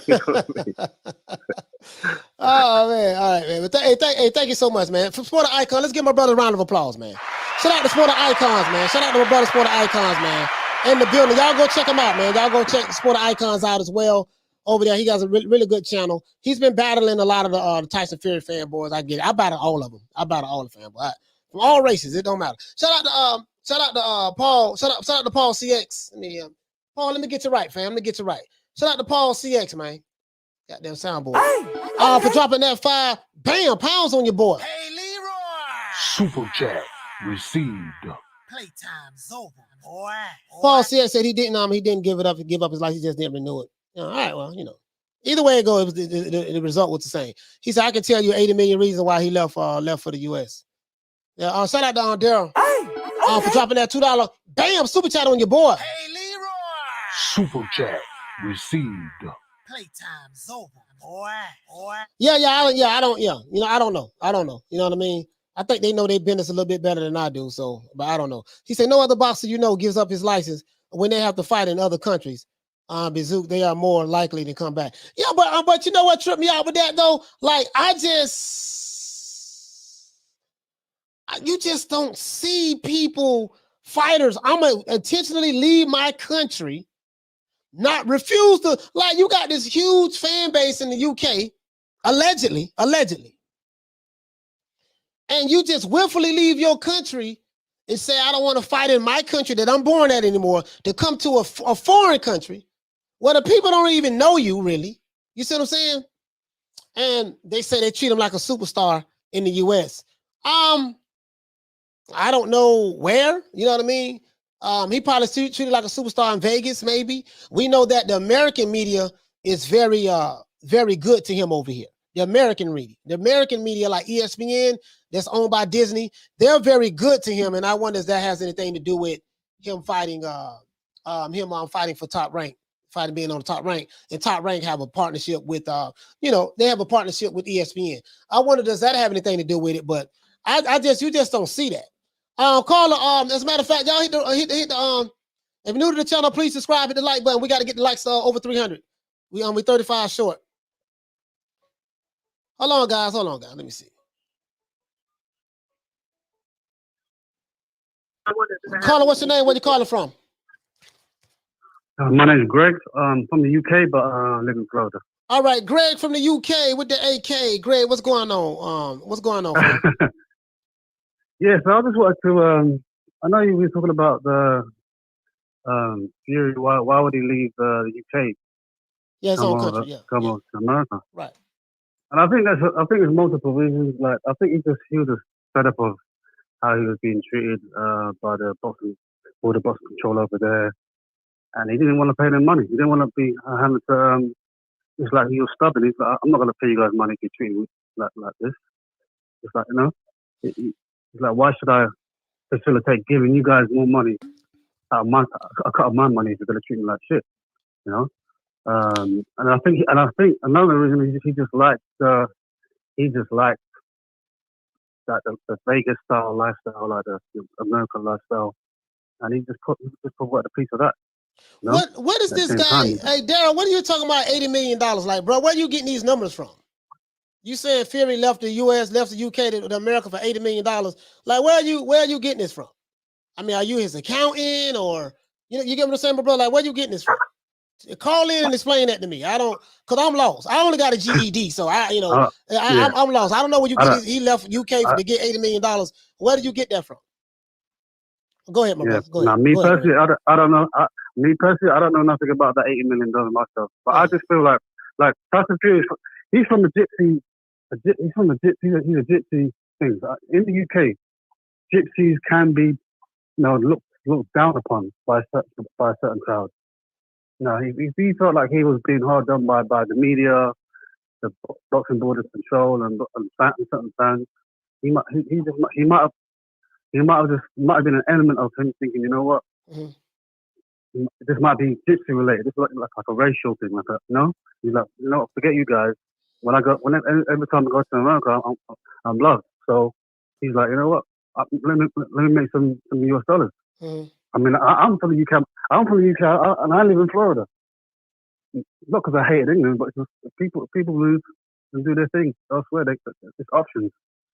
K: You know what I mean?
B: Oh man, all right, man. But thank you so much, man. For Sport Icon, let's give my brother a round of applause, man. Shout out to Sport Icons, man. Shout out to my brother Sport Icons, man. In the building, y'all go check him out, man. Y'all go check Sport Icons out as well. Over there, he has a really good channel. He's been battling a lot of the Tyson Fury fanboys. I get it. I battle all of them. I battle all the fanboys from all races. It don't matter. Shout out to Paul. Shout out to Paul CX. Paul, let me get you right, fam. Let me get you right. Shout out to Paul CX, man. Goddamn soundboard. For dropping that 5 pounds on your boy.
C: Hey, Leroy.
D: Super chat received.
C: Playtime's over, boy.
B: Paul CX said he didn't give up his life. He just didn't renew it. All right, well, either way it goes, the result was the same. He said, I can tell you 80 million reasons why he left for the U.S. Yeah, shout out to Daryl for dropping that $2 super chat on your boy.
C: Hey, Leroy.
D: Super chat received.
C: Playtime's over, boy.
B: I don't know. You know what I mean? I think they know their business a little bit better than I do, but I don't know. He said no other boxer gives up his license when they have to fight in other countries. Bizook, they are more likely to come back. Yeah, but you know what tripped me out with that though? Like you just don't see fighters. I'm gonna intentionally leave my country, not refuse to. Like, you got this huge fan base in the UK, allegedly, and you just willfully leave your country and say, I don't want to fight in my country that I'm born at anymore, to come to a foreign country where the people don't even know you, really. You see what I'm saying? And they say they treat him like a superstar in the U.S. I don't know where, you know what I mean? He probably treated like a superstar in Vegas, maybe. We know that the American media is very, very good to him over here. The American media like ESPN, that's owned by Disney, they're very good to him. And I wonder if that has anything to do with him fighting, fighting for Top Rank. Being on the Top Rank, and Top Rank have a partnership with, they have a partnership with ESPN. I wonder, does that have anything to do with it? But you just don't see that. Caller, as a matter of fact, y'all hit the if you're new to the channel, please subscribe, hit the like button. We got to get the likes over 300. We 35 short. Hold on, guys. Let me see. Caller, what's your name? Where you calling from?
L: My name is Greg. From the UK, but I live in Florida.
B: All right, Greg from the UK with the AK. Greg, what's going on?
L: Yeah, so I just wanted to. I know you were talking about the Fury. Why would he leave the UK?
B: Yeah, his own country.
L: Come on to America.
B: Right.
L: And I think there's multiple reasons. Like, I think he was fed up of how he was being treated by the boxing control over there. And he didn't want to pay them money. He didn't want to be having to. It's like he was stubborn. He's like, I'm not going to pay you guys money if you treat me like this. It's like, It's like, why should I facilitate giving you guys more money out of my money if you're going to treat me like shit? And I think another reason is he just liked that the Vegas style lifestyle, like the American lifestyle, and he just put a piece of that.
B: What is this guy? Hey, Daryl, what are you talking about $80 million? Like, bro, where are you getting these numbers from? You saying Fury left the US, left the UK to America for $80 million. Like, where are you getting this from? I mean, are you his accountant, or you get what I'm saying, bro? Like, where are you getting this from? Call in and explain that to me. I don't, cause I'm lost. I only got a GED, so I'm lost. I don't know where you get. He left UK to get $80 million. Where did you get that from? Go ahead, my brother. Go ahead.
L: Now, me personally, I don't know. Me personally, I don't know nothing about that $80 million myself. But I just feel like Tyson Fury, he's from the gypsy. He's from the gypsy. He's a gypsy thing. In the UK, gypsies can be, looked down upon by a certain crowd. If he felt like he was being hard done by the media, the boxing borders control, and certain fans, he might have been an element of him thinking, you know what, this might be gypsy related. This is like a racial thing, He's like, forget you guys. Every time I go to America, I'm loved. So he's like, you know what, let me make some US dollars. I mean, I'm from the UK. And I live in Florida. Not because I hated England, but just people move and do their thing elsewhere. It's options.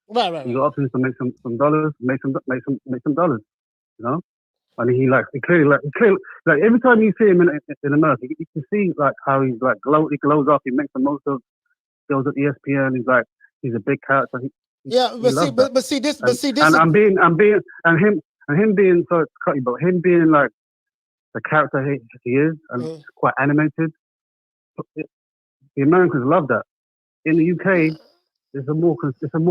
B: Right.
L: You got options to make some dollars, make some dollars. And he clearly every time you see him in America, you can see like how he's like he glows up. He makes the most of. Goes at ESPN. He's a big character. Him being sorry to cut you, but him being like the character he is and quite animated. The Americans love that. In the UK, it's a more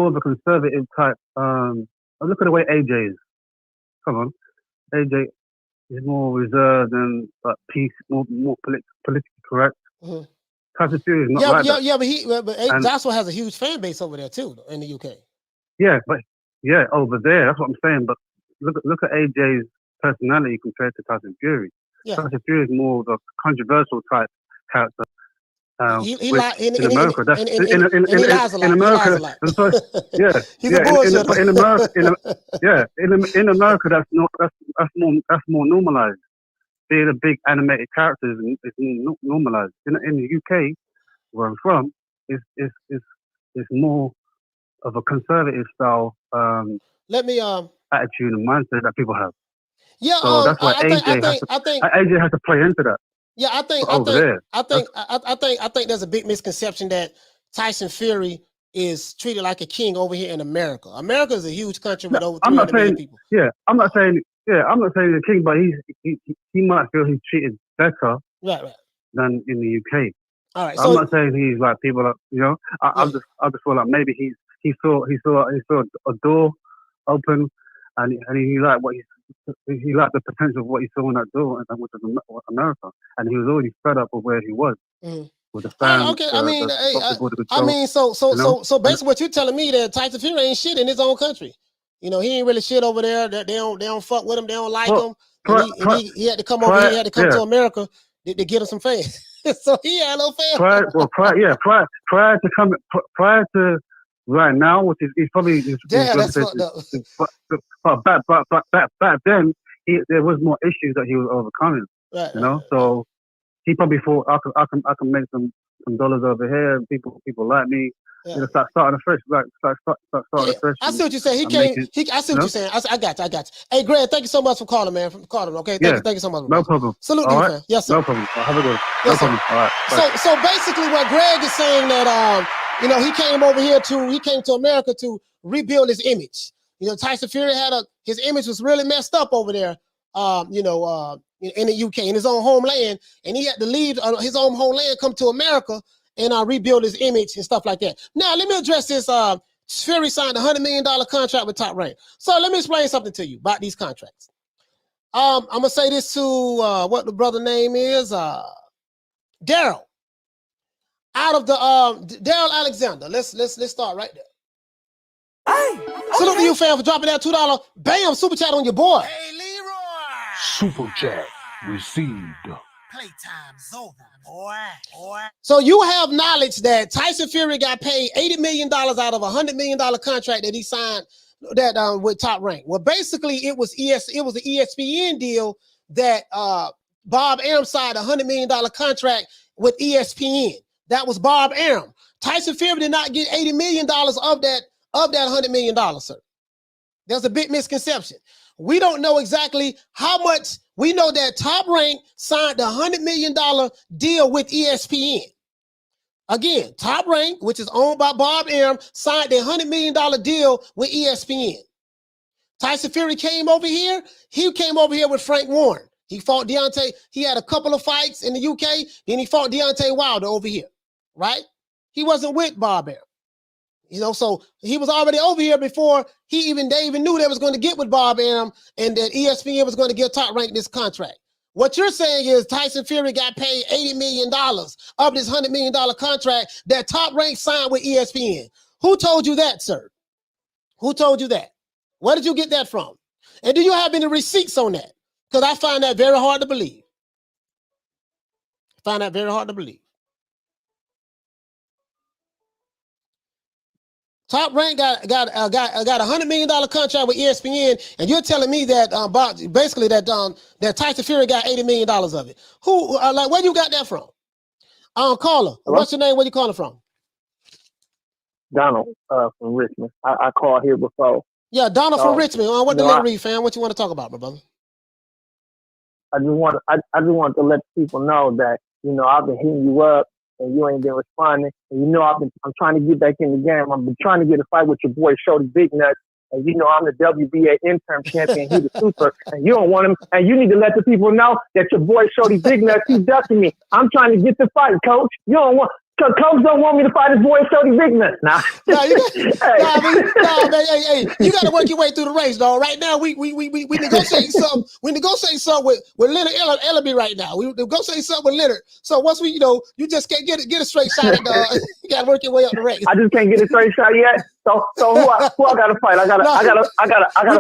L: of a conservative type. Look at the way AJ is. Come on, AJ is more reserved and peace, more politically correct. Tyson Fury is not like that.
B: But Joshua has a huge fan base over there too in the UK.
L: Yeah, but over there, that's what I'm saying. But look at AJ's personality compared to Tyson Fury.
B: Yeah.
L: Tyson Fury is more of a controversial type character. In America,
B: he lies a lot.
L: In America,
B: he's a bullshitter.
L: In America, that's more normalized. Being a big animated character is normalized. In the UK, where I'm from, is more of a conservative style attitude and mindset that people have.
B: Yeah,
L: so that's why AJ has to play into that.
B: Yeah, I think there's a big misconception that Tyson Fury is treated like a king over here in America. America is a huge country with over 300 million people.
L: Yeah, I'm not saying the king, but he might feel he's treated better than in the UK.
B: All right,
L: I'm not saying he's like people are, I just feel like maybe he saw a door open and he liked he liked the potential of what he saw in that door, and which was America, and he was already fed up with where he was with the fans.
B: So basically, what you're telling me that Tyson Fury ain't shit in his own country. He ain't really shit over there. They don't fuck with him. They don't like him. He had to come over here. He had to come to America to get him some fans. So he had no fans.
L: Prior to right now, which is he's probably
B: that's fucked up.
L: But back then, there was more issues that he was overcoming. So he probably thought I can make some dollars over here, and people like me. Start starting afresh. Start afresh.
B: I see what you're saying. I see what you're saying. I got you. Hey, Greg, thank you so much for calling, man. Okay, thank you so much.
L: No problem.
B: Salute you, man. Yes, sir.
L: No problem. Have a good one.
B: Yes,
L: no problem. All right.
B: So basically, what Greg is saying that he came over here he came to America to rebuild his image. Tyson Fury his image was really messed up over there. In the UK, in his own homeland, and he had to leave his own homeland, come to America, and rebuild his image and stuff like that. Now, let me address this. Fury signed a $100 million contract with Top Rank. So let me explain something to you about these contracts. I'm gonna say this to what the brother name is, Daryl. Out of the Daryl Alexander. Let's start right there. Hey, salute to you, fam, for dropping that $2. Bam, super chat on your boy.
C: Hey, Leroy.
D: Super chat received.
C: Playtime's over, boy.
B: So you have knowledge that Tyson Fury got paid $80 million out of a $100 million contract that he signed with Top Rank. Well, basically, it was an ESPN deal that Bob Arum signed a $100 million contract with ESPN. That was Bob Arum. Tyson Fury did not get $80 million of that $100 million, sir. There's a big misconception. We don't know exactly how much. We know that Top Rank signed a $100 million deal with ESPN. Again, Top Rank, which is owned by Bob Arum, signed a $100 million deal with ESPN. Tyson Fury came over here. He came over here with Frank Warren. He fought Deontay. He had a couple of fights in the UK. Then he fought Deontay Wilder over here, right? He wasn't with Bob Arum. You know, so he was already over here before they even knew they was going to get with Bob Arum and that ESPN was going to give Top Rank this contract. What you're saying is Tyson Fury got paid $80 million of this $100 million contract that Top Rank signed with ESPN. Who told you that, sir? Who told you that? Where did you get that from? And do you have any receipts on that? Because I find that very hard to believe. I find that very hard to believe. Top Rank got a $100 million contract with ESPN, and you're telling me that basically that Tyson Fury got $80 million of it. Who where you got that from? Caller, what's your name? Where you calling from?
H: Donald from Richmond. I called here before.
B: Yeah, Donald from Richmond. What the letter read, fam? What you want to talk about, my brother?
H: I just want to let people know that I've been hitting you up. And you ain't been responding. And I'm trying to get back in the game. I've been trying to get a fight with your boy Shorty Big Nuts. And I'm the WBA interim champion. He's the super. And you don't want him. And you need to let the people know that your boy Shorty Big Nuts, he's ducking me. I'm trying to get the fight, coach. You don't want Coach don't want me to fight his boy Shorty Big Nuts. Nah.
B: Man, you gotta work your way through the race, dog. Right now, we negotiate something. We negotiate something with Leonard Ellaby right now. We negotiate something with Leonard. So once we, you just can't get a straight shot at dog. You gotta work your way up the race.
H: I just can't get a straight shot yet. So who I gotta fight? I gotta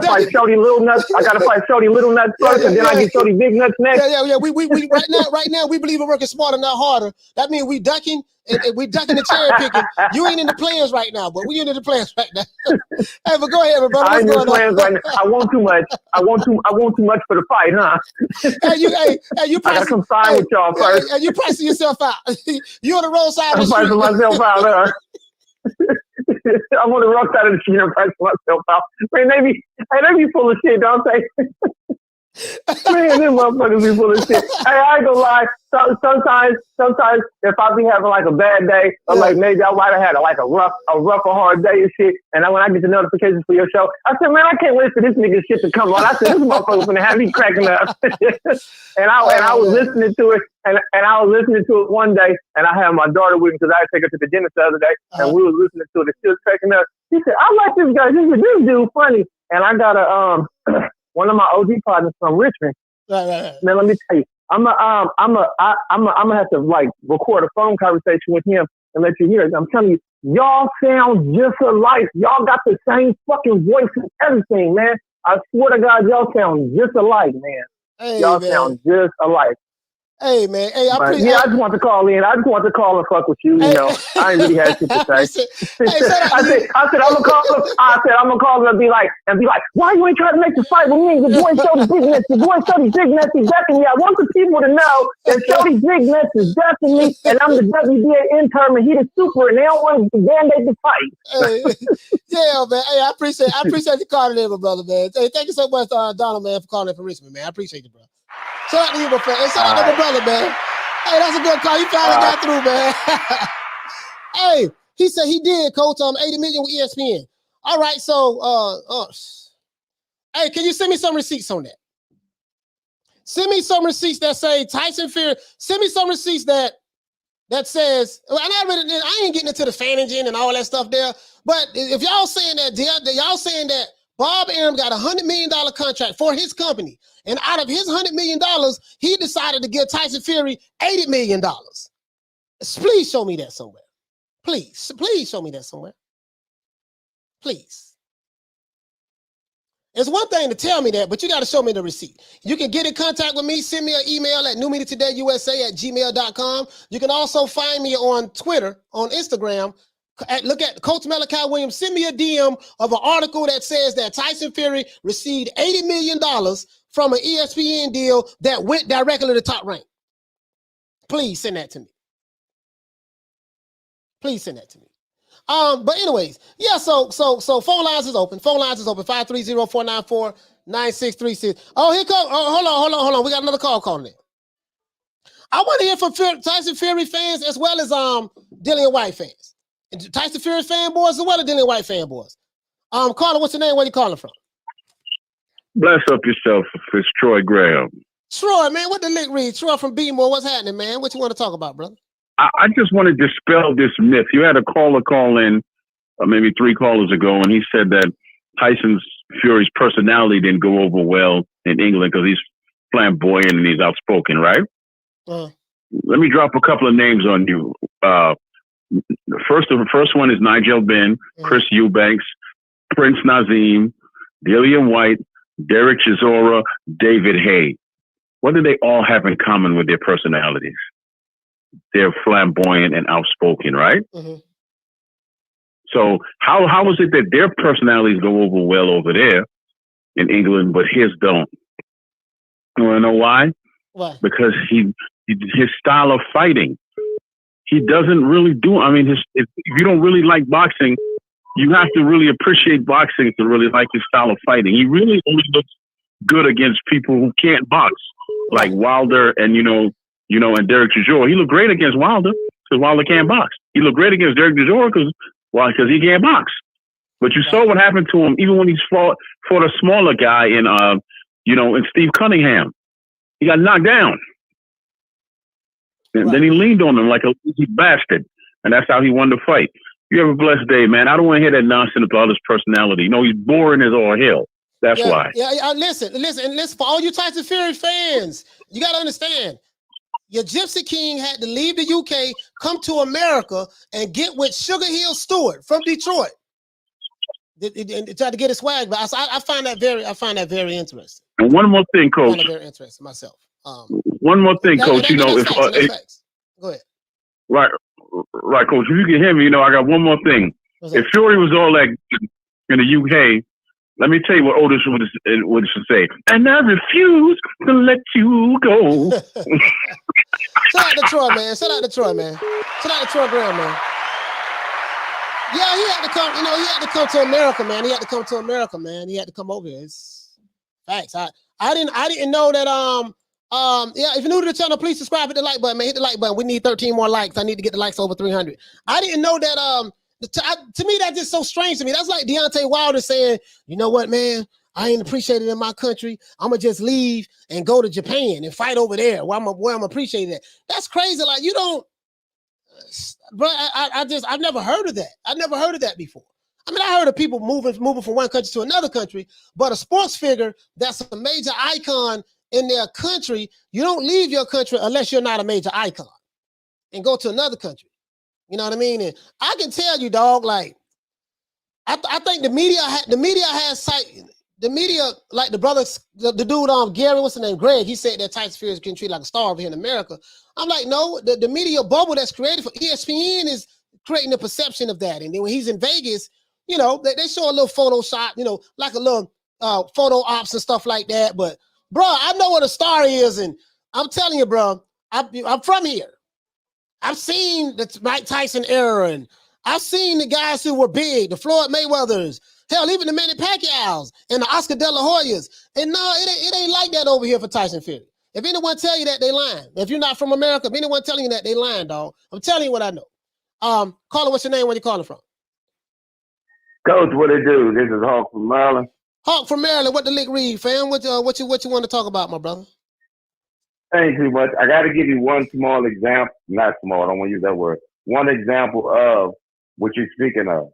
H: fight Shorty Little Nuts. I gotta fight Shorty Little Nuts first, and then I get Shorty Big Nuts next.
B: Yeah. We right now we believe in working smarter, not harder. That means we ducking. And we ducking the cherry picking. You ain't in the plans right now, but we in the plans right now. Hey, but go ahead, brother.
H: I ain't in the plans right now. I want too much. I want too much for the fight, huh?
B: You
H: I gotta come sign with y'all first.
B: You pricing yourself out. You on the road side of the
H: street. I'm pricing myself out, huh? I'm on the rough side of the street. I'm pricing myself out. Man, they be full of shit, don't they? Man, them motherfuckers be full of shit. Hey, I ain't gonna lie. Sometimes if I be having like a bad day, or like maybe I might have had a rough or hard day and shit, and when I get the notifications for your show, I said, man, I can't wait for this nigga shit to come on. I said, this motherfucker's gonna have me cracking up. and I was listening to it, and I was listening to it one day, and I had my daughter with me because I had to take her to the dentist the other day, and we was listening to it, and she was cracking up. She said, I like this guy. This dude funny, and I got one of my OG partners from Richmond.
B: Right.
H: Man, let me tell you, I'm gonna have to like record a phone conversation with him and let you hear it. I'm telling you, y'all sound just alike. Y'all got the same fucking voice and everything, man. I swear to God, y'all sound just alike, man.
B: Hey,
H: y'all
B: man.
H: sound just alike.
B: Hey, man. Hey,
H: I just want to call in. I just want to call and fuck with you. You know, I ain't really had shit to say. I said I'm gonna call him. I'm gonna call him and be like, why you ain't trying to make the fight with me? Your boy Shorty Big Nuts. Your boy Shorty Big Nuts is ducking me. I want the people to know that Shorty Big Nuts is ducking me, and I'm the WBA intern, and he the super, and they don't want to band-aid the fight.
B: Yeah, man. Hey, I appreciate you calling in, my brother, man. Hey, thank you so much, Donald, man, for calling in from Richmond, man. I appreciate you, bro. Shout out to you, my friend. Hey, shout out to my brother, man. Hey, that's a good call. You finally got through, man. Hey, he said he did, coach, $80 million with ESPN. All right, so hey, can you send me some receipts on that? Send me some receipts that say Tyson Fury. Send me some receipts that says, and I ain't getting into the fan engine and all that stuff there. But if y'all saying that, y'all saying that Bob Arum got a $100 million contract for his company, and out of his $100 million, he decided to give Tyson Fury $80 million. Please show me that somewhere. Please show me that somewhere. Please. It's one thing to tell me that, but you got to show me the receipt. You can get in contact with me. Send me an email at newmediatodayusa@gmail.com. You can also find me on Twitter, on Instagram. Look at Coach Malachi Williams. Send me a DM of an article that says that Tyson Fury received $80 million from an ESPN deal that went directly to Top Rank. Please send that to me. Please send that to me. But anyways, yeah, so phone lines is open. Phone lines is open, 530-494-9494. 9636. Oh, here come. Oh, hold on. We got another call calling in. I want to hear from Tyson Fury fans as well as Dillian Whyte fans. And Tyson Fury fanboys as well as Dillian Whyte fanboys. Caller, what's your name? Where you calling from?
M: Bless up yourself. It's Troy Graham.
B: Troy, man, what the lick read? Troy from B-More, what's happening, man? What you want to talk about, brother?
M: I just want to dispel this myth. You had a caller call in maybe 3 callers ago, and he said that Tyson Fury's personality didn't go over well in England because he's flamboyant and he's outspoken, right? Let me drop a couple of names on you. The first one is Nigel Benn, Chris Eubanks, Prince Nazim, Dillian Whyte, Derek Chisora, David Hay. What do they all have in common with their personalities? They're flamboyant and outspoken, right? So how is it that their personalities go over well over there in England, but his don't? You want to know why?
B: Why?
M: Because his style of fighting, he doesn't really do. I mean, if you don't really like boxing, you have to really appreciate boxing to really like his style of fighting. He really only looks good against people who can't box, like Wilder and and Derek Chisora. He looked great against Wilder because Wilder can't box. He looked great against Derek Chisora because he can't box. But you saw what happened to him even when he fought a smaller guy in Steve Cunningham. He got knocked down. And then he leaned on him like a lazy bastard. And that's how he won the fight. You have a blessed day, man. I don't want to hear that nonsense about his personality. He's boring as all hell. That's why.
B: Yeah. Listen. For all you Tyson Fury fans, you got to understand. Your Gypsy King had to leave the UK, come to America, and get with Sugar Hill Stewart from Detroit, and try to get his swag. But I find that very interesting.
M: And one more thing, Coach.
B: I find that very interesting myself.
M: One more thing, Coach.
B: Go ahead.
M: Right, Coach. If you can hear me, I got one more thing. If Fury was all that in the UK, let me tell you what Otis would say. And I refuse to let you go.
B: Shout out to Troy, man. Shout out to Troy Graham, man. Yeah, he had to come. He had to come to America, man. He had to come over here. It's facts. I didn't know that. If you're new to the channel, please subscribe, hit the like button, man. Hit the like button. We need 13 more likes. I need to get the likes over 300. I didn't know that. To me, that's just so strange to me. That's like Deontay Wilder saying, "You know what, man? I ain't appreciated in my country. I'm gonna just leave and go to Japan and fight over there where I'm appreciated at." That's crazy. Like you don't, bro. I've never heard of that. I've never heard of that before. I mean, I heard of people moving from one country to another country, but a sports figure that's a major icon in their country, you don't leave your country unless you're not a major icon and go to another country. You know what I mean? And I can tell you, dog, like, I think the media has sight. The media, like the brothers, the dude, Gary, what's his name? Greg, he said that Tyson Fury is getting treated like a star over here in America. I'm like, no, the media bubble that's created for ESPN is creating a perception of that. And then when he's in Vegas, they show a little Photoshop, like a little photo ops and stuff like that. But, bro, I know what a star is. And I'm telling you, bro, I'm from here. I've seen the Mike Tyson era, and I've seen the guys who were big, the Floyd Mayweathers, hell, even the Manny Pacquiao's and the Oscar De La Hoyas. And no, it ain't like that over here for Tyson Fury. If anyone tell you that, they lying. If you're not from America, if anyone telling you that, they lying, dog. I'm telling you what I know. Caller, what's your name? Where you calling from?
J: Coach, what it do? This is Hawk from Maryland.
B: Hawk from Maryland. What the lick read, fam? What you want to talk about, my brother?
J: Thank you much. I got to give you one small example. Not small. I don't want to use that word. One example of what you're speaking of.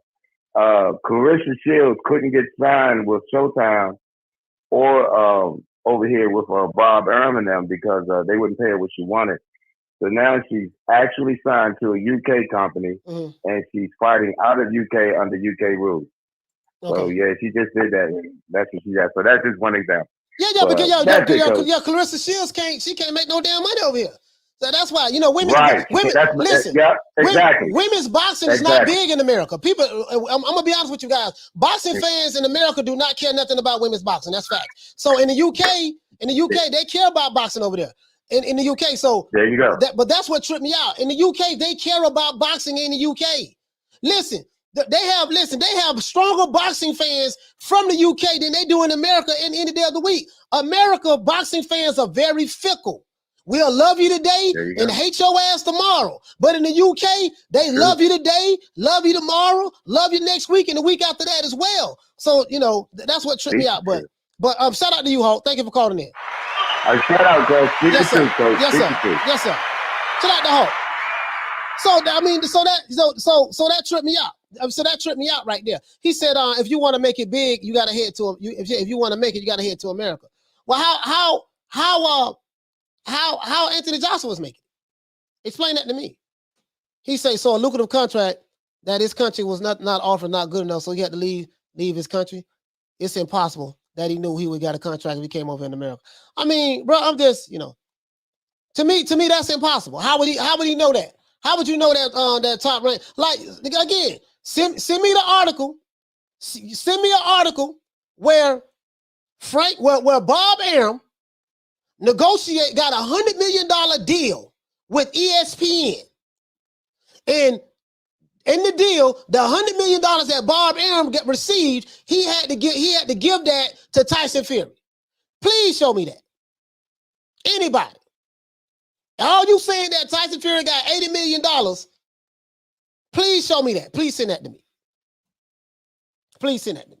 J: Clarissa Shields couldn't get signed with Showtime or over here with Bob Arum and them because they wouldn't pay her what she wanted. So now she's actually signed to a UK company and she's fighting out of UK under UK rules. Okay. So yeah, she just did that. That's what she got. So that's just one example.
B: Yeah, Clarissa Shields can't make no damn money over here. So that's why, women, listen, exactly. Women's boxing is not big in America. People, I'm going to be honest with you guys. Boxing fans in America do not care nothing about women's boxing. That's fact. So in the UK, they care about boxing over there. In the UK, so
J: there you go.
B: But that's what tripped me out. In the UK, they care about boxing in the UK. Listen, They have stronger boxing fans from the UK than they do in America any day of the week. America boxing fans are very fickle. We'll love you today and hate your ass tomorrow. But in the UK, they love you today, love you tomorrow, love you next week, and the week after that as well. So, you know, that's what tripped me out. But shout out to you, Hulk. Thank you for calling in.
I: Shout out, Coach.
B: Yes, sir. Yes, sir. Yes, sir. Shout out to Hulk. So I mean, so that tripped me out. So that tripped me out right there. He said, if you want to make it big, you got to head to if you want to make it, you got to head to America. Well, how Anthony Joshua was making it? Explain that to me. He say so a lucrative contract that his country was not offered, not good enough, so he had to leave his country. It's impossible that he knew he would get a contract if he came over in America. I mean, bro, I'm just, you know, to me that's impossible. How would he know that? How would you know that that top rank? Like again, send me the article. Send me an article where where Bob Arum got $100 million deal with ESPN. And in the deal, the $100 million that Bob Arum received, he had to give that to Tyson Fury. Please show me that. Anybody. All you saying that Tyson Fury got $80 million, please show me that. Please send that to me. Please send that to me.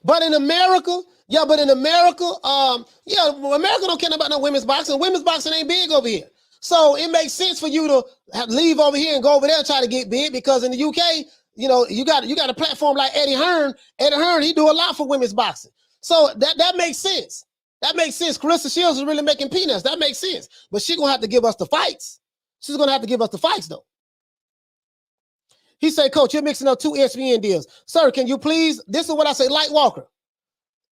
B: But in America, America don't care about no women's boxing. Women's boxing ain't big over here. So it makes sense for you to leave over here and go over there and try to get big, because in the UK, you know, you got a platform like Eddie Hearn. Eddie Hearn, he do a lot for women's boxing. So that makes sense. That makes sense. Clarissa Shields is really making peanuts. That makes sense. But she's gonna have to give us the fights. She's gonna have to give us the fights, though. He said, Coach, you're mixing up 2 ESPN deals. Sir, can you please? This is what I say, Light Walker.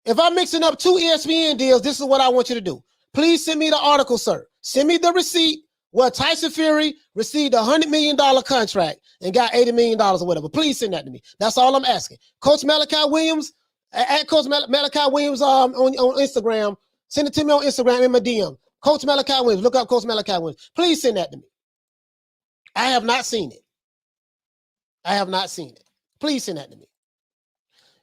B: If I'm mixing up 2 ESPN deals, this is what I want you to do. Please send me the article, sir. Send me the receipt where Tyson Fury received a $100 million contract and got $80 million or whatever. Please send that to me. That's all I'm asking. Coach Malachi Williams, at Coach Malachi Williams on Instagram. Send it to me on Instagram in my DM. Coach Malachi Williams. Look up Coach Malachi Williams. Please send that to me. I have not seen it. I have not seen it. Please send that to me.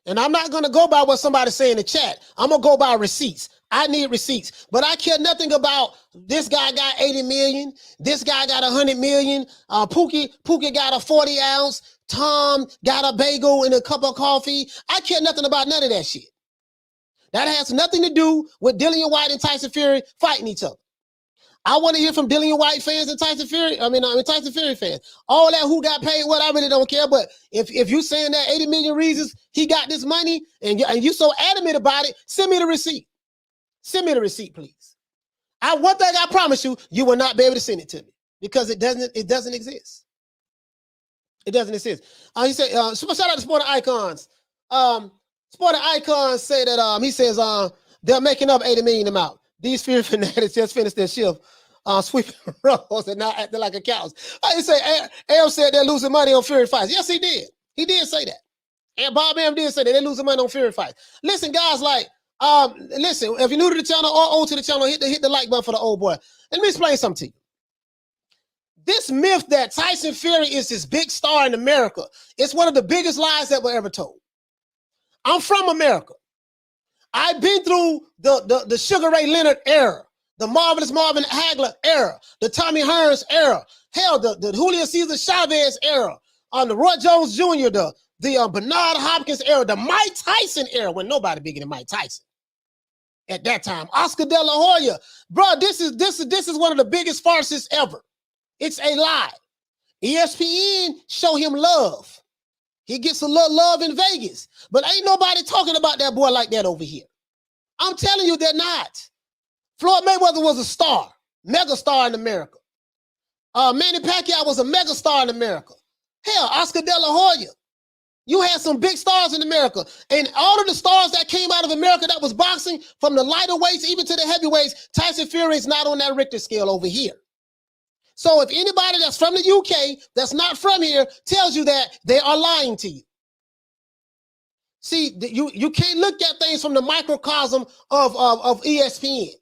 B: And I'm not going to go by what somebody say in the chat. I'm going to go by receipts. I need receipts. But I care nothing about this guy got 80 million. This guy got 100 million. Pookie got a 40 ounce. Tom got a bagel and a cup of coffee. I care nothing about none of that shit. That has nothing to do with Dillian Whyte and Tyson Fury fighting each other. I want to hear from Dillian Whyte fans and Tyson Fury. Tyson Fury fans. All that who got paid what, I really don't care. But if you saying that 80 million reasons he got this money and you so adamant about it, send me the receipt. Send me the receipt, please. One thing I promise you, you will not be able to send it to me because it doesn't exist. It doesn't exist. He said, shout out to Sporting Icons. Sporting Icons say that he says they're making up 80 million amount. These Fury fanatics just finished their shift sweeping rows and now acting like a couch. He say, Arum said they're losing money on Fury fights. Yes, he did. He did say that. And Bob Arum did say that they're losing money on Fury fights. Listen, guys, listen, if you're new to the channel or old to the channel, hit the like button for the old boy. Let me explain something to you. This myth that Tyson Fury is this big star in America, it's one of the biggest lies that were ever told. I'm from America. I've been through the Sugar Ray Leonard era, the Marvelous Marvin Hagler era, the Tommy Hearns era, hell, the Julio Cesar Chavez era, the Roy Jones Jr., the Bernard Hopkins era, the Mike Tyson era, when nobody bigger than Mike Tyson at that time. Oscar De La Hoya, bro, this is one of the biggest farces ever. It's a lie. ESPN show him love. He gets a little love in Vegas, but ain't nobody talking about that boy like that over here. I'm telling you, they're not. Floyd Mayweather was a star, mega star in America. Manny Pacquiao was a mega star in America. Hell, Oscar De La Hoya. You had some big stars in America, and all of the stars that came out of America that was boxing, from the lighter weights even to the heavyweights, Tyson Fury is not on that Richter scale over here. So if anybody that's from the UK that's not from here tells you that, they are lying to you. See, you can't look at things from the microcosm of ESPN.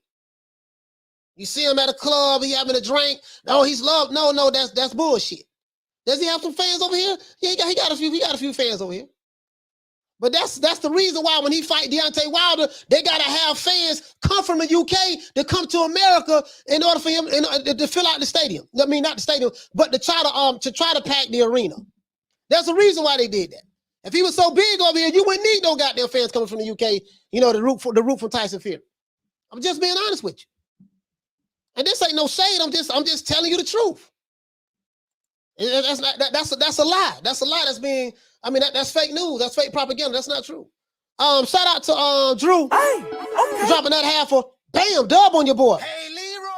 B: You see him at a club, he having a drink. Oh, he's loved. No, that's bullshit. Does he have some fans over here? Yeah, he got a few fans over here. But that's the reason why when he fight Deontay Wilder, they gotta have fans come from the UK to come to America in order for him to fill out the stadium. I mean, not the stadium, but to try to pack the arena. That's the reason why they did that. If he was so big over here, you wouldn't need no goddamn fans coming from the UK, to root for Tyson Fury. I'm just being honest with you. And this ain't no shade. I'm just telling you the truth. That's a lie. That's a lie. That's fake news. That's fake propaganda. That's not true. Shout out to Drew. Hey, okay. Dropping that half a bam dub on your boy.
C: Hey, Leroy.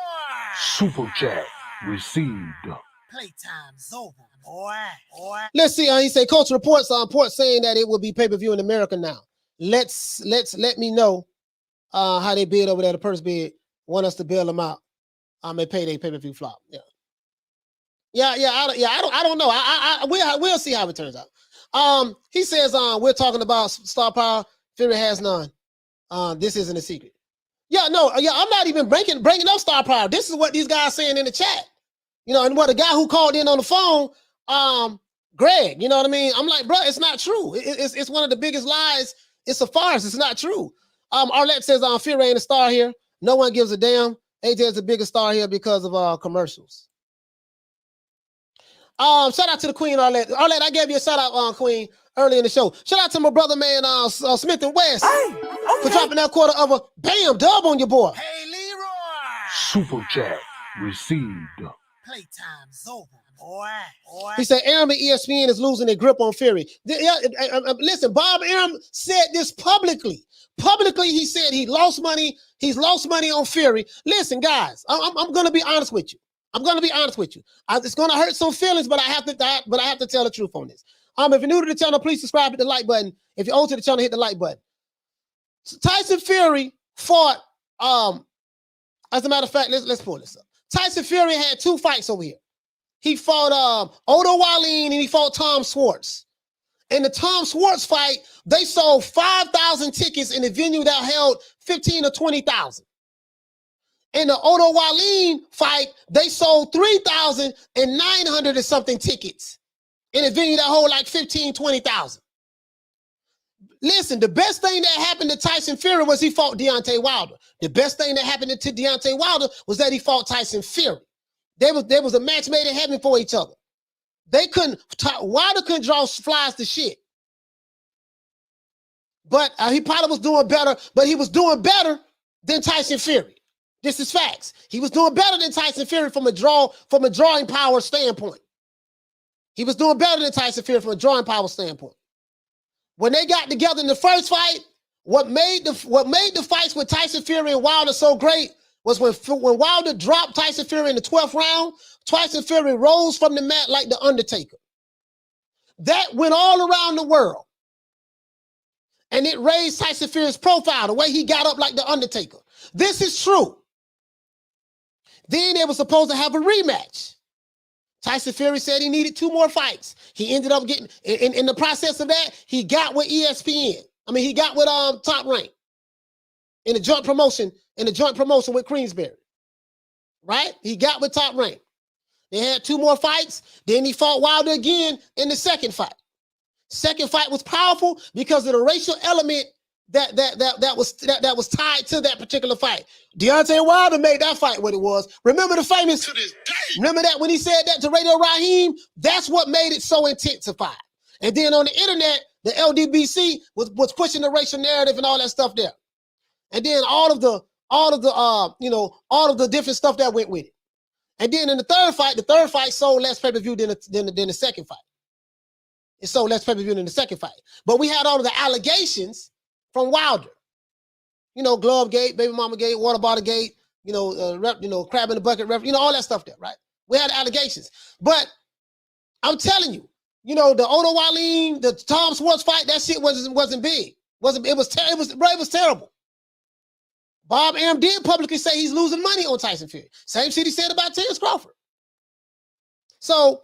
D: Super chat received.
C: Playtime's over, boy.
B: Let's see. He said, Coach reports saying that it will be pay-per-view in America now. Let me know how they bid over there. The purse bid want us to bail them out. May pay their pay-per-view flop. Yeah. I don't know. We'll see how it turns out. He says we're talking about star power. Fury has none. This isn't a secret. I'm not even bringing up star power. This is what these guys saying in the chat. And what the guy who called in on the phone, Greg, you know what I mean? I'm like, bro, it's not true. It's one of the biggest lies. It's a farce. It's not true. Arlette says Fury ain't a star here. No one gives a damn. AJ is the biggest star here because of commercials. Shout out to the Queen, Arlette. Arlette, I gave you a shout out, Queen, early in the show. Shout out to my brother, man, Smith and West, for dropping that quarter of a bam dub on your boy.
C: Hey, Leroy.
D: Super chat received.
C: Playtime's over, boy.
B: He said Arum and ESPN is losing their grip on Fury. Listen, Bob Arum said this publicly. Publicly, he said he lost money. He's lost money on Fury. Listen, guys, I'm going to be honest with you. It's going to hurt some feelings, but I have to tell the truth on this. If you're new to the channel, please subscribe, hit the like button. If you're old to the channel, hit the like button. So Tyson Fury fought. As a matter of fact, let's pull this up. Tyson Fury had 2 fights over here. He fought Odo Wallin and he fought Tom Schwartz. In the Tom Schwartz fight, they sold 5,000 tickets in a venue that held 15 or 20,000. In the Odo Wallin fight, they sold 3,900 or something tickets in a venue that hold like 15, 20,000. Listen, the best thing that happened to Tyson Fury was he fought Deontay Wilder. The best thing that happened to Deontay Wilder was that he fought Tyson Fury. There was a match made in heaven for each other. Wilder couldn't draw flies to shit. But he probably was doing better, but he was doing better than Tyson Fury. This is facts. He was doing better than Tyson Fury from a drawing power standpoint. He was doing better than Tyson Fury from a drawing power standpoint. When they got together in the first fight, what made the fights with Tyson Fury and Wilder so great was when Wilder dropped Tyson Fury in the 12th round, Tyson Fury rose from the mat like the Undertaker. That went all around the world. And it raised Tyson Fury's profile, the way he got up like the Undertaker. This is true. Then they were supposed to have a rematch. Tyson Fury said he needed 2 more fights. He ended up getting, in the process of that, he got with ESPN. He got with Top Rank in a joint promotion with Queensberry. Right? He got with Top Rank. They had 2 more fights. Then he fought Wilder again in the second fight. Second fight was powerful because of the racial element that was tied to that particular fight. Deontay Wilder made that fight what it was. Remember the famous, remember that when he said that to Radio Raheem? That's what made it so intensified. And then on the internet, the LDBC was pushing the racial narrative and all that stuff there. And then all of the different stuff that went with it. And then in the third fight sold less pay-per-view than the second fight. It sold less pay-per-view than the second fight. But we had all of the allegations from Wilder. Glove gate, baby mama gate, water bottle gate, crab in the bucket, all that stuff there, right? We had allegations. But I'm telling you, the Odo Wallin, the Tom Schwartz fight, that shit wasn't big. It was terrible. Bob Arum did publicly say he's losing money on Tyson Fury. Same shit he said about Terence Crawford. So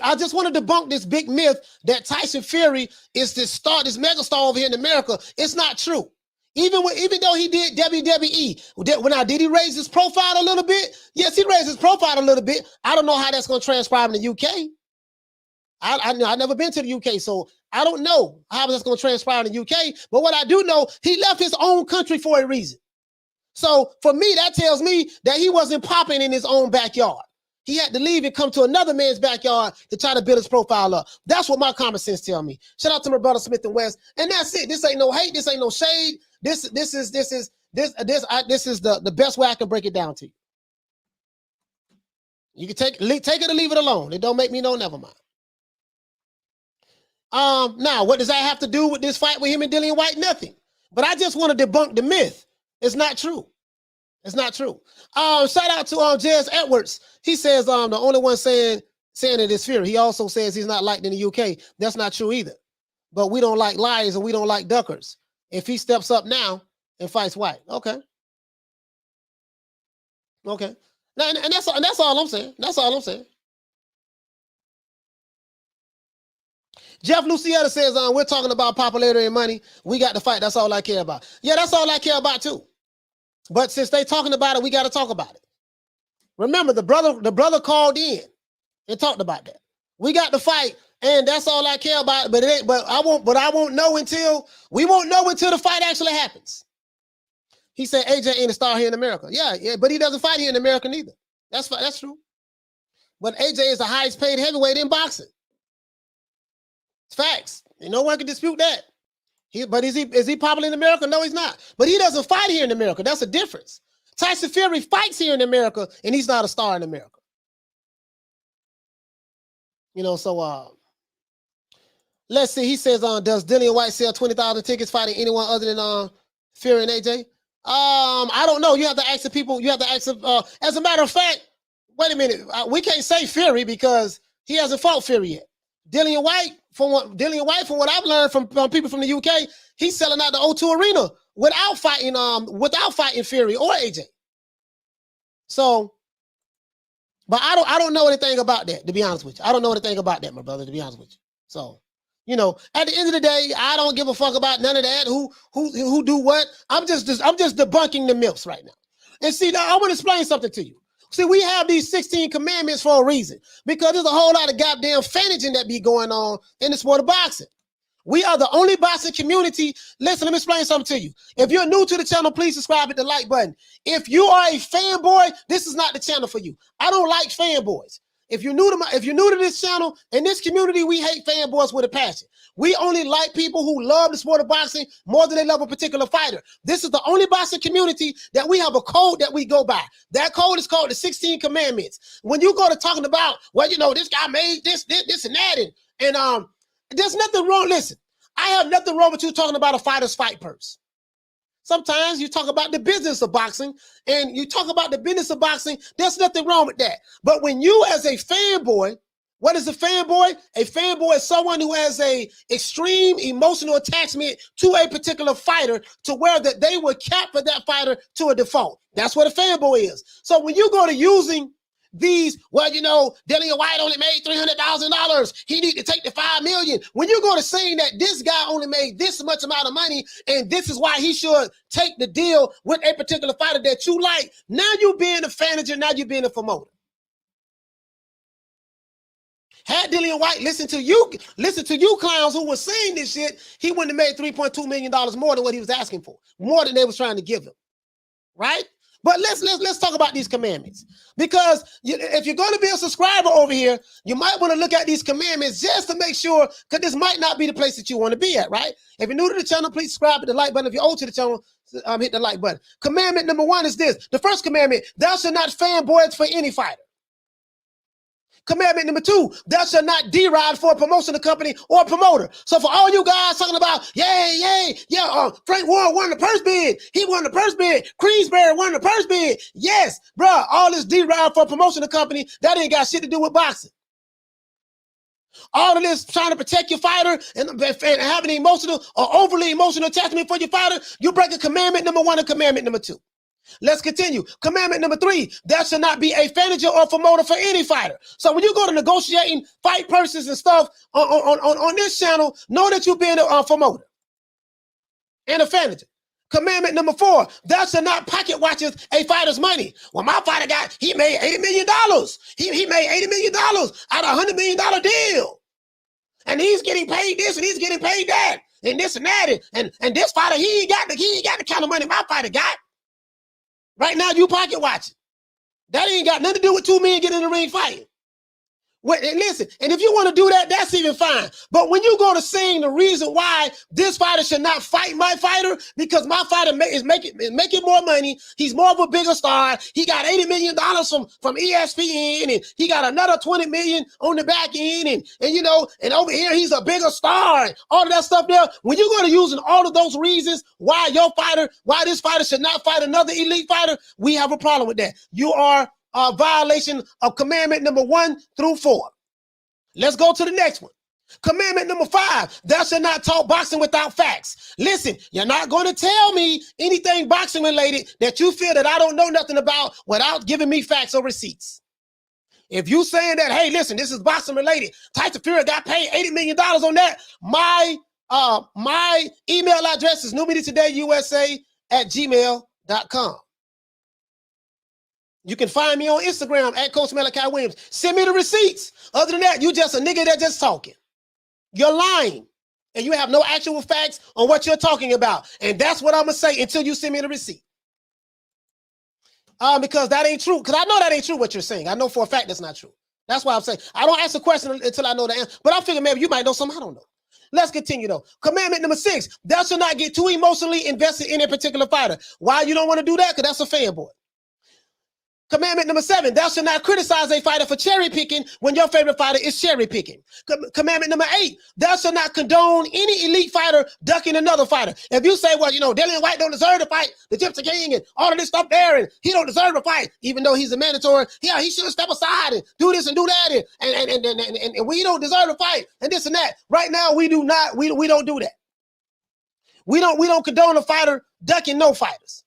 B: I just want to debunk this big myth that Tyson Fury is this megastar over here in America. It's not true. Even though he did WWE, did he raise his profile a little bit? Yes, he raised his profile a little bit. I don't know how that's going to transpire in the UK. I never been to the UK, so I don't know how that's going to transpire in the UK. But what I do know, he left his own country for a reason. So for me, that tells me that he wasn't popping in his own backyard. He had to leave and come to another man's backyard to try to build his profile up. That's what my common sense tell me. Shout out to my brother Smith and West, and that's it. This ain't no hate. This ain't no shade. This is the best way I can break it down to you. You can take it or leave it alone. It don't make me no never mind. Now what does that have to do with this fight with him and Dillian Whyte? Nothing. But I just want to debunk the myth. It's not true. It's not true. Shout out to Jez Edwards. He says the only one saying it is Fury. He also says he's not liked in the UK. That's not true either. But we don't like liars and we don't like duckers. If he steps up now and fights White, okay. Okay. Now, and that's all I'm saying. That's all I'm saying. Jeff Lucietta says, we're talking about popularity and money. We got to fight. That's all I care about. Yeah, that's all I care about too. But since they talking about it, we got to talk about it. Remember, the brother called in and talked about that. We got to fight, and that's all I care about. But it ain't. But I won't know until the fight actually happens. He said AJ ain't a star here in America. Yeah, but he doesn't fight here in America neither. That's true. But AJ is the highest paid heavyweight in boxing. It's facts. And no one can dispute that. But is he popular in America? No, he's not. But he doesn't fight here in America. That's a difference. Tyson Fury fights here in America, and he's not a star in America. You know, so let's see. He says, does Dillian Whyte sell 20,000 tickets fighting anyone other than Fury and AJ? I don't know. You have to ask the people. You have to ask them. As a matter of fact, wait a minute. We can't say Fury because he hasn't fought Fury yet. Dillian Whyte, from what I've learned from people from the UK, he's selling out the O2 Arena without fighting Fury or AJ. So, but I don't know anything about that, to be honest with you. I don't know anything about that, my brother, to be honest with you. So, you know, at the end of the day, I don't give a fuck about none of that. Who do what? I'm just debunking the myths right now. And see, now I want to explain something to you. See, we have these 16 commandments for a reason, because there's a whole lot of goddamn fanaging that be going on in the sport of boxing. We are the only boxing community. Listen, let me explain something to you. If you're new to the channel, please subscribe, hit the like button. If you are a fanboy, this is not the channel for you. I don't like fanboys. If you're new to this channel, in this community, we hate fanboys with a passion. We only like people who love the sport of boxing more than they love a particular fighter. This is the only boxing community that we have a code that we go by. That code is called the 16 Commandments. When you go to talking about, well, you know, this guy made this and that, and there's nothing wrong. Listen, I have nothing wrong with you talking about a fighter's fight purse. Sometimes you talk about the business of boxing, and you talk about the business of boxing. There's nothing wrong with that. But when you, as a fanboy, what is a fanboy? A fanboy is someone who has a extreme emotional attachment to a particular fighter, to where that they will cap for that fighter to a default. That's what a fanboy is. So when you go to using these, well, you know, Dillian Whyte only made $300,000. He need to take the $5 million. When you go to saying that this guy only made this much amount of money, and this is why he should take the deal with a particular fighter that you like, now you being a fanager, now you being a promoter. Had Dillian Whyte listen to you clowns who were saying this shit, he wouldn't have made $3.2 million more than what he was asking for, more than they was trying to give him, right? But let's talk about these commandments, because if you're going to be a subscriber over here, you might want to look at these commandments just to make sure, because this might not be the place that you want to be at, right? If you're new to the channel, please subscribe, hit the like button. If you're old to the channel, hit the like button. Commandment number 1 is this. The first commandment: thou shalt not fanboy for any fighter. Commandment number 2, thou shalt not deride for a promotional company or a promoter. So for all you guys talking about, Frank Warren won the purse bid. He won the purse bid. Queensberry won the purse bid. Yes, bro, all this deride for a promotional company, that ain't got shit to do with boxing. All of this trying to protect your fighter and having emotional or overly emotional attachment for your fighter, you break a commandment number 1 and commandment number 2. Let's continue. Commandment number 3, thou shalt not be a fanager or promoter for any fighter. So when you go to negotiating fight purses and stuff on this channel, know that you're being a promoter and a fanager. Commandment number 4, thou shalt not pocket watches a fighter's money. Well, my fighter he made $80 million. He made $80 million out of $100 million deal. And he's getting paid this and he's getting paid that. And this and that. And this fighter, he ain't got the kind of money my fighter got. Right now, you pocket watching. That ain't got nothing to do with two men getting in the ring fighting. And listen, and if you want to do that, that's even fine. But when you go to saying the reason why this fighter should not fight my fighter, because my fighter is making more money, he's more of a bigger star. He got $80 million from ESPN, and he got another $20 million on the back end, and you know, and over here he's a bigger star, and all of that stuff there. When you're going to use all of those reasons why this fighter should not fight another elite fighter, we have a problem with that. You are a violation of commandment number 1 through 4. Let's go to the next one. Commandment number 5, thou shalt not talk boxing without facts. Listen, you're not going to tell me anything boxing related that you feel that I don't know nothing about without giving me facts or receipts. If you saying that, hey, listen, this is boxing related, Tyson Fury got paid $80 million on that, my email address is newmediatodayusa@gmail.com. You can find me on Instagram at Coach Malachi Williams. Send me the receipts. Other than that, you just a nigga that just talking. You're lying. And you have no actual facts on what you're talking about. And that's what I'm going to say until you send me the receipt. Because that ain't true. Because I know that ain't true what you're saying. I know for a fact that's not true. That's why I'm saying I don't ask a question until I know the answer. But I figure maybe you might know something I don't know. Let's continue though. Commandment number 6, thou shalt not get too emotionally invested in a particular fighter. Why you don't want to do that? Because that's a fanboy. Commandment number 7, thou shalt not criticize a fighter for cherry picking when your favorite fighter is cherry picking. Commandment number 8, thou shalt not condone any elite fighter ducking another fighter. If you say, well, you know, Dillian Whyte don't deserve to fight the Gypsy King and all of this stuff there, and he don't deserve to fight, even though he's a mandatory, yeah, he should step aside and do this and do that, and we don't deserve to fight, and this and that. Right now, we don't do that. We don't condone a fighter ducking no fighters.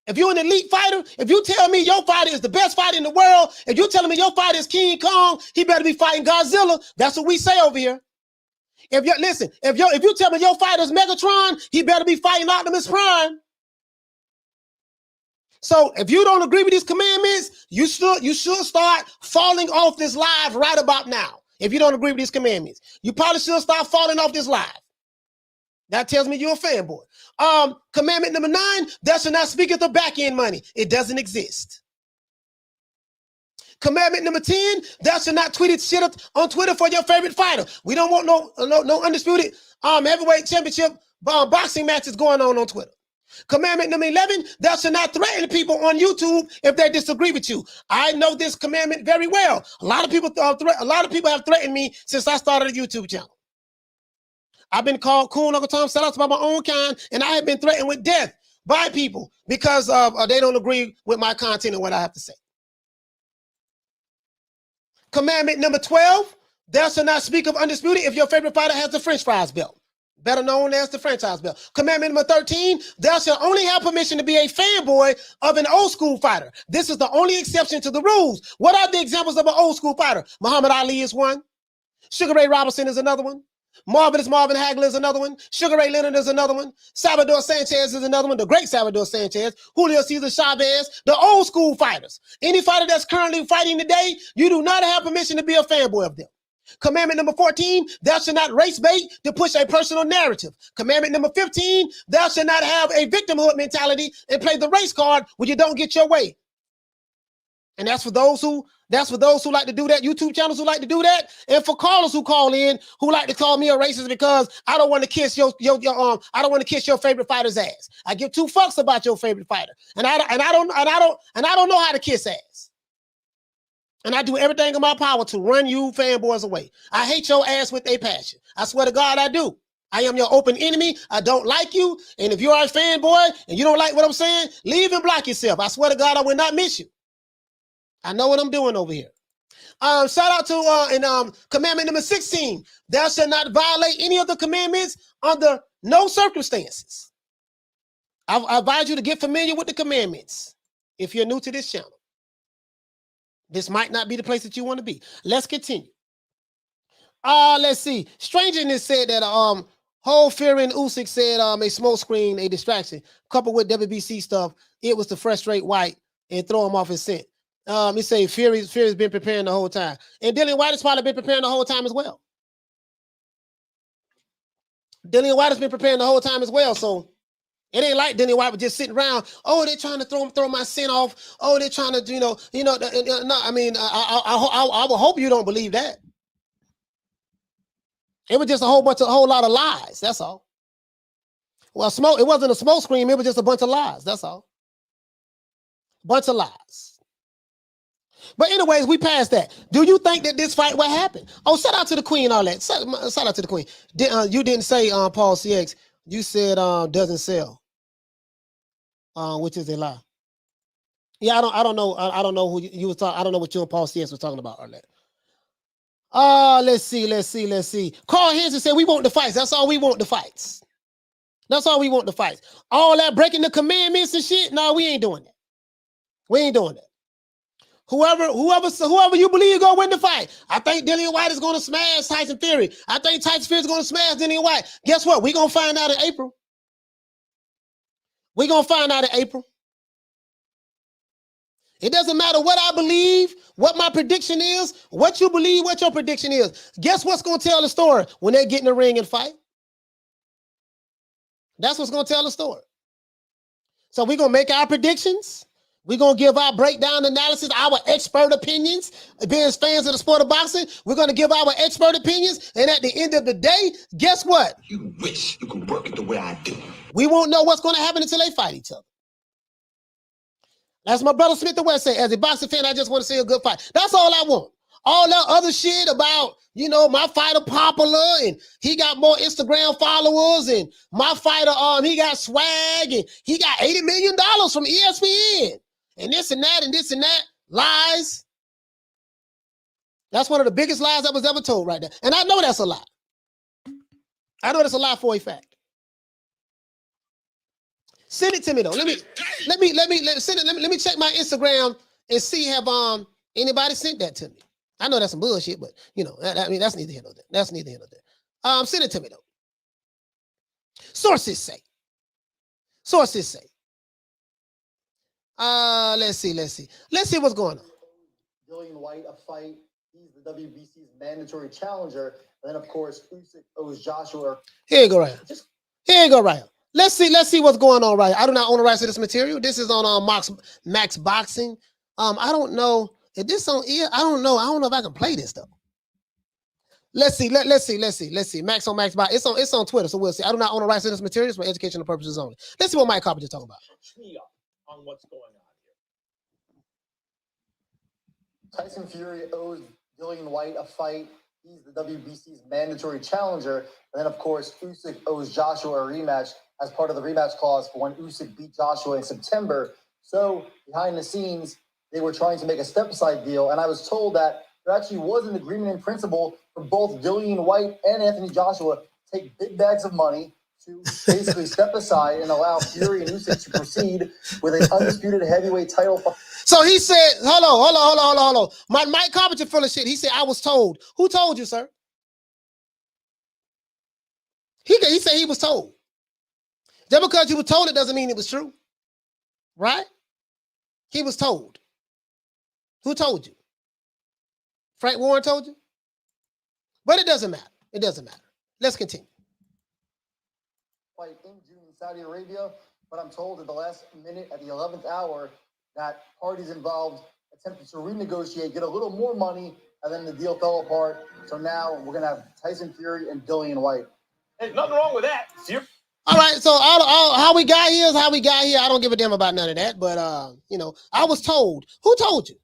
B: If you're an elite fighter, if you tell me your fighter is the best fighter in the world, if you're telling me your fighter is King Kong, he better be fighting Godzilla. That's what we say over here. If you tell me your fighter is Megatron, he better be fighting Optimus Prime. So if you don't agree with these commandments, you should start falling off this live right about now. If you don't agree with these commandments, you probably should start falling off this live. That tells me you're a fanboy. Commandment number 9, thou shalt not speak at the back end money. It doesn't exist. Commandment number 10, thou shalt not tweet it shit on Twitter for your favorite fighter. We don't want no undisputed heavyweight championship boxing matches going on Twitter. Commandment number 11, thou shalt not threaten people on YouTube if they disagree with you. I know this commandment very well. A lot of people have threatened me since I started a YouTube channel. I've been called cool Uncle Tom, shout out to my own kind, and I have been threatened with death by people because they don't agree with my content and what I have to say. Commandment number 12, thou shalt not speak of undisputed if your favorite fighter has the French fries belt, better known as the franchise belt. Commandment number 13, thou shalt only have permission to be a fanboy of an old school fighter. This is the only exception to the rules. What are the examples of an old school fighter? Muhammad Ali is one. Sugar Ray Robinson is another one. Marvin Hagler is another one. Sugar Ray Leonard is another one. Salvador Sanchez is another one. The great Salvador Sanchez. Julio Cesar Chavez. The old school fighters. Any fighter that's currently fighting today, you do not have permission to be a fanboy of them. Commandment number 14, thou shalt not race bait to push a personal narrative. Commandment number 15, thou shalt not have a victimhood mentality and play the race card when you don't get your way. And that's for those who like to do that, YouTube channels who like to do that, and for callers who call in who like to call me a racist because I don't want to kiss I don't want to kiss your favorite fighter's ass. I give 2 fucks about your favorite fighter, and I don't know how to kiss ass. And I do everything in my power to run you fanboys away. I hate your ass with a passion. I swear to God, I do. I am your open enemy. I don't like you. And if you are a fanboy and you don't like what I'm saying, leave and block yourself. I swear to God, I will not miss you. I know what I'm doing over here. Shout out to commandment number 16. Thou shalt not violate any of the commandments under no circumstances. I advise you to get familiar with the commandments if you're new to this channel. This might not be the place that you want to be. Let's continue. Let's see. Strangeness said that whole Fury and Usyk said a smoke screen, a distraction, coupled with WBC stuff. It was to frustrate White and throw him off his scent. He say Fury's been preparing the whole time. And Dillian Whyte has probably been preparing the whole time as well. Dillian Whyte has been preparing the whole time as well. So it ain't like Dillian Whyte was just sitting around. Oh, they're trying to throw my scent off. Oh, they're trying to, no. I mean, I would hope you don't believe that. It was just a whole lot of lies. That's all. Well, it wasn't a smoke screen. It was just a bunch of lies. That's all. Bunch of lies. But anyways, we passed that. Do you think that this fight will happen? Oh, shout out to the queen, all that. Shout out to the queen. You didn't say Paul CX. You said doesn't sell. Which is a lie. Yeah, I don't know. I don't know who you was talking. I don't know what you and Paul CX was talking about, all that. Let's see. Carl Henson said we want the fights. That's all we want, the fights. That's all we want, the fights. All that breaking the commandments and shit. No, we ain't doing that. We ain't doing that. Whoever you believe is gonna win the fight. I think Dillian Whyte is gonna smash Tyson Fury. I think Tyson Fury is gonna smash Dillian Whyte. Guess what? We're gonna find out in April. We're gonna find out in April. It doesn't matter what I believe, what my prediction is, what you believe, what your prediction is. Guess what's gonna tell the story when they get in the ring and fight? That's what's gonna tell the story. So we're gonna make our predictions. We're going to give our breakdown analysis, our expert opinions. Being fans of the sport of boxing, we're going to give our expert opinions. And at the end of the day, guess what?
N: You wish you could work it the way I do.
B: We won't know what's going to happen until they fight each other. As my brother Smith the West said, as a boxing fan, I just want to see a good fight. That's all I want. All that other shit about, my fighter popular and he got more Instagram followers and my fighter, he got swag and he got $80 million from ESPN. And this and that, lies. That's one of the biggest lies that was ever told right there. And I know that's a lie. I know that's a lie for a fact. Send it to me though. Let me send it. Let me check my Instagram and see have anybody sent that to me. I know that's some bullshit, but that's neither here nor there. That's neither here nor there. Send it to me though. Sources say. Let's see what's going on.
O: Dillian Whyte a fight. He's the WBC's mandatory challenger. And then, of course, Usyk owes Joshua.
B: Here you go, right here. Let's see what's going on right here. I do not own the rights to this material. This is on Max Boxing. I don't know if this on here. I don't know if I can play this though. Let's see. Max on Max Boxing. It's on Twitter, so we'll see. I do not own the rights to this material. It's for educational purposes only. Let's see what Mike Carpenter's talking about.
F: On what's going on
O: here. Tyson Fury owes Dillian Whyte a fight. He's the WBC's mandatory challenger. And then, of course, Usyk owes Joshua a rematch as part of the rematch clause for when Usyk beat Joshua in September. So, behind the scenes, they were trying to make a step-aside deal. And I was told that there actually was an agreement in principle for both Dillian Whyte and Anthony Joshua to take big bags of money to basically step aside and allow Fury and Usyk to proceed with an undisputed heavyweight title.
B: So he said, hold on. Mike Carpenter full of shit. He said, I was told. Who told you, sir? He said he was told. Just because you were told it doesn't mean it was true. Right? He was told. Who told you? Frank Warren told you? But it doesn't matter. It doesn't matter. Let's continue.
O: Fight in June in Saudi Arabia, but I'm told at the last minute, at the 11th hour, that parties involved attempted to renegotiate, get a little more money, and then the deal fell apart. So now we're going to have Tyson Fury and Dillian Whyte.
F: Hey, nothing wrong with that.
B: All right, so how we got here is how we got here. I don't give a damn about none of that, but I was told. Who told you?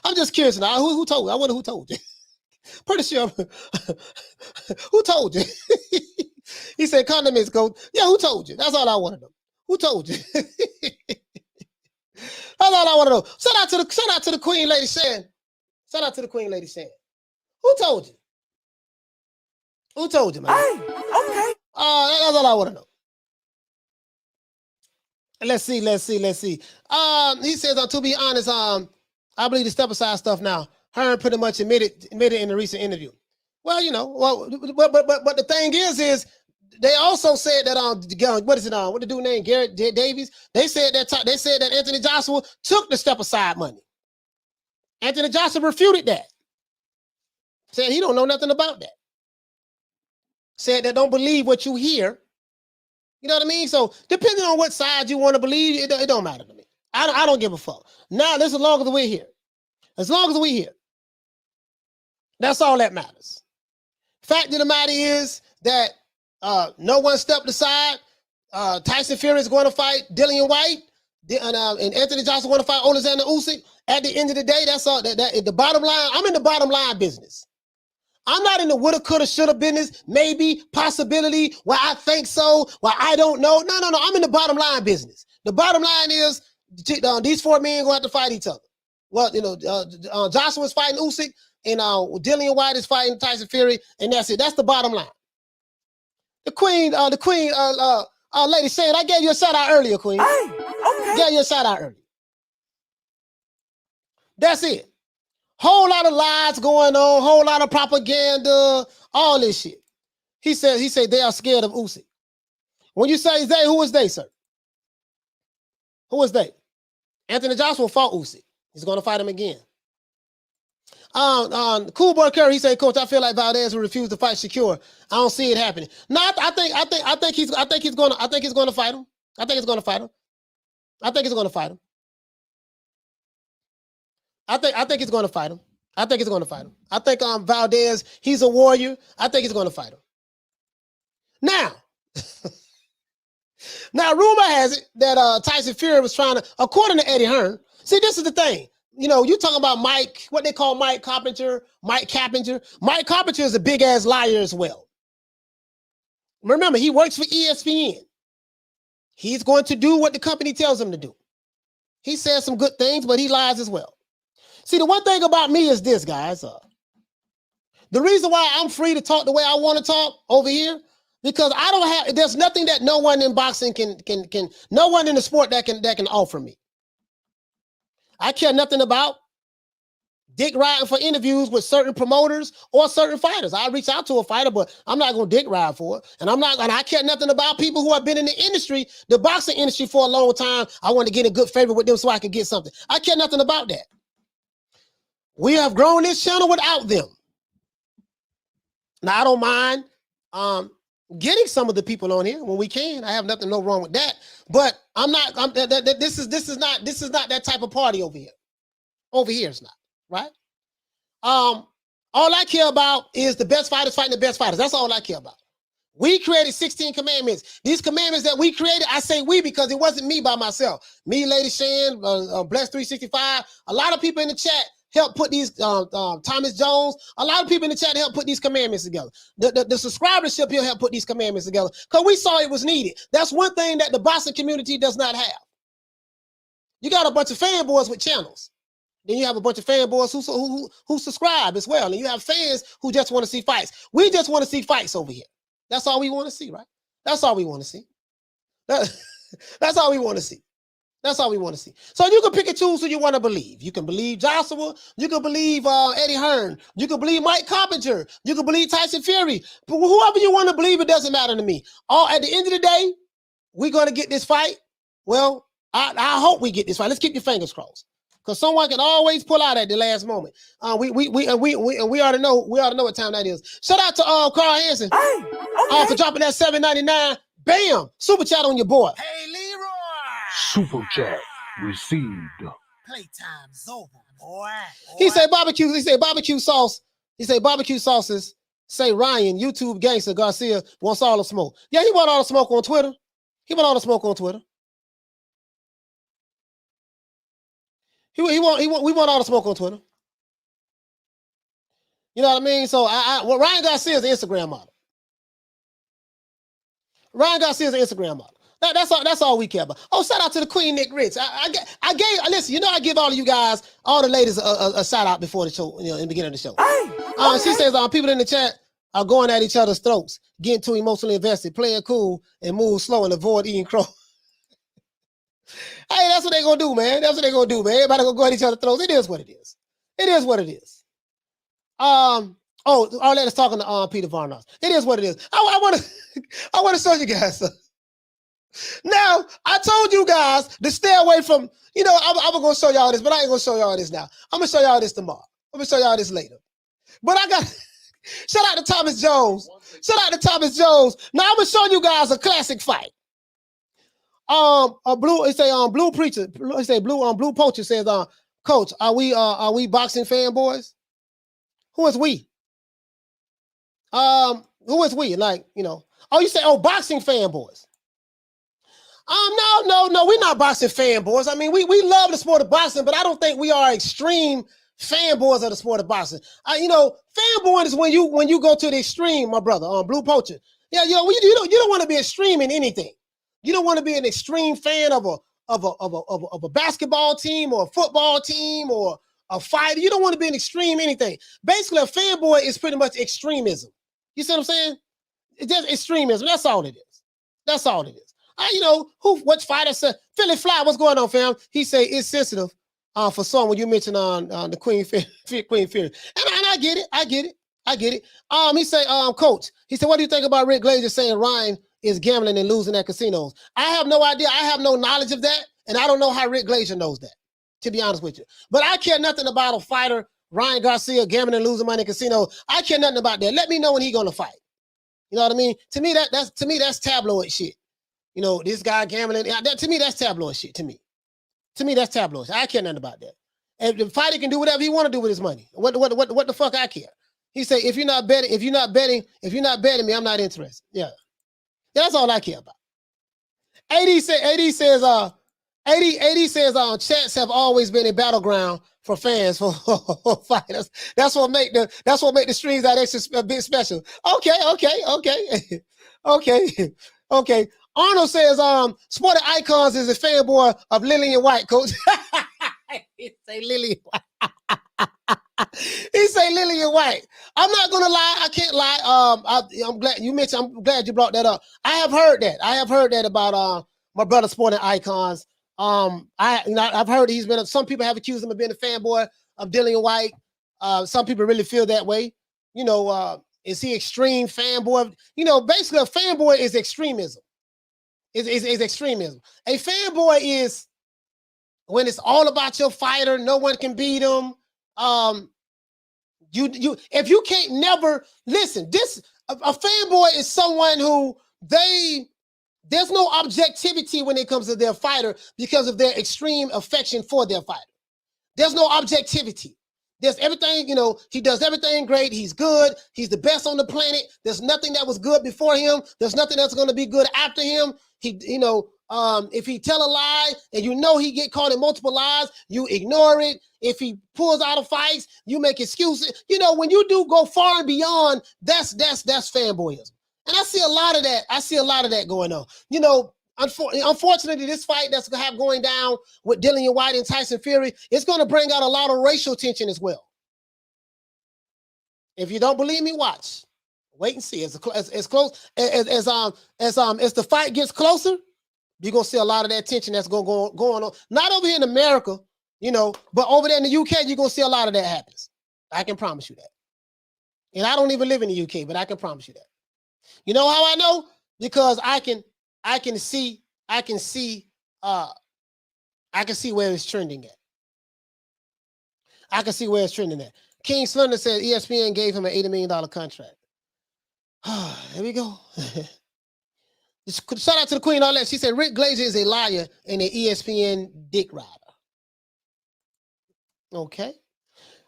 B: I'm just curious now. Who told you? I wonder who told you. Pretty sure. Who told you? He said condiments, coach. Yeah, who told you? That's all I want to know. Who told you? That's all I want to know. Shout out to the Queen Lady Shan. Shout out to the Queen Lady Shan. Who told you? Who told you, man? Hey, okay. That's all I want to know. Let's see. He says, to be honest, I believe the step aside stuff now. Hearn pretty much admitted in a recent interview. Well, but the thing is they also said that what is it what the dude named Garrett Davies? They said that Anthony Joshua took the step aside money. Anthony Joshua refuted that. Said he don't know nothing about that. said that don't believe what you hear. You know what I mean? So depending on what side you want to believe, it don't matter to me. I don't give a fuck. Now, this as long as we're here. As long as we're here. That's all that matters. Fact of the matter is that no one stepped aside. Tyson Fury is going to fight Dillian Whyte, and Anthony Johnson going to fight Alexander Usyk. At the end of the day, that's all. That the bottom line. I'm in the bottom line business. I'm not in the woulda, coulda, shoulda business. Maybe, possibility. Well, I think so. Well, I don't know. No. I'm in the bottom line business. The bottom line is these 4 men going to have to fight each other. Well, Joshua's fighting Usyk, and Dillian Whyte is fighting Tyson Fury, and that's it. That's the bottom line. The queen, Lady Shane, I gave you a shout out earlier, Queen. Hey, okay. Gave you a shout out earlier. That's it. Whole lot of lies going on, whole lot of propaganda, all this shit. He said they are scared of Usyk. When you say they, who is they, sir? Who is they? Anthony Joshua fought Usyk. He's going to fight him again. Cool Boy Curry, he said, Coach, I feel like Valdez will refuse to fight Shakur. I don't see it happening. No, I think he's going to fight him. I think he's going to fight him. I think he's going to fight him. I think he's going to fight him. I think Valdez, he's a warrior. I think he's going to fight him. Now rumor has it that Tyson Fury was trying to, according to Eddie Hearn. See, this is the thing. You talking about Mike, what they call Mike Carpenter. Mike Carpenter is a big ass liar as well. Remember, he works for ESPN. He's going to do what the company tells him to do. He says some good things, but he lies as well. See, the one thing about me is this, guys. The reason why I'm free to talk the way I want to talk over here, because there's nothing that no one in boxing can no one in the sport that can offer me. I care nothing about dick riding for interviews with certain promoters or certain fighters. I reach out to a fighter, but I'm not going to dick ride for it. And I care nothing about people who have been in the industry, the boxing industry for a long time. I want to get in good favor with them so I can get something. I care nothing about that. We have grown this channel without them. Now, I don't mind getting some of the people on here when we can. I have no wrong with that. But this is not that type of party over here. Over here it's not, right? All I care about is the best fighters fighting the best fighters. That's all I care about. We created 16 commandments. These commandments that we created, I say we because it wasn't me by myself. Me, Lady Shan, Bless 365, a lot of people in the chat help put these, Thomas Jones, a lot of people in the chat help put these commandments together. The subscribership here help put these commandments together because we saw it was needed. That's one thing that the boxing community does not have. You got a bunch of fanboys with channels. Then you have a bunch of fanboys who subscribe as well. And you have fans who just want to see fights. We just want to see fights over here. That's all we want to see, right? That's all we want to see. That's all we want to see. That's all we want to see. So you can pick and choose who you want to believe. You can believe Joshua. You can believe Eddie Hearn. You can believe Mike Carpenter. You can believe Tyson Fury. But whoever you want to believe, it doesn't matter to me. At the end of the day, we're going to get this fight. Well, I hope we get this fight. Let's keep your fingers crossed. Because someone can always pull out at the last moment. We already know what time that is. Shout out to Carl Hansen for dropping that $7.99. Bam! Super chat on your boy.
C: Hey, Leroy.
D: Super chat received.
C: Playtime's over, boy.
B: He said barbecue. He said barbecue sauce. He said barbecue sauces. Say Ryan, YouTube gangster Garcia wants all the smoke. Yeah, he want all the smoke on Twitter. We want all the smoke on Twitter. You know what I mean? So Ryan Garcia is an Instagram model. That's all we care about. Oh, shout out to the Queen Nick Rich. Listen, I give all of you guys, all the ladies, a shout out before the show, in the beginning of the show. Okay. She says people in the chat are going at each other's throats, getting too emotionally invested, playing cool and move slow and avoid eating crow. Hey, that's what they're going to do, man. Everybody going to go at each other's throats. It is what it is. Arlette is talking to Peter Varnos. It is what it is. I want to show you guys something. Now, I told you guys to stay away from, I'm going to show y'all this, but I ain't going to show y'all this now. I'm going to show y'all this tomorrow. I'm going to show y'all this later. But I got, shout out to Thomas Jones. Shout out to Thomas Jones. Now I'm gonna show you guys a classic fight. A blue, it say blue preacher, it say blue poacher says, Coach, are we boxing fanboys? Who is we? Who is we? Like, you know, oh, you say, oh, boxing fanboys. No, we're not boxing fanboys. I mean, we love the sport of boxing, but I don't think we are extreme fanboys of the sport of boxing. You know, fanboy is when you go to the extreme, my brother, blue poacher. Yeah, you know, you don't want to be extreme in anything. You don't want to be an extreme fan of a basketball team or a football team or a fighter. You don't want to be an extreme anything. Basically, a fanboy is pretty much extremism. You see what I'm saying? It's just extremism. That's all it is. That's all it is. You know, what fighter said, Philly Fly, what's going on, fam? He say it's sensitive for some when you mention on the Queen Fury. And I get it. I get it. He say, Coach, he said, what do you think about Rick Glazer saying Ryan is gambling and losing at casinos? I have no idea. I have no knowledge of that. And I don't know how Rick Glazer knows that, to be honest with you. But I care nothing about a fighter, Ryan Garcia, gambling and losing money in casinos. I care nothing about that. Let me know when he's going to fight. You know what I mean? To me, that's tabloid shit. You know, this guy gambling. To me, that's tabloid shit. To me, that's tabloid. I care nothing about that. And the fighter can do whatever he want to do with his money. What the fuck I care? He say, if you're not betting me, I'm not interested. Yeah. That's all I care about. 80 says, chats have always been a battleground for fans, for fighters. That's what make the streams that extra bit special. Okay. Arnold says, Sporting Icons is a fanboy of Dillian Whyte, Coach. He say Dillian Whyte. He say Dillian Whyte. I'm not gonna lie. I can't lie. I'm glad you mentioned. I'm glad you brought that up. I have heard that about my brother Sporting Icons. I've heard he's been. Some people have accused him of being a fanboy of Dillian Whyte. Some people really feel that way. You know, is he extreme fanboy? You know, basically a fanboy is extremism. Is extremism. A fanboy is when it's all about your fighter. No one can beat him. If you can't never listen, a fanboy is someone who there's no objectivity when it comes to their fighter because of their extreme affection for their fighter. There's no objectivity. There's everything, you know, he does everything great. He's good. He's the best on the planet. There's nothing that was good before him. There's nothing that's going to be good after him. If he tell a lie and you know he get caught in multiple lies, you ignore it. If he pulls out of fights, you make excuses. You know, when you do go far and beyond, that's fanboyism. And I see a lot of that. I see a lot of that going on. You know, unfortunately, this fight that's going to have going down with Dillian Whyte and Tyson Fury, it's going to bring out a lot of racial tension as well. If you don't believe me, watch. Wait and see. As the fight gets closer, you're going to see a lot of that tension that's going on. Not over here in America, you know, but over there in the UK, you're going to see a lot of that happens. I can promise you that. And I don't even live in the UK, but I can promise you that. You know how I know? Because I can see where it's trending at. I can see where it's trending at. King Slender said ESPN gave him an $80 million contract. There we go. Shout out to the Queen, all that. She said Rick Glazer is a liar and an ESPN dick rider. Okay.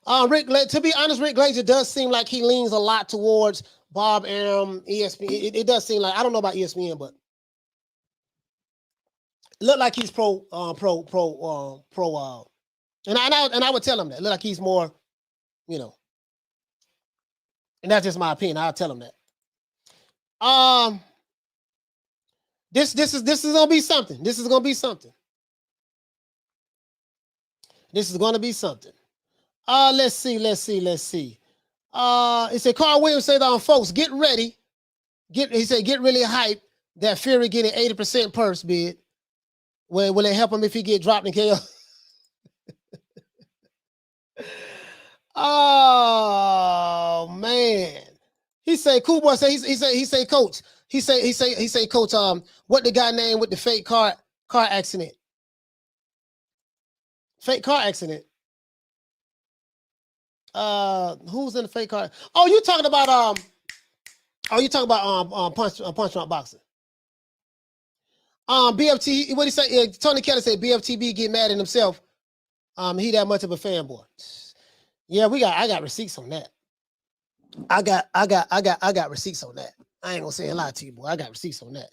B: To be honest, Rick Glazer does seem like he leans a lot towards Bob Arum, ESPN. It does seem like, I don't know about ESPN, but it looked like he's pro. And I would tell him that. Look like he's more, you know. And that's just my opinion. I'll tell him that. This is gonna be something. This is gonna be something. This is gonna be something. Let's see. It said Carl Williams said folks, get ready. He said get really hyped that Fury getting 80% purse bid. Will it help him if he get dropped in KO? Oh man. He say cool boy say he say coach. He say coach what the guy named with the fake car accident. Fake car accident. Who's in the fake car? Oh, you talking about Oh, you talking about punch drunk boxing? BFT, what he say? Tony Kelly said BFTB get mad at himself. He that much of a fanboy. Yeah, I got receipts on that. I got receipts on that. I ain't gonna say a lot to you, boy. I got receipts on that.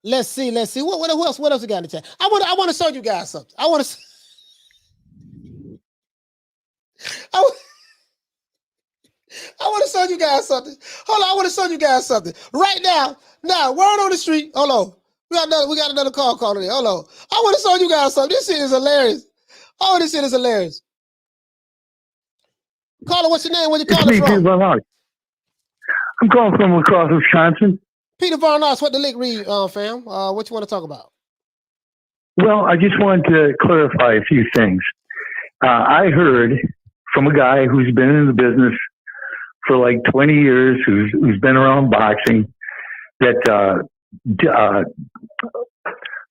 B: Let's see. What else we got in the chat? I want to show you guys something. I want to show you guys something. Hold on, I want to show you guys something. Right now, word on the street. Hold on. We got another call calling in. Hold on. I want to show you guys something. This shit is hilarious. Oh, this shit is hilarious. Caller, what's your name? Where you calling from?
J: I'm calling from across Wisconsin.
B: Peter Varnas, what the link read, fam? What you want to talk about?
J: Well, I just wanted to clarify a few things. I heard from a guy who's been in the business for like 20 years, who's been around boxing, that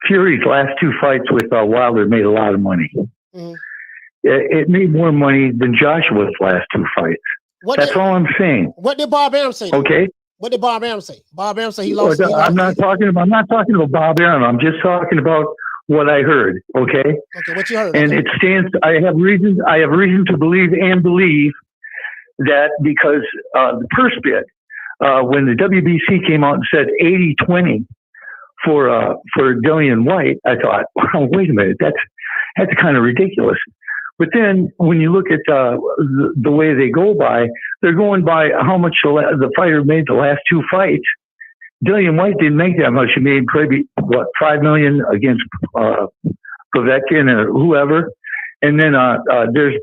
J: Fury's last two fights with Wilder made a lot of money. Mm-hmm. It made more money than Joshua's last two fights. That's all I'm saying.
B: What did Bob Arum say?
J: Okay.
B: What did Bob Arum say? Bob Arum said he lost.
J: I'm not talking about Bob Arum. I'm just talking about what I heard. Okay.
B: Okay. What you heard?
J: And it stands. I have reason to believe that because the purse bid, when the WBC came out and said 80-20 for Dillian Whyte, I thought, wow, wait a minute, that's kind of ridiculous. But then when you look at the way they go by, they're going by how much the fighter made the last two fights. Dillian Whyte didn't make that much. He made maybe, $5 million against Povetkin or whoever. And then there's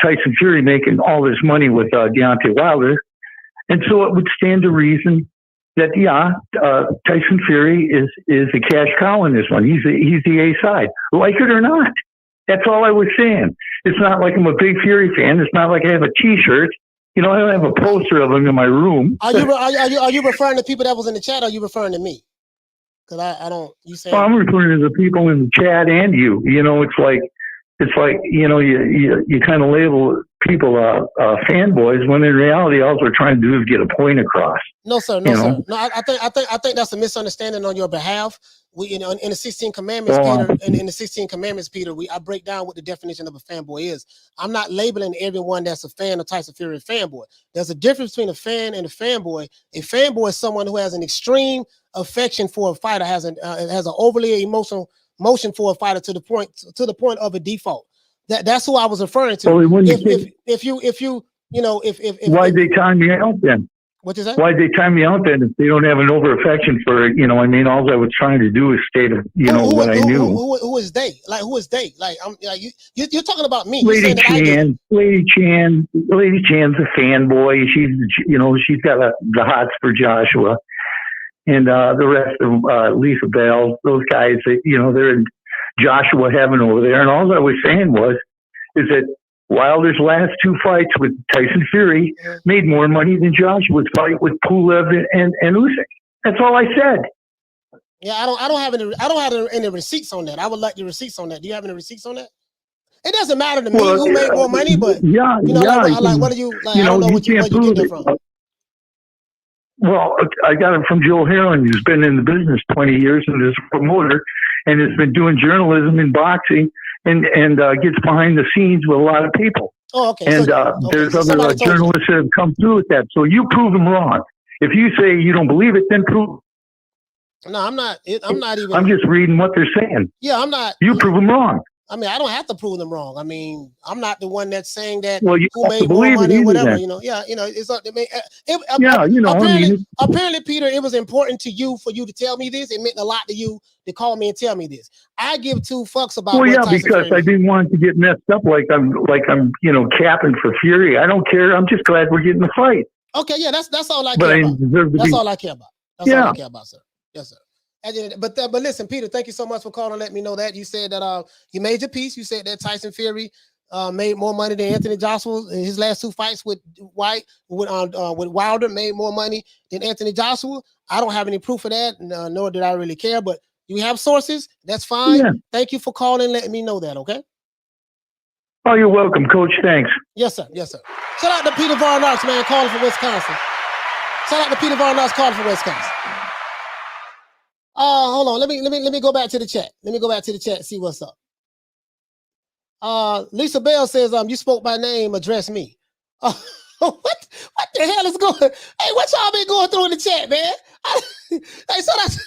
J: Tyson Fury making all this money with Deontay Wilder. And so it would stand to reason that, Tyson Fury is a cash cow in this one. He's the A side, like it or not. That's all I was saying. It's not like I'm a big Fury fan. It's not like I have a T-shirt. I don't have a poster of him in my room.
B: Are you referring to people that was in the chat? Or are you referring to me? Because I don't. You say
J: I'm referring to the people in the chat and you. It's like you kind of label people fanboys when in reality all they're trying to do is get a point across.
B: No, sir. No, sir. No, I think that's a misunderstanding on your behalf. We, in the 16 Commandments, Peter. In the 16 Commandments, Peter, I break down what the definition of a fanboy is. I'm not labeling everyone that's a fan of Tyson Fury a fanboy. There's a difference between a fan and a fanboy. A fanboy is someone who has an extreme affection for a fighter, has an overly emotional motion for a fighter to the point of a default. That's who I was referring to.
J: Why'd they time me out then?
B: What is that?
J: Why'd they time me out then if they don't have an over affection for all I was trying to do is state what I knew.
B: Who is they? Like who is they? Like you're talking about me.
J: Lady Chan's a fanboy. She's got the hots for Joshua. And the rest of Lisa Bell, those guys, they're in Joshua heaven over there. And all I was saying is that Wilder's last two fights with Tyson Fury made more money than Joshua's fight with Pulev and Usyk. That's all I said.
B: Yeah, I don't have any receipts on that. I would like the receipts on that. Do you have any receipts on that? It doesn't matter to me who made more money, but what do you like? I don't know where you get that from.
J: Well, I got it from Joe Heron, who's been in the business 20 years and is a promoter and has been doing journalism in boxing and gets behind the scenes with a lot of people.
B: Oh, okay.
J: And there's other journalists that have come through with that. So you prove them wrong. If you say you don't believe it, then prove.
B: No, I'm not even.
J: I'm just reading what they're saying.
B: Yeah, I'm not.
J: You prove them wrong.
B: I mean, I don't have to prove them wrong. I mean, I'm not the one that's saying that
J: who
B: made more money or whatever. It's up to me. Apparently, Peter, it was important to you for you to tell me this. It meant a lot to you to call me and tell me this. I give two fucks about.
J: Well, because I didn't want to get messed up like I'm capping for Fury. I don't care. I'm just glad we're getting the fight.
B: Okay, yeah, that's all I care about. That's all I care about. That's all I care about, sir. Yes, sir. But listen, Peter, thank you so much for calling and letting me know that. You said that you made your piece. You said that Tyson Fury made more money than Anthony Joshua in his last two fights with White, with Wilder, made more money than Anthony Joshua. I don't have any proof of that, nor did I really care. But you have sources. That's fine. Yeah. Thank you for calling and letting me know that, okay?
J: Oh, you're welcome, Coach. Thanks.
B: Yes, sir. Yes, sir. Shout out to Peter Von Arts, man, calling from Wisconsin. Shout out to Peter Von Arts calling from Wisconsin. Hold on. Let me go back to the chat. Let me go back to the chat and see what's up. Lisa Bell says, you spoke my name, address me. What the hell is going? Hey, what y'all been going through in the chat, man? Hey, so that's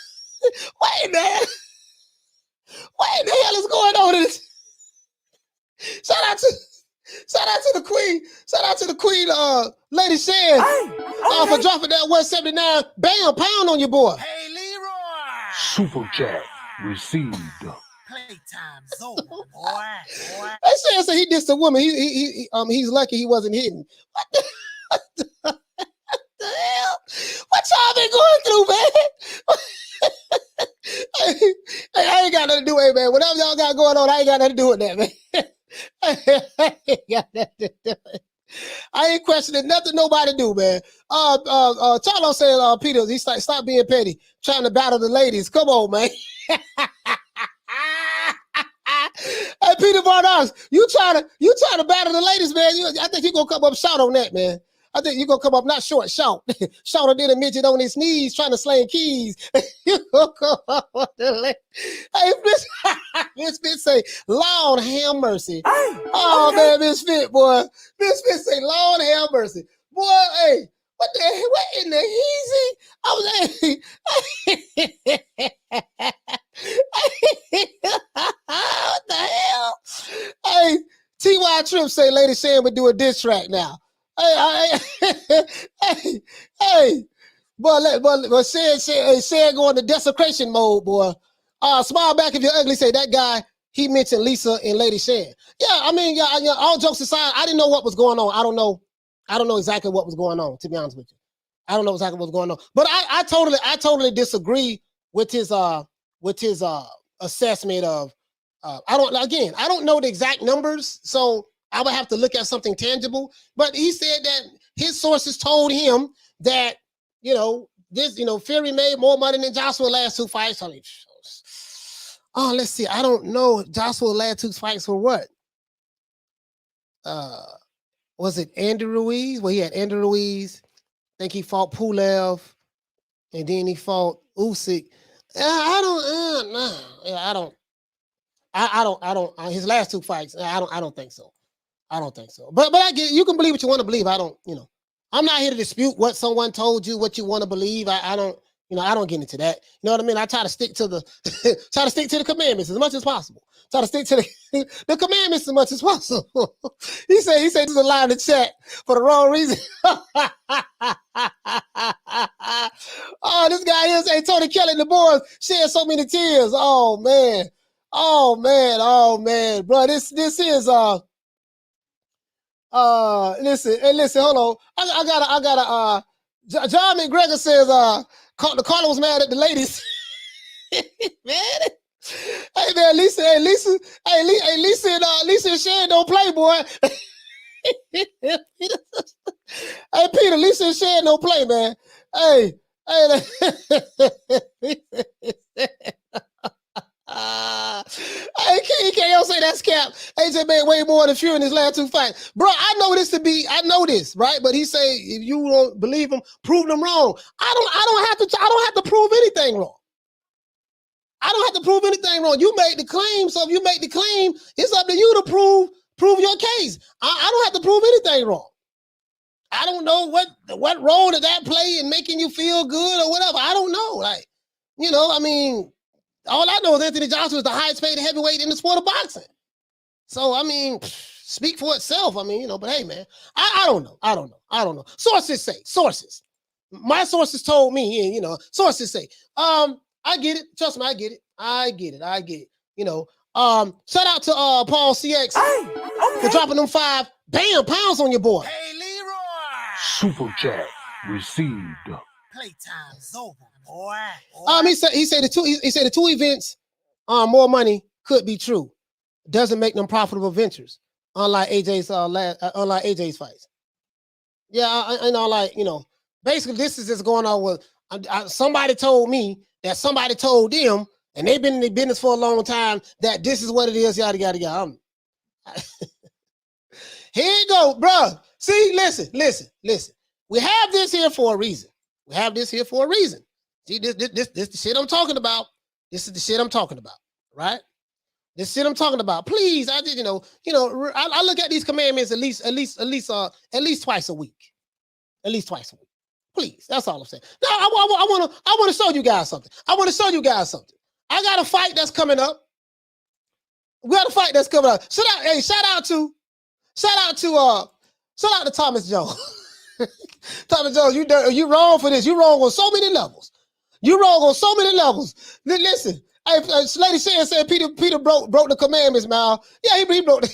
B: wait, man. What the hell is going on in this? Shout out to the queen. Shout out to the queen, Lady Shan, for dropping that 179. Bam, pound on your boy.
C: Hey, Leroy.
D: Super chat received.
C: Playtime's over, boy.
B: That Shan said he dissed a woman. He's lucky he wasn't hitting. What the hell? What y'all been going through, man? Hey, I ain't got nothing to do with it, man. Whatever y'all got going on, I ain't got nothing to do with that, man. I ain't questioning nothing nobody do, man. Charlo said, Peter, he stop being petty, trying to battle the ladies. Come on, man. Hey, Peter Von Arts, you trying to battle the ladies, man. I think you're gonna come up short on that, man. I think you're gonna come up not short, shorter than a midget on his knees trying to slang keys. You gonna come up on the ladies. Hey, Miss Fit say, Lord have mercy. Oh man, Miss Fit, boy. Miss Fit say, Lord have mercy. Boy, hey, what in the heezy? I what the hell? Hey, T.Y. Tripp say Lady Shan would do a diss track now. Hey, but Shan going to desecration mode, boy. Smile back if you're ugly. Say that guy. He mentioned Lisa and Lady Shan. Yeah, I mean, yeah. All jokes aside, I didn't know what was going on. I don't know exactly what was going on. To be honest with you, I don't know exactly what's going on. But I totally disagree with his assessment of. I don't know the exact numbers, so I would have to look at something tangible. But he said that his sources told him that, Fury made more money than Joshua last two fights. Let's see. I don't know. Joshua last two fights for what? Was it Andy Ruiz? Well, he had Andy Ruiz. I think he fought Pulev, and then he fought Usyk. I don't. His last two fights, I don't think so. I don't think so. But I get, you can believe what you want to believe. I don't, I'm not here to dispute what someone told you, what you want to believe. I don't get into that. You know what I mean? I try to stick to the commandments as much as possible. Try to stick to the commandments as much as possible. He said this is a lie in the chat for the wrong reason. Oh, this guy here say Tony Kelly and the boys shed so many tears. Oh man, bro. This is listen, hold on. I gotta John McGregor says the caller was mad at the ladies. Man. Hey man, Lisa and Shan don't play, boy. Hey Peter, Lisa and Shan don't play, man. Hey. KO say that's cap. AJ made way more than Fury in his last two fights. Bro, I know this, right? But he say if you don't believe him, prove them wrong. I don't have to prove anything wrong. I don't have to prove anything wrong. You made the claim, so if you make the claim, it's up to you to prove your case. I don't have to prove anything wrong. I don't know what role did that play in making you feel good or whatever. I don't know. All I know is Anthony Joshua is the highest paid heavyweight in the sport of boxing. So, speak for itself. But hey, man, I don't know. Sources say. My sources told me, sources say. I get it. Trust me, I get it. Shout out to Paul CX for dropping them 5 pounds on your boy.
C: Hey, Leroy.
D: Super chat received.
C: Playtime's over, boy.
B: He said the two events, more money could be true. Doesn't make them profitable ventures, unlike AJ's fights. Yeah, basically this is just going on with somebody told me that somebody told them, and they've been in the business for a long time, that this is what it is, yada, yada, yada. Here you go, bro. See, listen. We have this here for a reason. See, this the shit I'm talking about. This is the shit I'm talking about, right? This shit I'm talking about. Please, I did, I look at these commandments at least twice a week. At least twice a week. Please, that's all I'm saying. Now, I want to show you guys something. I got a fight that's coming up. We got a fight that's coming up. Shout out to Thomas Jones. Thomas Jones, you wrong for this. You wrong on so many levels. Listen, Lady Shan said Peter broke the commandments, man. Yeah, he broke the.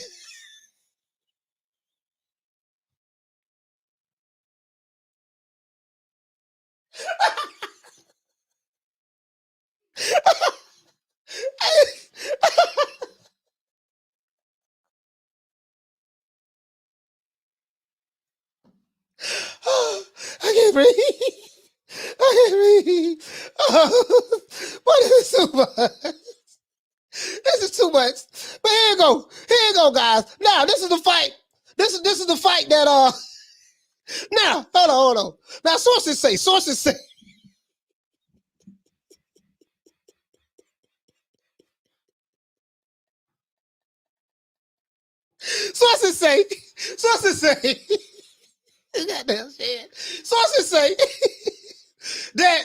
B: I can't breathe. What is too much? This is too much. But here you go, guys. Now this is the fight. This is the fight that Now hold on. Now sources say. Sources say goddamn shit. Sources say that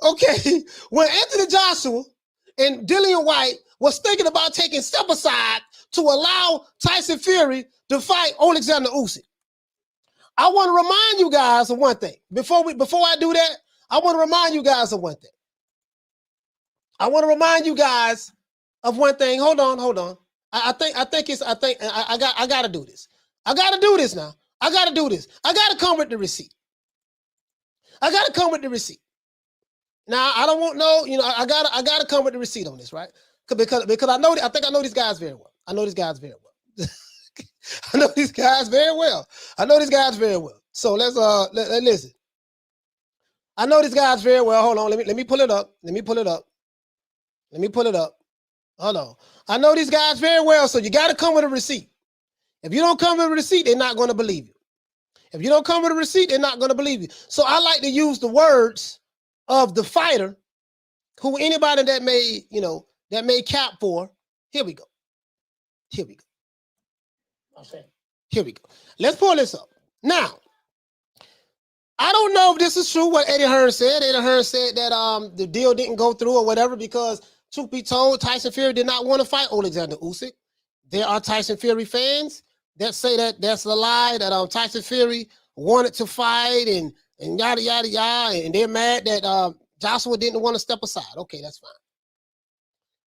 B: okay, when Anthony Joshua and Dillian Whyte was thinking about taking step aside to allow Tyson Fury to fight Alexander Usyk. I want to remind you guys of one thing. Before I do that, I want to remind you guys of one thing. Hold on. I gotta do this. I gotta do this now. I gotta come with the receipt. Now I don't want no, I gotta come with the receipt on this, right? Because I know these guys very well. I know these guys very well. So let's listen. I know these guys very well. Hold on. Let me pull it up. Hold on. I know these guys very well, so you got to come with a receipt. If you don't come with a receipt, they're not going to believe you. So I like to use the words of the fighter, who anybody that may cap for. Here we go. Let's pull this up. Now, I don't know if this is true what Eddie Hearn said. Eddie Hearn said that the deal didn't go through or whatever because, truth be told, Tyson Fury did not want to fight Alexander Usyk. There are Tyson Fury fans that say that that's a lie, that Tyson Fury wanted to fight and yada, yada, yada, and they're mad that Joshua didn't want to step aside. Okay, that's fine.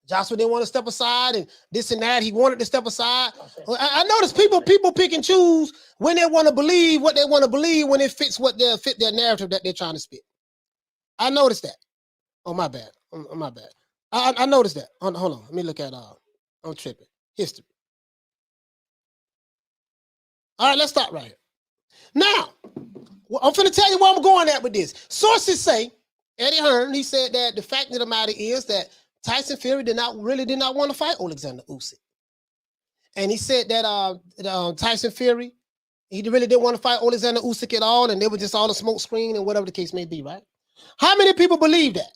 B: Joshua didn't want to step aside and this and that. He wanted to step aside. I notice people pick and choose when they want to believe what they want to believe when it fits fit their narrative that they're trying to spit. I noticed that. Oh, my bad. My bad. I noticed that. Hold on. Let me look at I'm tripping. History. All right, let's start right here. Now, I'm finna tell you where I'm going at with this. Sources say, Eddie Hearn, he said that the fact of the matter is that Tyson Fury did not want to fight Alexander Usyk. And he said that Tyson Fury, he really didn't want to fight Alexander Usyk at all, and they were just all a smoke screen and whatever the case may be, right? How many people believe that?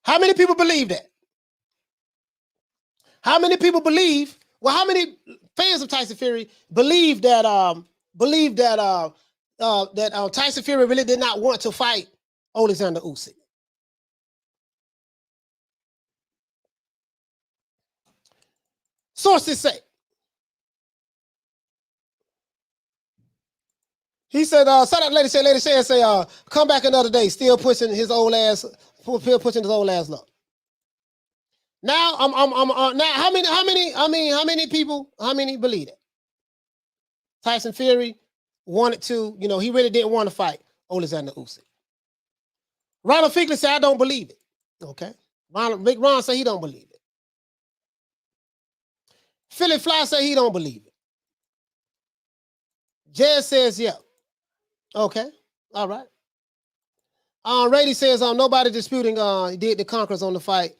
B: How many fans of Tyson Fury believe that Tyson Fury really did not want to fight Alexander Usyk? Sources say. He said, shout out Lady Shan say, come back another day, still pushing his old ass luck. Now now how many believe it? Tyson Fury wanted to, he really didn't want to fight Alexander Usyk. Ronald Figley said, I don't believe it. Okay. Big Ron said he don't believe it. Philly Fly said he don't believe it. Jez says, yeah. Okay. All right. Rady says, nobody disputing did the Conquerors on the fight.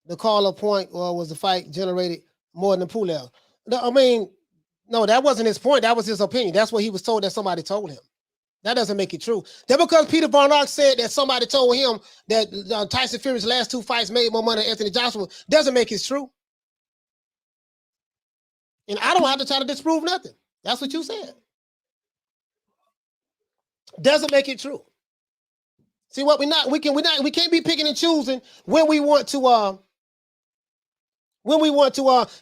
B: The call-up point was the fight generated more than Pulev. I mean, No, that wasn't his point. That was his opinion. That's what he was told that somebody told him. That doesn't make it true. That because Peter Von Ark said that somebody told him that Tyson Fury's last 2 fights made more money than Anthony Joshua doesn't make it true. And I don't have to try to disprove nothing. That's what you said. Doesn't make it true. See what we can't be picking and choosing when we want to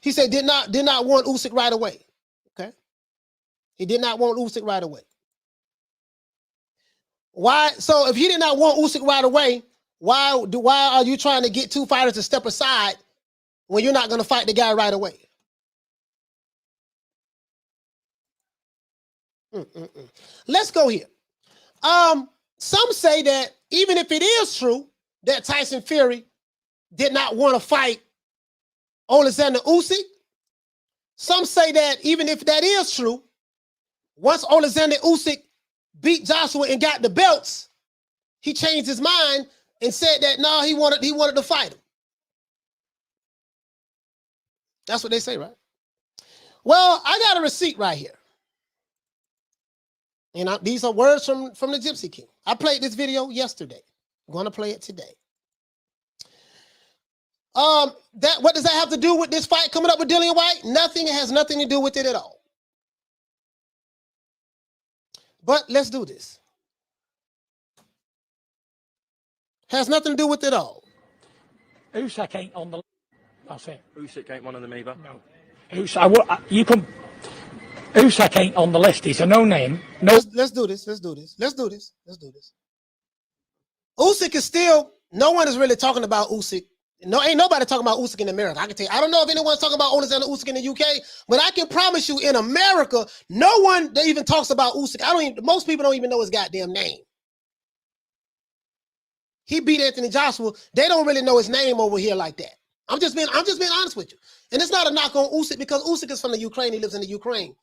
B: he said did not want Usyk right away. Okay. He did not want Usyk right away. Why? So if he did not want Usyk right away, why are you trying to get 2 fighters to step aside when you're not going to fight the guy right away? Let's go here. Some say that even if it is true that Tyson Fury did not want to fight Alexander Usyk, some say that even if that is true, once Alexander Usyk beat Joshua and got the belts, he changed his mind and said that no, he wanted to fight him. That's what they say, right? Well, I got a receipt right here. And these are words from the Gypsy King. I played this video yesterday. I'm going to play it today. What does that have to do with this fight coming up with Dillian Whyte? Nothing. It has nothing to do with it at all. But let's do this. Has nothing to do with it all.
P: Usyk ain't on the. That's it.
K: Usyk ain't one of them either.
P: No. Usyk ain't on the list. He's a no-name. No.
B: Let's do this. Let's do this. Let's do this. Let's do this. Usyk is still. No one is really talking about Usyk. No, ain't nobody talking about Usyk in America. I can tell you. I don't know if anyone's talking about Alexander Usyk in the UK, but I can promise you, in America, no one that even talks about Usyk. Most people don't even know his goddamn name. He beat Anthony Joshua. They don't really know his name over here like that. I'm just being honest with you. And it's not a knock on Usyk because Usyk is from the Ukraine. He lives in the Ukraine.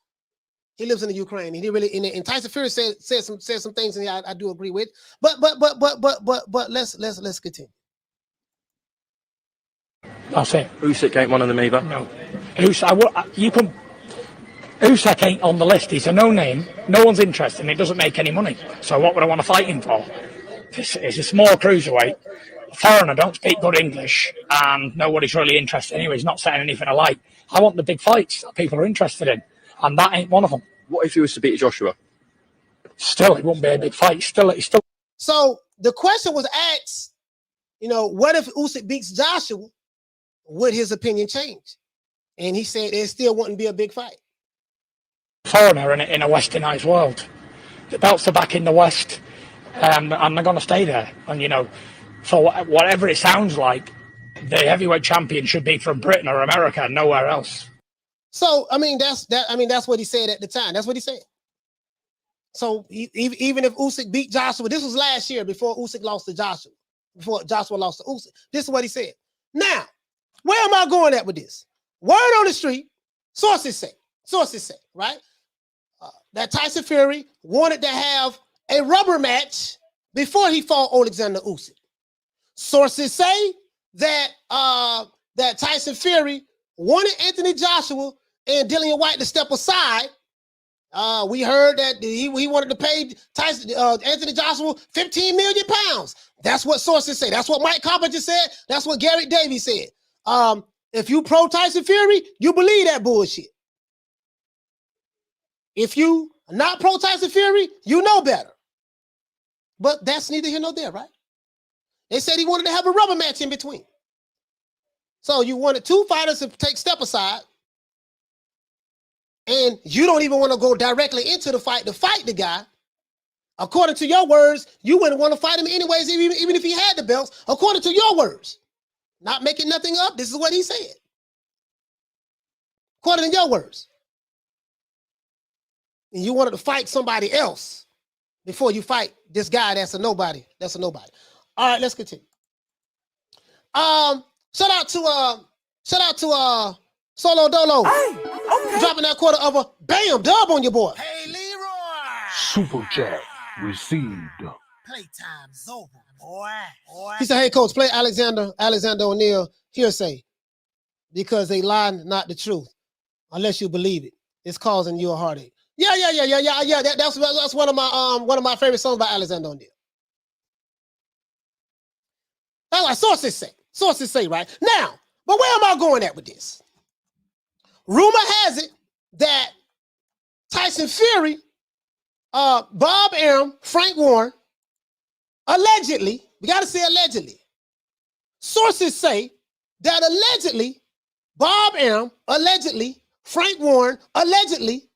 B: He lives in the Ukraine, and he really and Tyson Fury said some things, and I do agree with. But let's continue.
P: That's it.
K: Usyk ain't one of them either.
P: No. Usyk ain't on the list. He's a no-name. No one's interested, and it doesn't make any money. So what would I want to fight him for? It's a small cruiserweight. A foreigner, don't speak good English, and nobody's really interested anyway. He's not setting anything alight. I want the big fights that people are interested in, and that ain't one of them.
K: What if he was to beat Joshua?
P: Still, it wouldn't be a big fight. Still.
B: So the question was asked, what if Usyk beats Joshua? Would his opinion change? And he said it still wouldn't be a big fight.
P: Foreigner in a westernized world. The belts are back in the West, and they're going to stay there. And, for whatever it sounds like, the heavyweight champion should be from Britain or America, nowhere else.
B: So, that's what he said at the time. That's what he said. So even if Usyk beat Joshua, this was last year before Usyk lost to Joshua, before Joshua lost to Usyk. This is what he said. Now, where am I going at with this? Word on the street, sources say, right? That Tyson Fury wanted to have a rubber match before he fought Alexander Usyk. Sources say that that Tyson Fury wanted Anthony Joshua and Dillian Whyte to step aside. We heard that he wanted to pay Anthony Joshua 15 million pounds. That's what sources say. That's what Mike Carpenter said. That's what Garrett Davies said. If you pro Tyson Fury, you believe that bullshit. If you are not pro Tyson Fury, you know better. But that's neither here nor there, right? They said he wanted to have a rubber match in between. So you wanted 2 fighters to take step aside, and you don't even want to go directly into the fight to fight the guy. According to your words, you wouldn't want to fight him anyways, even if he had the belts, according to your words. Not making nothing up. This is what he said. According to your words. And you wanted to fight somebody else before you fight this guy that's a nobody. That's a nobody. All right, let's continue. Shout out to Solo Dolo. Hey, okay. Dropping that quarter of a bam dub on your boy.
C: Hey, Leroy.
D: Super chat received.
C: Playtime's over, boy.
B: He said, hey, coach, play Alexander O'Neal hearsay because they lie not the truth unless you believe it. is causing you a heartache. Yeah. That's one of my favorite songs by Alexander O'Neal. That's what sources say. Sources say, right? Now, but where am I going at with this? Rumor has it that Tyson Fury, Bob Arum, Frank Warren, allegedly, we got to say allegedly. Sources say that allegedly, Bob Arum, allegedly, Frank Warren, allegedly,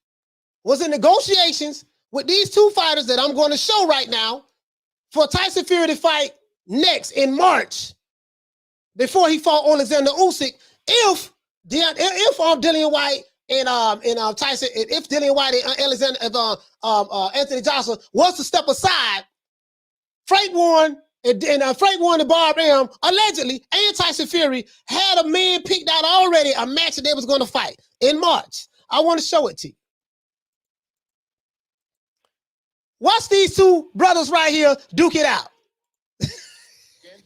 B: was in negotiations with these two fighters that I'm going to show right now for Tyson Fury to fight next in March before he fought Alexander Usyk. If Dillian Whyte and Tyson, if Dillian Whyte and Anthony Joshua was to step aside, Frank Warren and Bob Arum allegedly and Tyson Fury had a man picked out already, a match that they was going to fight in March. I want to show it to you. Watch these two brothers right here duke it out.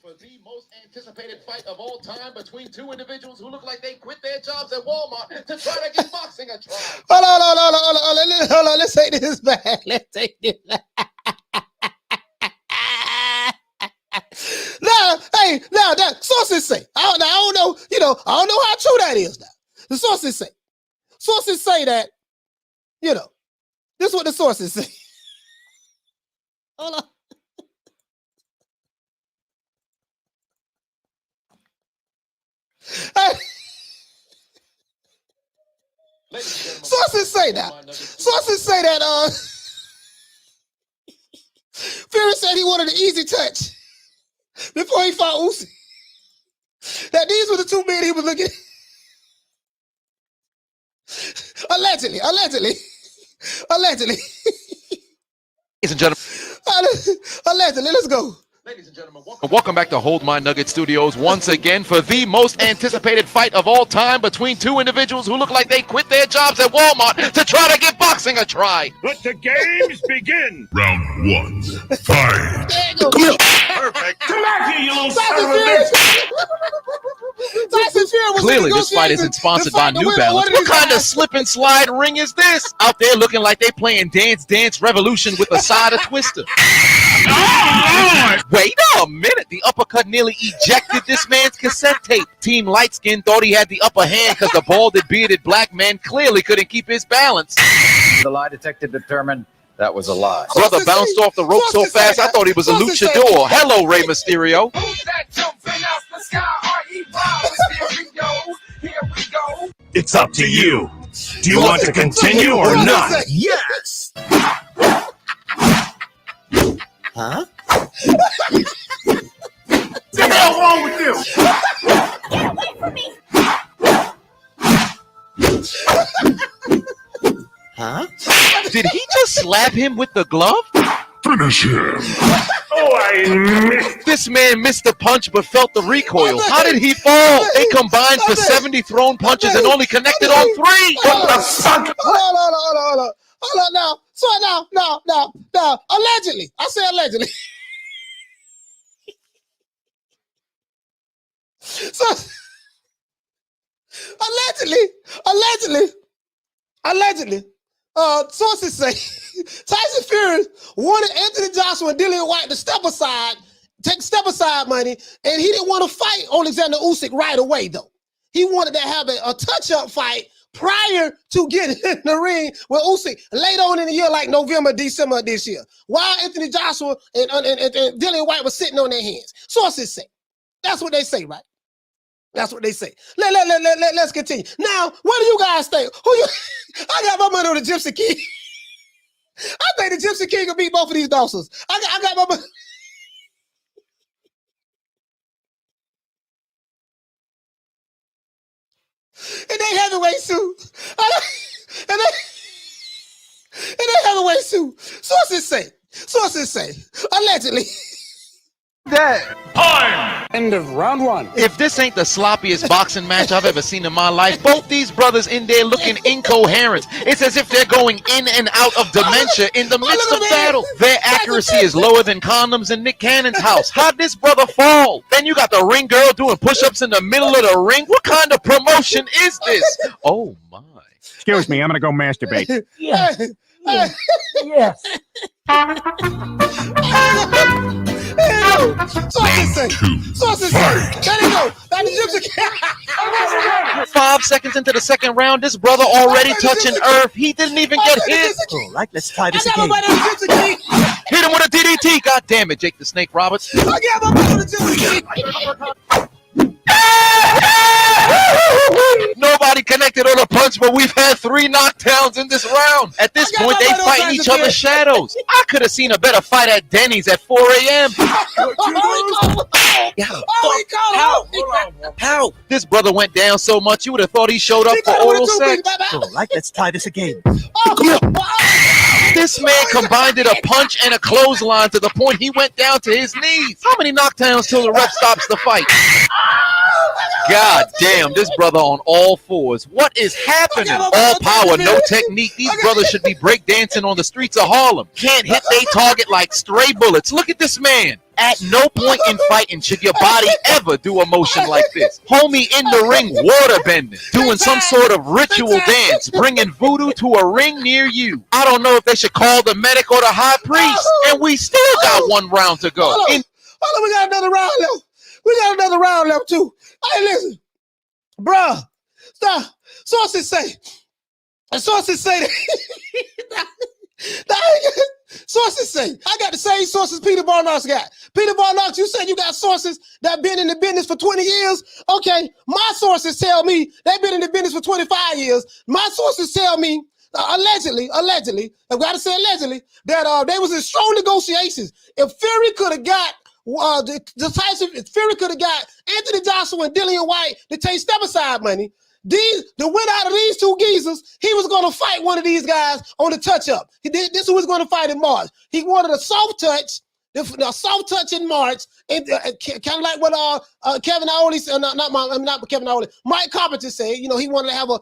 Q: For the most anticipated fight of all time between two individuals who look like they quit their jobs at Walmart to try to give boxing a try.
B: Hold on. Let's take this back. Let's take this back. Now that sources say. I don't know, I don't know how true that is now. The sources say. Sources say that, this is what the sources say. Hold on. Sources say that Fury said he wanted an easy touch before he fought Usyk. That these were the two men he was looking at. Allegedly.
R: Ladies and gentlemen.
B: Allegedly, let's go.
Q: Ladies and gentlemen,
R: Welcome back to Hold My Nugget Studios once again for the most anticipated fight of all time between two individuals who look like they quit their jobs at Walmart to try to give boxing a try.
Q: Let the games begin.
D: Round one. Fight.
B: Come here.
Q: Perfect.
I: Come back here, you little son of a bitch.
B: Tyson Fury was
R: Clearly, this fight isn't sponsored by New Balance. What kind of slip and slide ring is this? Out there looking like they playing Dance Dance Revolution with a side of Twister. Wait a minute. The uppercut nearly ejected this man's cassette tape. Team Light Skin thought he had the upper hand because the balded, bearded black man clearly couldn't keep his balance.
S: The lie detector determined that was a lie.
R: Brother bounced off the rope so fast, I thought he was a luchador. Hello, Rey Mysterio.
Q: Who's that jumping out the sky? Mysterio. Here we go.
I: It's up to you. Do you want to continue or not?
C: Yes.
B: Huh?
I: What the hell wrong with you?
Q: Get away from me.
B: Huh?
R: Did he just slap him with the glove?
D: Finish him.
I: Oh, I missed.
R: This man missed the punch but felt the recoil. How did he fall? They combined for 70 thrown punches and only connected on 3.
I: What the fuck?
B: Hold on now. So now. Allegedly. I say allegedly. So allegedly, sources say Tyson Fury wanted Anthony Joshua and Dillian Whyte to step aside money, and he didn't want to fight Alexander Usyk right away, though. He wanted to have a touch-up fight prior to getting in the ring with Usyk later on in the year, like November, December of this year, while Anthony Joshua and Dillian Whyte were sitting on their hands. Sources say. That's what they say, right? That's what they say. Let's continue. Now, what do you guys think? I got my money on the Gypsy King. I think the Gypsy King will beat both of these Dawsons. I got my money. And they heavyweight suit. And they heavyweight suit. Sources say, allegedly.
S: Time! End of round one.
R: If this ain't the sloppiest boxing match I've ever seen in my life, both these brothers in there looking incoherent. It's as if they're going in and out of dementia in the midst of battle. Their accuracy is lower than condoms in Nick Cannon's house. How'd this brother fall? Then you got the ring girl doing push-ups in the middle of the ring. What kind of promotion is this? Oh my.
T: Excuse me, I'm gonna go masturbate.
B: Yeah.
P: Yes. Yes.
B: Sources say. There you go. That's the Gypsy.
R: 5 seconds into the second round, this brother already touching earth. He didn't even get hit.
S: All right, let's try this
B: I got
S: again.
B: my buddy on the Gypsy King.
R: Hit him with a DDT. God damn it, Jake the Snake Roberts.
B: I got my buddy on the Gypsy King.
R: Nobody connected on a punch, but we've had 3 knockdowns in this round. At this point, they fighting each other's shadows. I could have seen a better fight at Denny's at 4 a.m. How? This brother went down so much, you would have thought he showed up for oral sex.
S: All right, let's try this again.
R: This man combined a punch and a clothesline to the point he went down to his knees. How many knockdowns till the ref stops the fight? God damn, this brother on all fours. What is happening? All power, no technique. These brothers should be breakdancing on the streets of Harlem. Can't hit their target like stray bullets. Look at this man. At no point in fighting should your body ever do a motion like this. Homie in the ring, water bending, doing some sort of ritual dance, bringing voodoo to a ring near you. I don't know if they should call the medic or the high priest. And we still got 1 round to go.
B: Hold on, we got another round left. We got another round left too. Hey, listen, bruh. Stop. Sources say that. Sources say, I got the same sources Peter Barnock's got. Peter Barnock, you said you got sources that been in the business for 20 years. Okay, my sources tell me they've been in the business for 25 years. My sources tell me, allegedly, I've got to say allegedly, that they was in strong negotiations. If Fury could have got Tyson Fury could have got Anthony Joshua and Dillian Whyte to take step-aside money. The winner out of these 2 geezers, he was going to fight one of these guys on the touch-up. This was going to fight in March. He wanted a soft touch, a soft touch in March, and kind of like what Kevin Iole said, not Kevin Iole, Mike Carpenter said. You know, he wanted to have a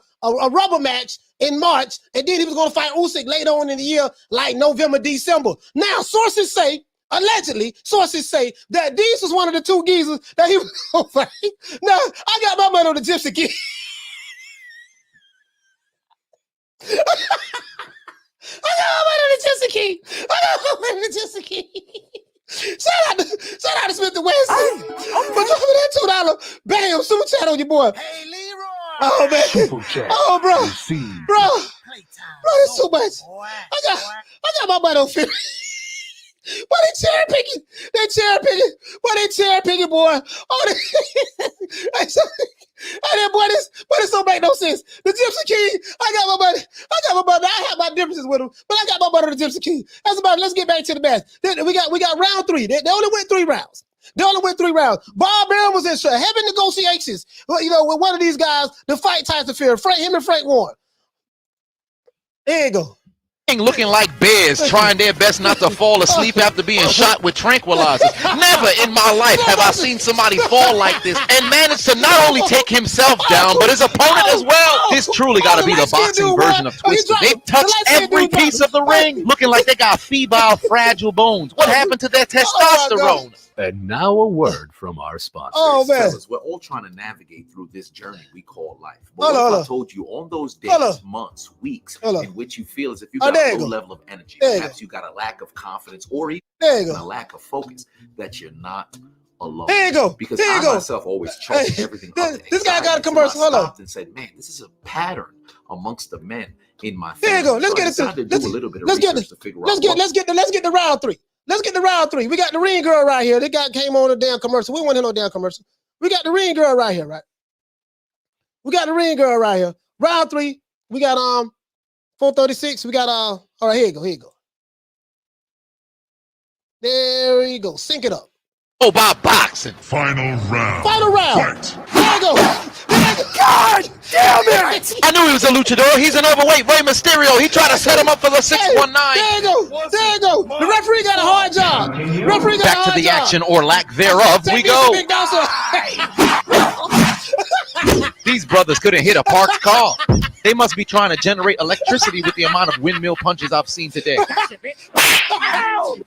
B: rubber match in March, and then he was going to fight Usyk later on in the year, like November, December. Now, sources say, allegedly, sources say that these was one of the 2 geezers that he was going to fight. Now, I got my money on the Gypsy King. I got my money on the Gypsy King. Shout out to Smith the West. For dropping that $2 bam super chat on your boy.
C: Hey, Leroy.
B: Oh man.
D: Super chat.
B: Oh bro.
D: Received.
B: Bro, it's too much.
C: Boy,
B: I got my money on Fury. Why they cherry picking? They cherry picking, boy. Oh, hey, boy, this don't make no sense. The Gypsy King, I got my money. I have my differences with him, but I got my money on the Gypsy King. That's about it. Let's get back to the match. We got round 3. They only went 3 rounds. Bob Arum was in heavy negotiations, you know, with one of these guys to fight Tyson Fury, him and Frank Warren. There you go.
R: Looking like bears, trying their best not to fall asleep after being shot with tranquilizers. Never in my life have I seen somebody fall like this and manage to not only take himself down, but his opponent as well. This truly got to be the boxing version of Twister. They've touched every piece of the ring, looking like they got febrile, fragile bones. What happened to their testosterone?
U: And now a word from our sponsors.
B: Oh, man.
V: Fellas, we're all trying to navigate through this journey we call life. But what if I told you on those days, months, weeks, in which you feel as if you got a low level of energy, perhaps you got a lack of confidence or even a lack of focus, that you're not alone.
B: There you go.
V: Because I myself always chalked everything up to
B: this guy got a commercial.
V: I stopped and said, man, this is a pattern amongst the men in my family.
B: There you go. Let's get to round 3. Let's get to round 3. We got the ring girl right here. They came on a damn commercial. We want no damn commercial. We got the ring girl right here, right? We got the ring girl right here. Round 3. We got 436. We got all right, here you go. There you go. Sync it up.
R: Oh, about boxing.
D: Final round.
B: Fight. There you go.
R: God damn it! I knew he was a luchador. He's an overweight Rey Mysterio. He tried to set him up for the 619.
B: There you go. The referee got a hard job.
R: Back to the action or lack thereof we go. These brothers couldn't hit a parked car. They must be trying to generate electricity with the amount of windmill punches I've seen today.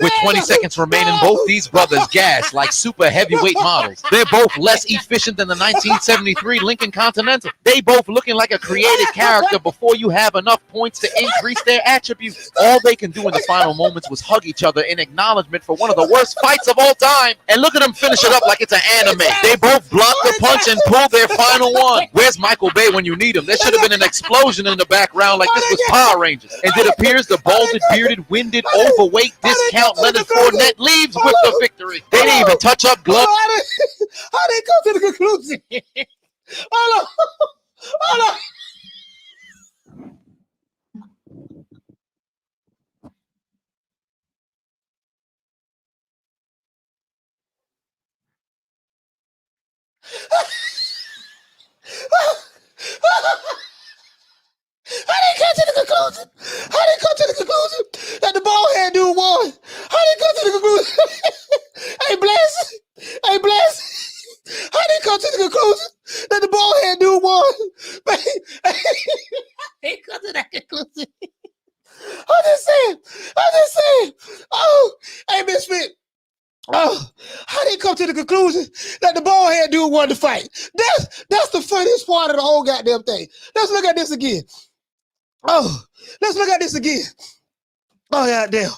R: With 20 seconds remaining, both these brothers gas like super heavyweight models. They're both less efficient than the 1973 Lincoln Continental. They both looking like a created character before you have enough points to increase their attributes. All they can do in the final moments was hug each other in acknowledgement for one of the worst fights of all time. And look at them finish it up like it's an anime. They both block the punch and pull their final one. Where's Michael Bay when you need him? There should have been an explosion in the background like this was Power Rangers. And it appears the balded, bearded, winded, overweight, discount Leonard Fournette leaves with the victory. They didn't even touch up gloves.
B: How they come to the conclusion? Hold on. Hold on. How they come to the conclusion? How they come to the conclusion that the bald head dude won? How they come to the conclusion? Hey, Bless. Hey, Bless. How they come to the conclusion that the bald head dude won? They come to that conclusion. I'm just saying. Oh, hey, Misfit. Oh, how they come to the conclusion that the bald head dude won the fight? That's the funniest part of the whole goddamn thing. Let's look at this again. Oh, let's look at this again. Oh, goddamn.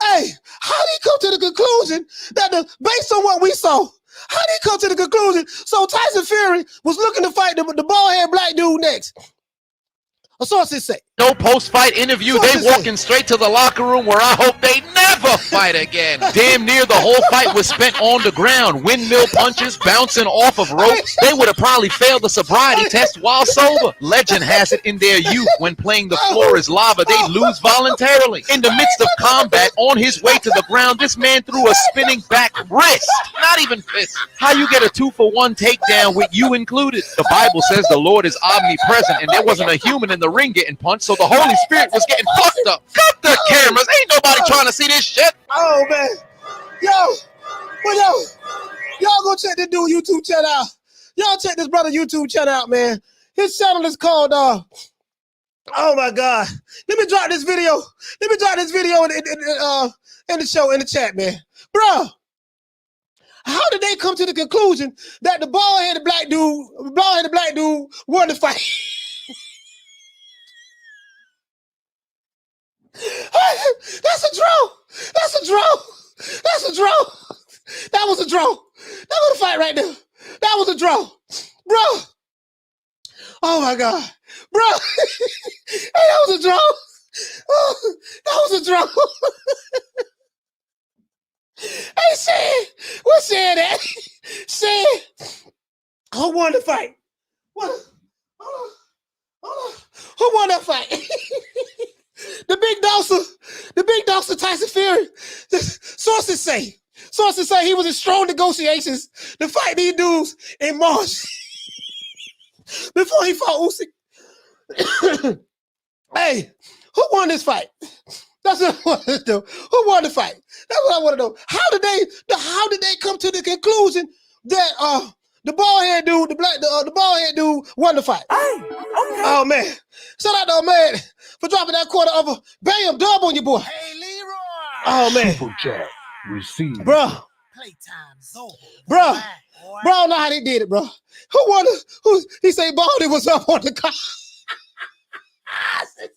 B: Hey, how do you come to the conclusion that based on what we saw, how do you come to the conclusion? So Tyson Fury was looking to fight the bald-head black dude next. A sources say.
R: No post-fight interview. They walking straight to the locker room where I hope they never fight again. Damn near the whole fight was spent on the ground. Windmill punches, bouncing off of ropes. They would have probably failed the sobriety test while sober. Legend has it in their youth when playing the floor is lava, they lose voluntarily. In the midst of combat, on his way to the ground, this man threw a spinning back wrist. Not even fist. How you get a 2-for-1 takedown with you included? The Bible says the Lord is omnipresent and there wasn't a human in the ring getting punched, so the Holy Spirit was getting fucked up. Cut the cameras. Ain't nobody trying to see this shit.
B: Oh, man. Y'all go check this dude YouTube channel out. Y'all check this brother YouTube channel out, man. His channel is called, oh, my God. Let me drop this video in the show, in the chat, man. Bro, how did they come to the conclusion that the bald-headed black dude won the fight? That's a draw. That was a draw. That was a fight right there. That was a draw. Bro. Oh my God. Bro. Hey, that was a draw. Oh, that was a draw. Hey, Shan. What's Shan at? Shan. Who won the fight? Hold on. Who won that fight? The big dawser Tyson Fury. Sources say he was in strong negotiations to fight these dudes in March before he fought Usyk. Hey, who won this fight? That's what I want to know. Who won the fight? That's what I want to know. How did they come to the conclusion that the bald-head dude, the bald-head dude won the fight? Hey, okay. Oh man. Shout out to man for dropping that quarter of a bam dub on your boy.
C: Hey, Leroy.
B: Oh man.
D: Super chat received.
B: Bro.
C: Playtime's over.
B: Bro. Bro, I don't know how they did it, bro. Who won? He say Baldy was up on the car. How he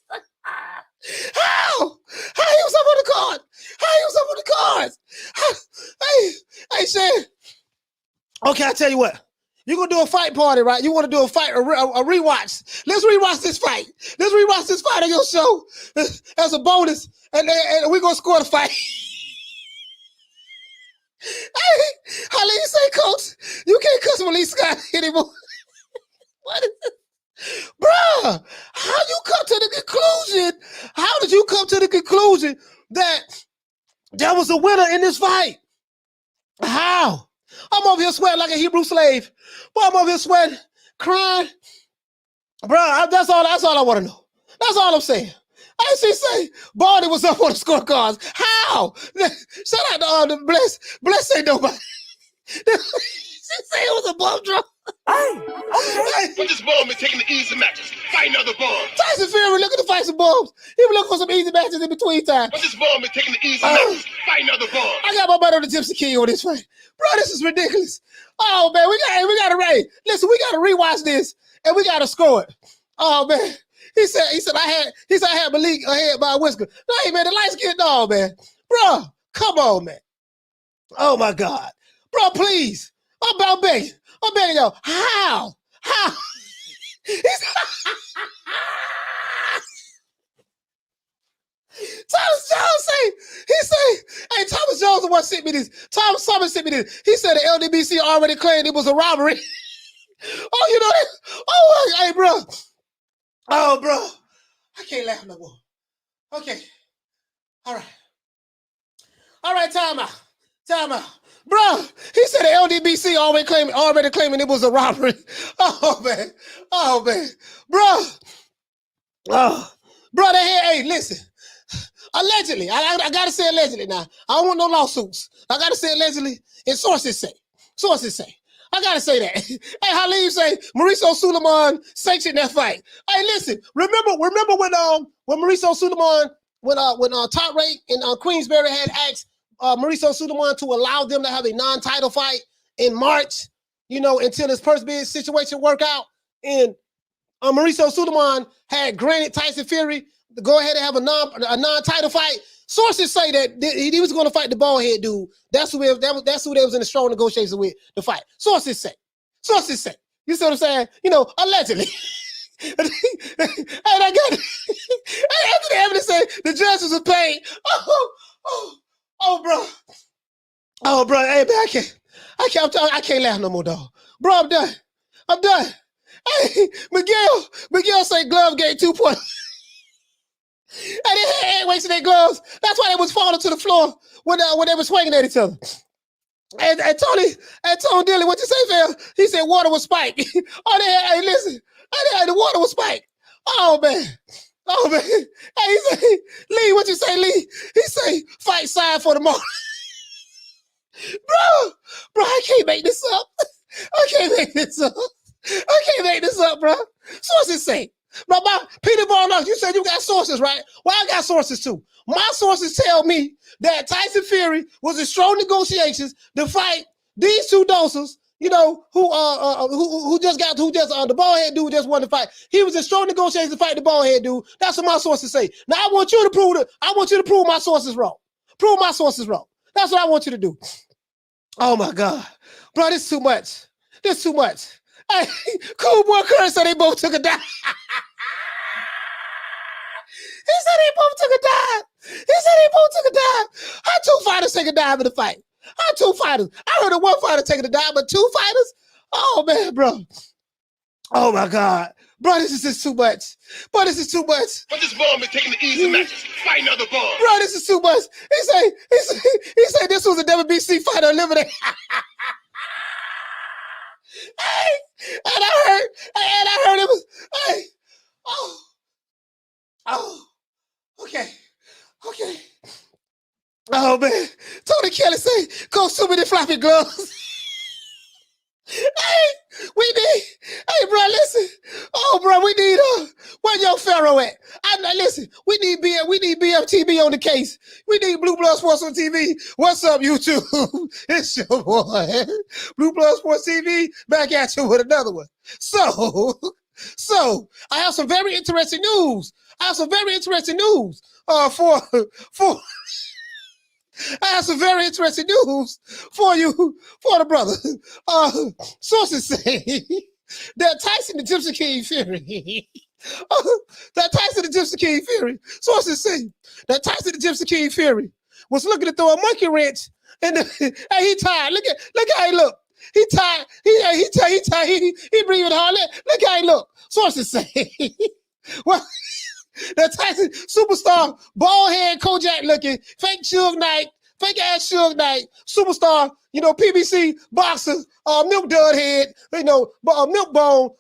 B: was up on the card? How he was up on the cards? Hey, Shan. Okay, I tell you what. You're going to do a fight party, right? You want to do a fight, a rewatch. Let's rewatch this fight. Let's rewatch this fight on your show as a bonus, and we're going to score the fight. Hey, how you say, Coach? You can't cuss with Lee Scott anymore. What is it? Bruh, how you come to the conclusion? How did you come to the conclusion that there was a winner in this fight? How? I'm over here sweating like a Hebrew slave. Boy, I'm over here sweating, crying. Bruh, that's all I want to know. That's all I'm saying. I see say Barney was up on the scorecards. How? Shout out to the Bless. Bless ain't nobody. She say it was a bum draw.
Q: But this bomb is taking the easy matches. Fight another bomb.
B: Tyson Fury looking to fight some bombs. He was looking for some easy matches in between time.
Q: But this bomb is taking the easy matches. Fight another bomb.
B: I got my butt on the Gypsy King on this fight. Bro, this is ridiculous. Oh, man, we got to rate. Listen, we got to rewatch this, and we got to score it. Oh, man. He said I had Malik ahead by a whisker. No, hey, man, the lights get dog, man. Bro, come on, man. Oh, my God. Bro, please. I'm begging y'all. How? Thomas Jones hey, Thomas Jones the one sent me this. Thomas sent me this. He said the LDBC already claimed it was a robbery. Oh, you know that? Oh, hey, bro. Oh, bro. I can't laugh no more. Okay. All right, time out. Bro, he said the LDBC already claiming it was a robbery. Oh, man. Bro. Bro, hey, listen. Allegedly. I got to say allegedly now. I don't want no lawsuits. I got to say allegedly. And sources say. I got to say that. Hey, Halil say Mauricio Suleiman sanctioned that fight. Hey, listen. Remember when Mauricio Suleiman, when Top Rate and Queensberry had asked Mauricio Suleiman to allow them to have a non-title fight in March, until this purse bid situation work out. And Mauricio Suleiman had granted Tyson Fury to go ahead and have a non-title fight. Sources say that he was going to fight the bald-head dude. That's who they was in the strong negotiations with to fight. Sources say. You see what I'm saying? Allegedly. And I got it. After the evidence said the judges were paid. Oh, bro. Hey, man, I can't laugh no more, dog. Bro, I'm done. Hey, Miguel say glove game 2 points. And they had heavyweights in their gloves. That's why they was falling to the floor when they were swinging at each other. And Tony Dillian, what you say, Phil? He said water was spiked. Hey, listen. The water was spiked. Oh, man. Hey, he say, Lee, what you say, Lee? He say, fight sign for tomorrow. Bro, I can't make this up. I can't make this up, bro. Sources say. But Peter Barnock, you said you got sources, right? Well, I got sources too. My sources tell me that Tyson Fury was in strong negotiations to fight these two doses, who just the bald-head dude just wanted to fight. He was in strong negotiations to fight the bald-head dude. That's what my sources say. Now I want you to prove my sources wrong. Prove my sources wrong. That's what I want you to do. Oh my God. Bro, this is too much. Hey, Cool Boy Curry said they both took a dive. He said they both took a dive. How two fighters take a dive in the fight? How two fighters? I heard of one fighter taking a dive, but two fighters? Oh, man, bro. Oh, my God. Bro, this is just too much.
Q: But this bomb is taking the easy matches. Fight another bomb.
B: Bro, this is too much. He said this was a WBC fighter eliminated. Hey, and I heard it was, hey, okay. Oh, man. Tony Kelly say, go sue me the floppy gloves. Hey, bro, listen. Oh, bro, we need, where your Pharaoh at? Listen, we need BFTB on the case. We need Blue Blood Sports on TV. What's up, YouTube? It's your boy. Blue Blood Sports TV, back at you with another one. So, I have some very interesting news. I have some very interesting news for the brother. Sources say that Tyson the Gypsy King Fury. Sources say that Tyson the Gypsy King Fury was looking to throw a monkey wrench and hey, he tired. Look how he look. He tired. He tired. He breathing hard. Look how he look. Sources say. Well, the Tyson superstar, bald head, Kojak looking, fake ass Suge Knight, superstar, PBC boxer, milk dud head, milk bone,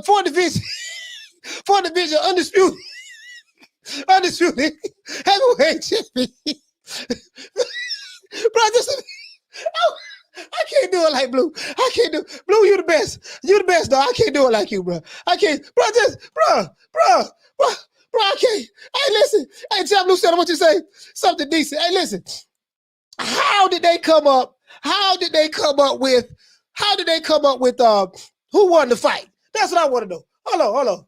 B: fourth division, undisputed heavyweight champion. Bro, I can't do do it like Blue. I can't do Blue. You the best. You the best, dog. I can't do it like you, bro. I can't, bro. I can't. Hey, listen. Hey, tell Blue said I want you to say something decent. Hey, listen. How did they come up? How did they come up with who won the fight? That's what I want to know. Hold on.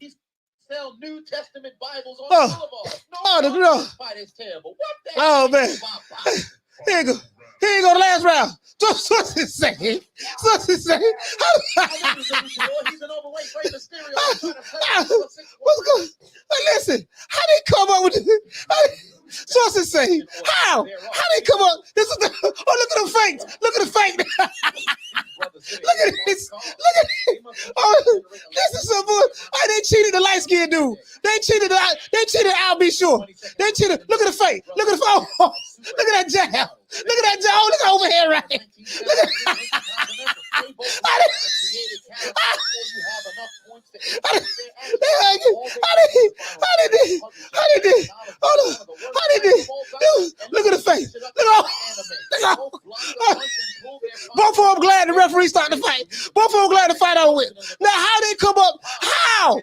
Q: Sell New Testament Bibles on Boulevard.
B: No.
Q: Fight is terrible. What the
B: Oh man. Here you go the last round. What's it say? What's it say?
Q: He's an overweight Rey Mysterio.
B: What's going? Listen, how they come up with this? What's it say? How they come up? This is the look at them fakes. Look at the fake. Look at this. Look at it. Oh, this is some bull. Oh, they cheated the light skinned dude. They cheated I'll be sure. They cheated. Look at the fake. Look at the phone. Look at that jab. Look at that jab. Oh, look over here, right? Look at Look at the face. Look. Both of them glad the referee started the fight. Both of them glad the fight over with. Now, how they come up? How?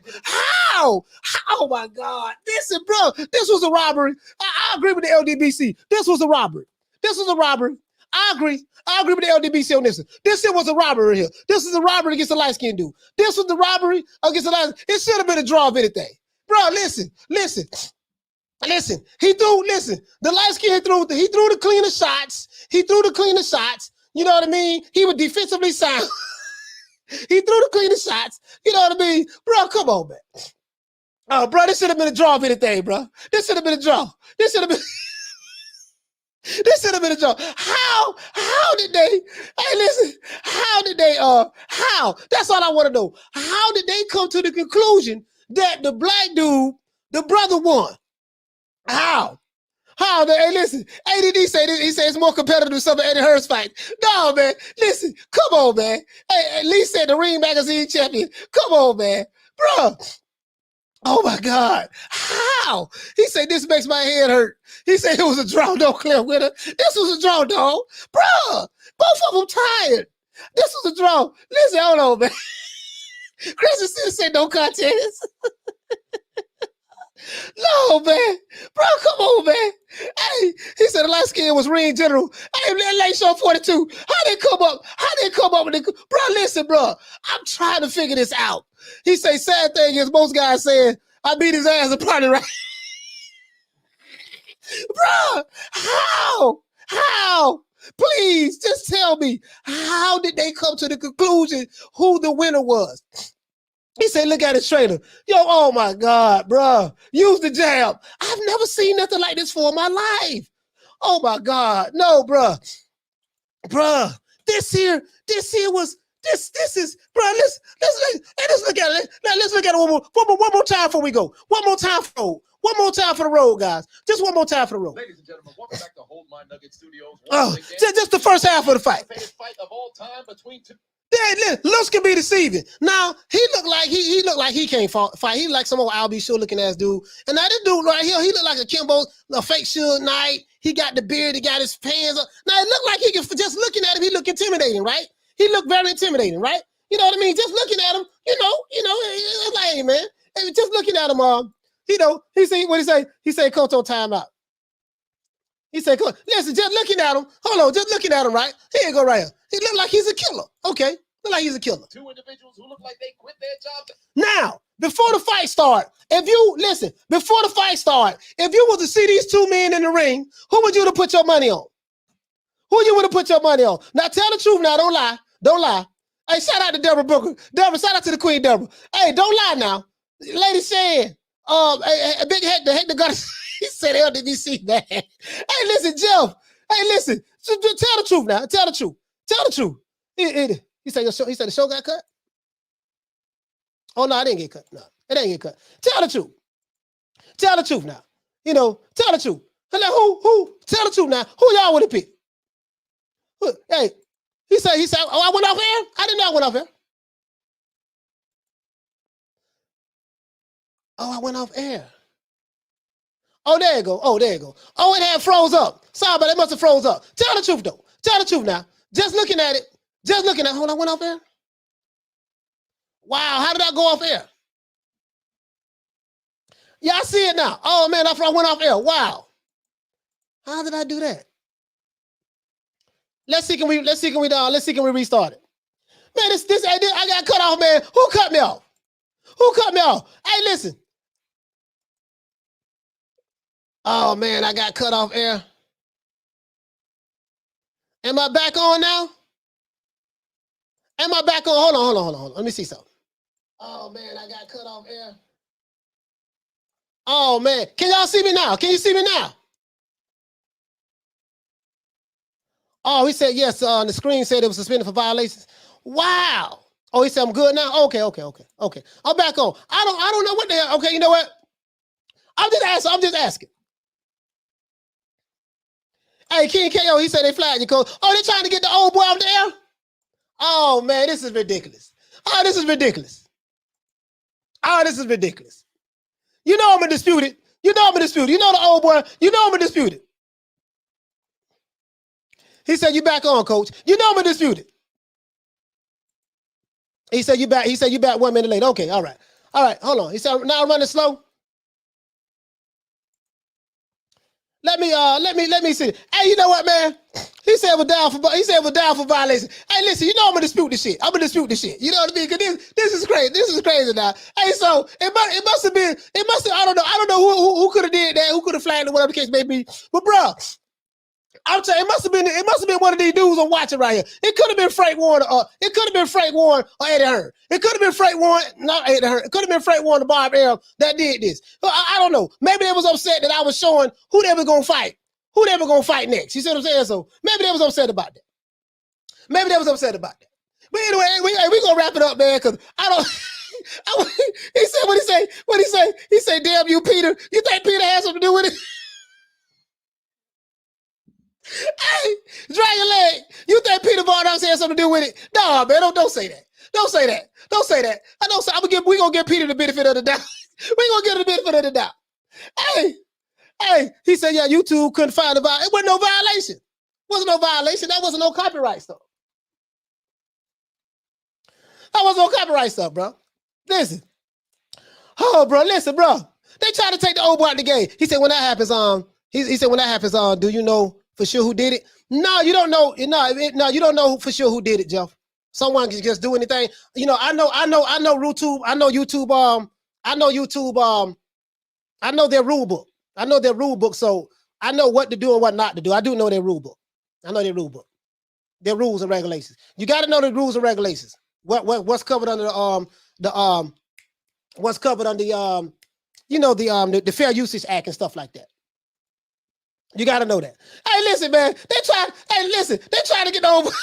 B: Oh my God! Listen, bro, this was a robbery. I agree with the LDBC. This was a robbery. I agree with the LDBC on this. This here was a robbery here. This is a robbery against a light-skinned dude. This was the robbery against a light. It should have been a draw of anything. Bro, listen. He threw, the light skin he threw the cleaner shots. You know what I mean? He was defensively sound. He threw the cleaner shots. You know what I mean? Bro, come on, man. Oh, bro, this should have been a draw of anything, bro. This should have been a draw. This should have been a draw. How did they, hey, listen, how? That's all I want to know. How did they come to the conclusion that the black dude, the brother, won? How? Hey, listen, ADD say this, he said it's more competitive than some of Eddie Hearn's fight. No, man, listen, come on, man. Hey, Lee said the Ring Magazine champion. Come on, man. Bro. Oh my God. How? He said this makes my head hurt. He said it was a draw, no clear winner. This was a draw, dog. Bro, both of them tired. This was a draw. Listen, hold on, man. Chris said no contest. No, man. Bro, come on, man. Hey, he said the light skin was ring general. Hey, late show 42. How they come up with it? Bro, listen, bro. I'm trying to figure this out. He say sad thing is most guys saying I beat his ass and probably right. Bro, how? Please, just tell me, how did they come to the conclusion who the winner was? He said, look at his trainer. Yo, oh my God, bro. Use the jab. I've never seen nothing like this for my life. Oh my God. No, bro. Bro, this here was, this is, bro, let's look at it. Now let's look at it one more time before we go. One more time for the road, guys. Just one more time for the road.
Q: Ladies and gentlemen, welcome back to Hold My Nugget Studios.
B: Oh, just the first half of the fight.
Q: Fight of all time between two.
B: Yeah, looks can be deceiving. Now he looked like he can't fight. He like some old Al B. Sure looking ass dude. And now this dude right here, he looked like a Kimbo, a fake Suge Knight. He got the beard. He got his pants up. Now it looked like he can. Just looking at him, he look intimidating, right? He looked very intimidating, right? You know what I mean? Just looking at him, you know, it's like, hey man, just looking at him, he said what he say? He said, "Coach on timeout." He said, listen, just looking at him. Hold on, just looking at him, right? Here you go, right here. He look like he's a killer. Okay, look like he's a killer.
Q: Two individuals who look like they quit their job.
B: Now, before the fight start, if you was to see these two men in the ring, who would you have put your money on? Who you would have put your money on? Now, tell the truth now. Don't lie. Hey, shout out to Deborah Booker. Deborah, shout out to the Queen Deborah. Hey, don't lie now. Lady saying, big heck, the gun. He said LDBC, man. Hey, listen, Jeff. Hey, listen. Tell the truth now. Tell the truth. He said the show got cut? Oh, no, it didn't get cut. No, it didn't get cut. Tell the truth. Tell the truth now. Tell the truth. And then who? Tell the truth now. Who y'all would have picked? Hey, he said, oh, I went off air? I didn't know I went off air. Oh, I went off air. Oh, there you go. Oh, it had froze up. Sorry, but it must have froze up. Tell the truth, though. Tell the truth now. Just looking at it, Just looking at, hold on, I went off air. Wow, how did I go off air? Yeah, I see it now. Oh man, I went off air. Wow. How did I do that? Let's see, can we restart it? Man, this I got cut off, man. Who cut me off? Who cut me off? Hey, listen. Oh man, I got cut off air. Am I back on now? Am I back on? Hold on. Let me see something. Oh man, I got cut off air. Oh man, can y'all see me now? Can you see me now? Oh, he said yes. The screen said it was suspended for violations. Wow. Oh, he said I'm good now. Okay. I'm back on. I don't know what the hell. Okay, you know what? I'm just asking. Hey, King KO, he said they flagged you, coach. Oh, they trying to get the old boy off the air? Oh man, this is ridiculous. Oh, this is ridiculous. You know I'm gonna dispute it. You know the old boy. You know I'm gonna dispute it. He said, you back on, coach. You know I'm gonna dispute it. He said, you back 1 minute late. Okay, all right, hold on. He said, now I'm running slow. Let me see. Hey, you know what, man? He said we're down for violation. Hey, listen, you know I'm gonna dispute this shit. You know what I mean? Cause this is crazy. This is crazy now. Hey, so it must have been, I don't know who could have did that, who could have flagged it, whatever the case may be. But bro, I'm telling you, it must have been one of these dudes I'm watching right here. It could have been Frank Warren, it could have been Frank Warren or Eddie Hearn. It could have been Frank Warren, not Eddie Hearn. It could have been Frank Warren or Bob Arum that did this. But I don't know. Maybe they was upset that I was showing who they were gonna fight. Who they were gonna fight next. You see what I'm saying? So maybe they was upset about that. But anyway, we gonna wrap it up, man, because I don't. He said what he say? He said, damn you, Peter. You think Peter has something to do with it? Hey, dry your leg. You think Peter Vardox had something to do with it? No, man, don't say that. Don't say that. We gonna give Peter the benefit of the doubt. We gonna give him the benefit of the doubt. Hey, he said, yeah, YouTube couldn't find a violation. It wasn't no violation. Wasn't no violation. That wasn't no copyright stuff. That wasn't no copyright stuff, bro. Listen. Oh, bro, listen, bro. They try to take the old boy out the game. He said, when that happens, he said, when that happens, do you know for sure who did it? No, you don't know. No, you don't know for sure who did it, Jeff. Someone can just do anything. You know, I know YouTube. I know YouTube. I know their rule book. So I know what to do and what not to do. I do know their rule book. Their rules and regulations. You got to know the rules and regulations. What's covered under the Fair Usage Act and stuff like that. You got to know that. Hey, listen, man. They trying to get the old.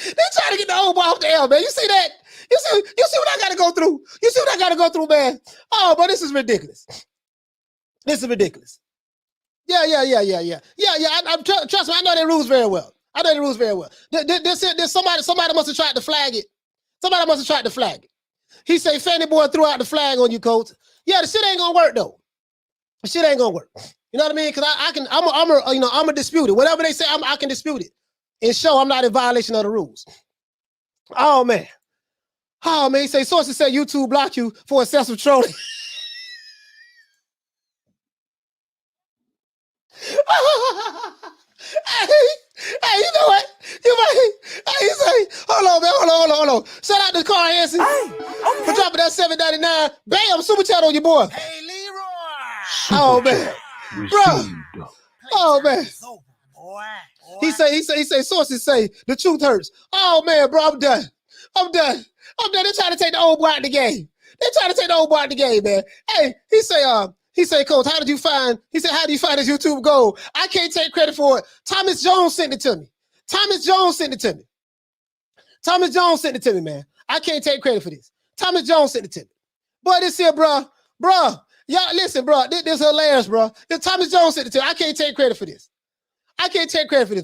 B: They trying to get the old boy off the air, man. You see that? You see what I got to go through? You see what I got to go through, man? Oh, but this is ridiculous. Yeah. Trust me, I know their rules very well. Somebody must have tried to flag it. He say Fanny Boy threw out the flag on you, coach. Yeah, the shit ain't gonna work though. You know what I mean? Because I'm a dispute it. Whatever they say, I can dispute it and show I'm not in violation of the rules. Oh man. He say sources say YouTube blocked you for excessive trolling. Hey, you know what? He say, hold on. Shout out to Carl Hansen for dropping that $7.99. Bam, super chat on your boy.
C: Hey, Leroy.
B: Oh man, bro. Oh man. He say sources say the truth hurts. Oh man, bro, I'm done. They trying to take the old boy out the game. Man. Hey, he say, coach, how do you find this YouTube goal? I can't take credit for it. Thomas Jones sent it to me. Man. I can't take credit for this. Thomas Jones sent it to me. Boy, this here, bro. Y'all listen, bro. This is hilarious, bro. Thomas Jones sent it to me. I can't take credit for this.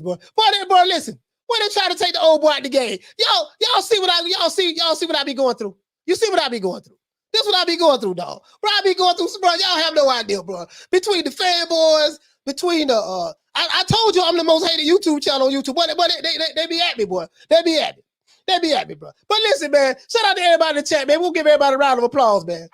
B: Boy. Boy, listen. Boy, they try to take the old boy out the game. Y'all see what I be going through. You see what I be going through. This is what I be going through, dog. Bro, I be going through, bro. Y'all have no idea, bro. Between the fanboys, between the I told you I'm the most hated YouTube channel on YouTube. But they be at me, boy. They be at me. They be at me, bro. But listen, man, shout out to everybody in the chat, man. We'll give everybody a round of applause, man.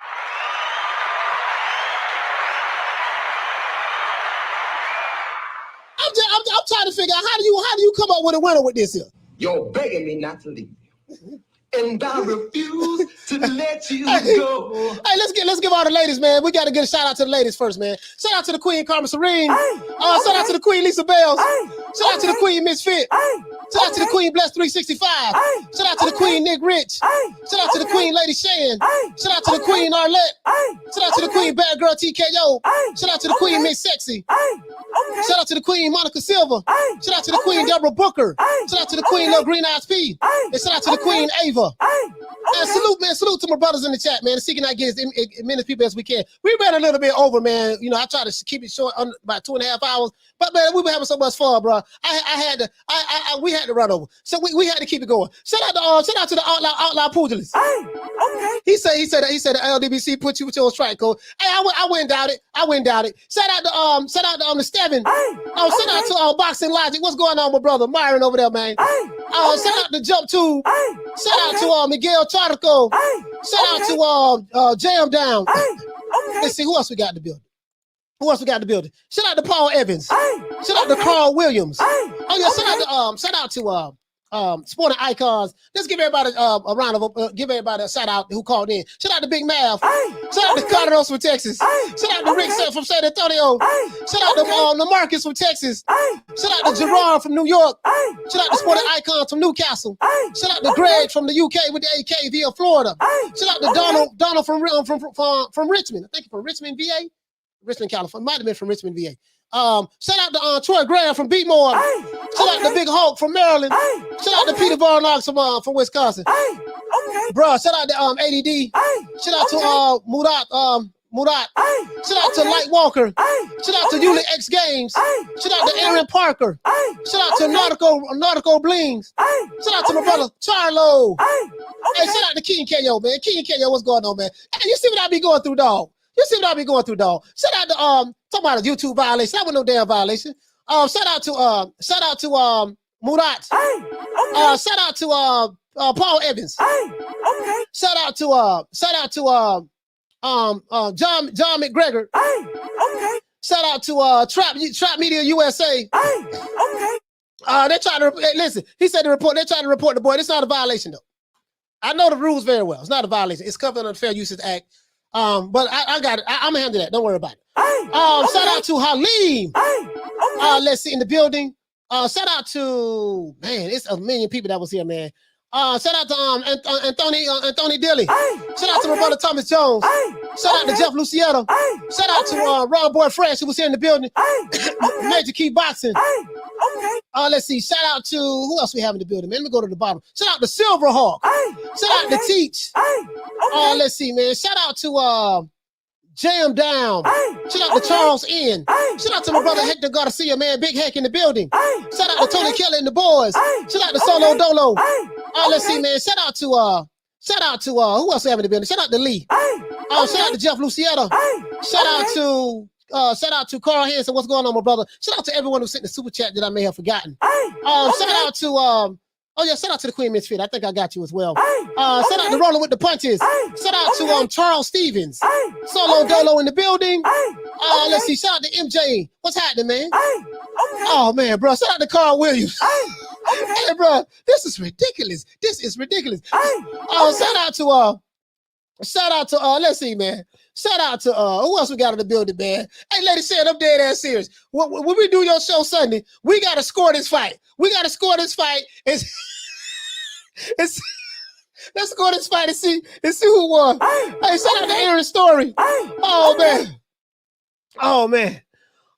B: I'm trying to figure out how do you come up with a winner with this here?
N: You're begging me not to leave you. And I refuse to let you go.
B: Hey, let's give all the ladies, man. We got to get a shout out to the ladies first, man. Shout out to the Queen Carmen Serene. Shout out to the Queen Lisa Bells. Shout out to the Queen Misfit. Shout out to the Queen Bless 365. Shout out to the Queen Nick Rich. Shout out to the Queen Lady Shan. Shout out to the Queen Arlette. Shout out to the Queen Bad Girl TKO. Shout out to the Queen Miss Sexy. Shout out to the Queen Monica Silva. Shout out to the Queen Deborah Booker. Shout out to the Queen Lil Green Eyes P. And shout out to the Queen Ava. And salute to my brothers in the chat, man. Seeking I get as many people as we can. We ran a little bit over, man. You know, I try to keep it short, under about 2.5 hours. But man, we were having so much fun, bro. We had to run over, so we had to keep it going. Shout out to the outlaw pugilist. Okay. He said the LDBC put you with your strike code. Hey, I wouldn't doubt it. Shout out to the Steven. Shout out to Boxing Logic. What's going on, my brother Myron over there, man? Shout out to Jump Tube. Shout out to Miguel Chartico. Shout out to Jam Down. Let's see who else we got in the building. Shout out to Paul Evans. Shout out to Carl Williams. Shout out to Sporting Icons. Let's give everybody a round of give everybody a shout out who called in. Shout out to Big Mav. Shout out to Carlos from Texas. Shout out to Rick from San Antonio. Shout out to Marcus from Texas. Shout out to Gerard from New York. Shout out to Sporting Icons from Newcastle. Shout out to Greg from the UK with the AK via Florida. Shout out to Donald from Richmond. I think from Richmond, VA. Richmond, California. Might have been from Richmond, VA. Shout out to Troy Graham from Beatmore. Shout out to Big Hulk from Maryland. Shout out to Peter Varnox from Wisconsin. Bro, shout out to ADD. Shout out to Murat. Shout out to Light Walker. Shout out to Unit X Games. Shout out to Aaron Parker. Shout out to Nautical Blings. Shout out to my brother Charlo. Hey, shout out to King KO, man. King KO, what's going on, man? Hey, you see what I be going through, dog? Shout out to talking about a YouTube violation. That was no damn violation. Shout out to Murat. Shout out to Paul Evans. Shout out to John McGregor. Shout out to Trap Media USA. They're trying to listen. He said they're trying to report the boy. It's not a violation though. I know the rules very well. It's not a violation. It's covered under the Fair Usage Act. But I got it. I'm gonna handle that. Don't worry about it. Shout out to Halim. Let's see in the building. Shout out to it's a million people that was here, man. Shout out to Anthony Dilly. Shout out to my brother Thomas Jones. Shout out to Jeff Luciano. Shout out to Ron Boy Fresh who was here in the building. Major Key Boxing. Let's see. Shout out to who else we have in the building, man? Let me go to the bottom. Shout out to Silverhawk. Shout out to Teach. Let's see, man. Shout out to Jam Down. Shout out to Charles N. Shout out to my brother Hector Garcia, man. Big Heck in the building. Shout out to Tony Kelly and the boys. Shout out to Solo Dolo. Let's see, man. Shout out to who else we have in the building? Shout out to Lee. Shout out to Jeff Luciano. Shout out to Carl Hansen. What's going on, my brother? Shout out to everyone who sent the super chat that I may have forgotten. Shout out to shout out to the Queen Misfit. I think I got you as well. Shout out to Rolling with the Punches. Shout out to Charles Stevens. Solo Dolo in the building. Let's see. Shout out to MJ. What's happening, man? Oh man, bro. Shout out to Carl Williams. Hey, bro, this is ridiculous. Shout out to let's see, man. Shout out to who else we got in the building, man? Hey, lady said I'm dead ass serious. When we do your show Sunday, we gotta score this fight. It's let's score this fight and see who won. Hey, shout out to Aaron Story. Oh man.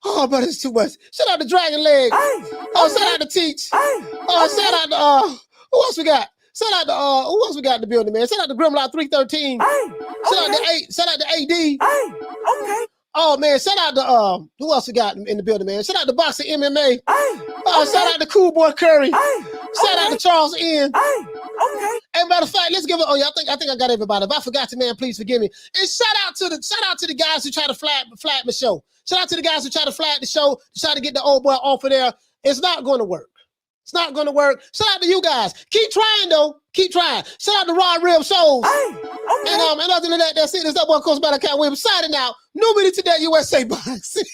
B: Oh, but it's too much. Shout out to Dragon Leg. Shout out to Teach. Shout out to who else we got? Shout out to who else we got in the building, man? Shout out to Grimlock 313. Shout out to AD. Oh man, shout out to who else we got in the building, man? Shout out to Boxing MMA. Shout out to Cool Boy Curry. Shout out to Charles N. And matter of fact, let's give it. I think I got everybody. If I forgot to, man, please forgive me. And shout out to the guys who try to flat my show. Shout out to the guys who try to flat the show, to try to get the old boy off of there. It's not going to work. It's not going to work. Shout out to you guys. Keep trying, though. Keep trying. Shout out to Raw Real Shows. And other than that, that's it. It's that boy Coach Malachi Williams signing out. New meeting today, USA Boxing.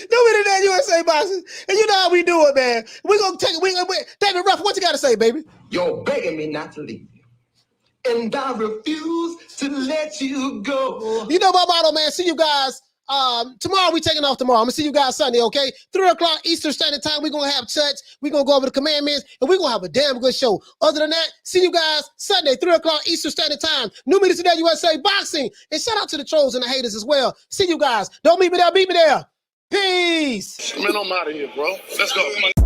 B: New meeting today, USA Boxing. And you know how we do it, man. We're going to take it. David Ruff, what you got to say, baby?
N: You're begging me not to leave you. And I refuse to let you go.
B: You know my motto, man. See you guys. Tomorrow we taking off tomorrow. I'm gonna see you guys Sunday, okay? 3 o'clock Eastern Standard Time. We're gonna have church. We're gonna go over the commandments, and we're gonna have a damn good show. Other than that, see you guys Sunday, 3 o'clock Eastern Standard Time. New meeting today, USA Boxing. And shout out to the trolls and the haters as well. See you guys. Don't meet me there, beat me there. Peace.
A: Man, I'm out of here, bro. Let's go. Come on.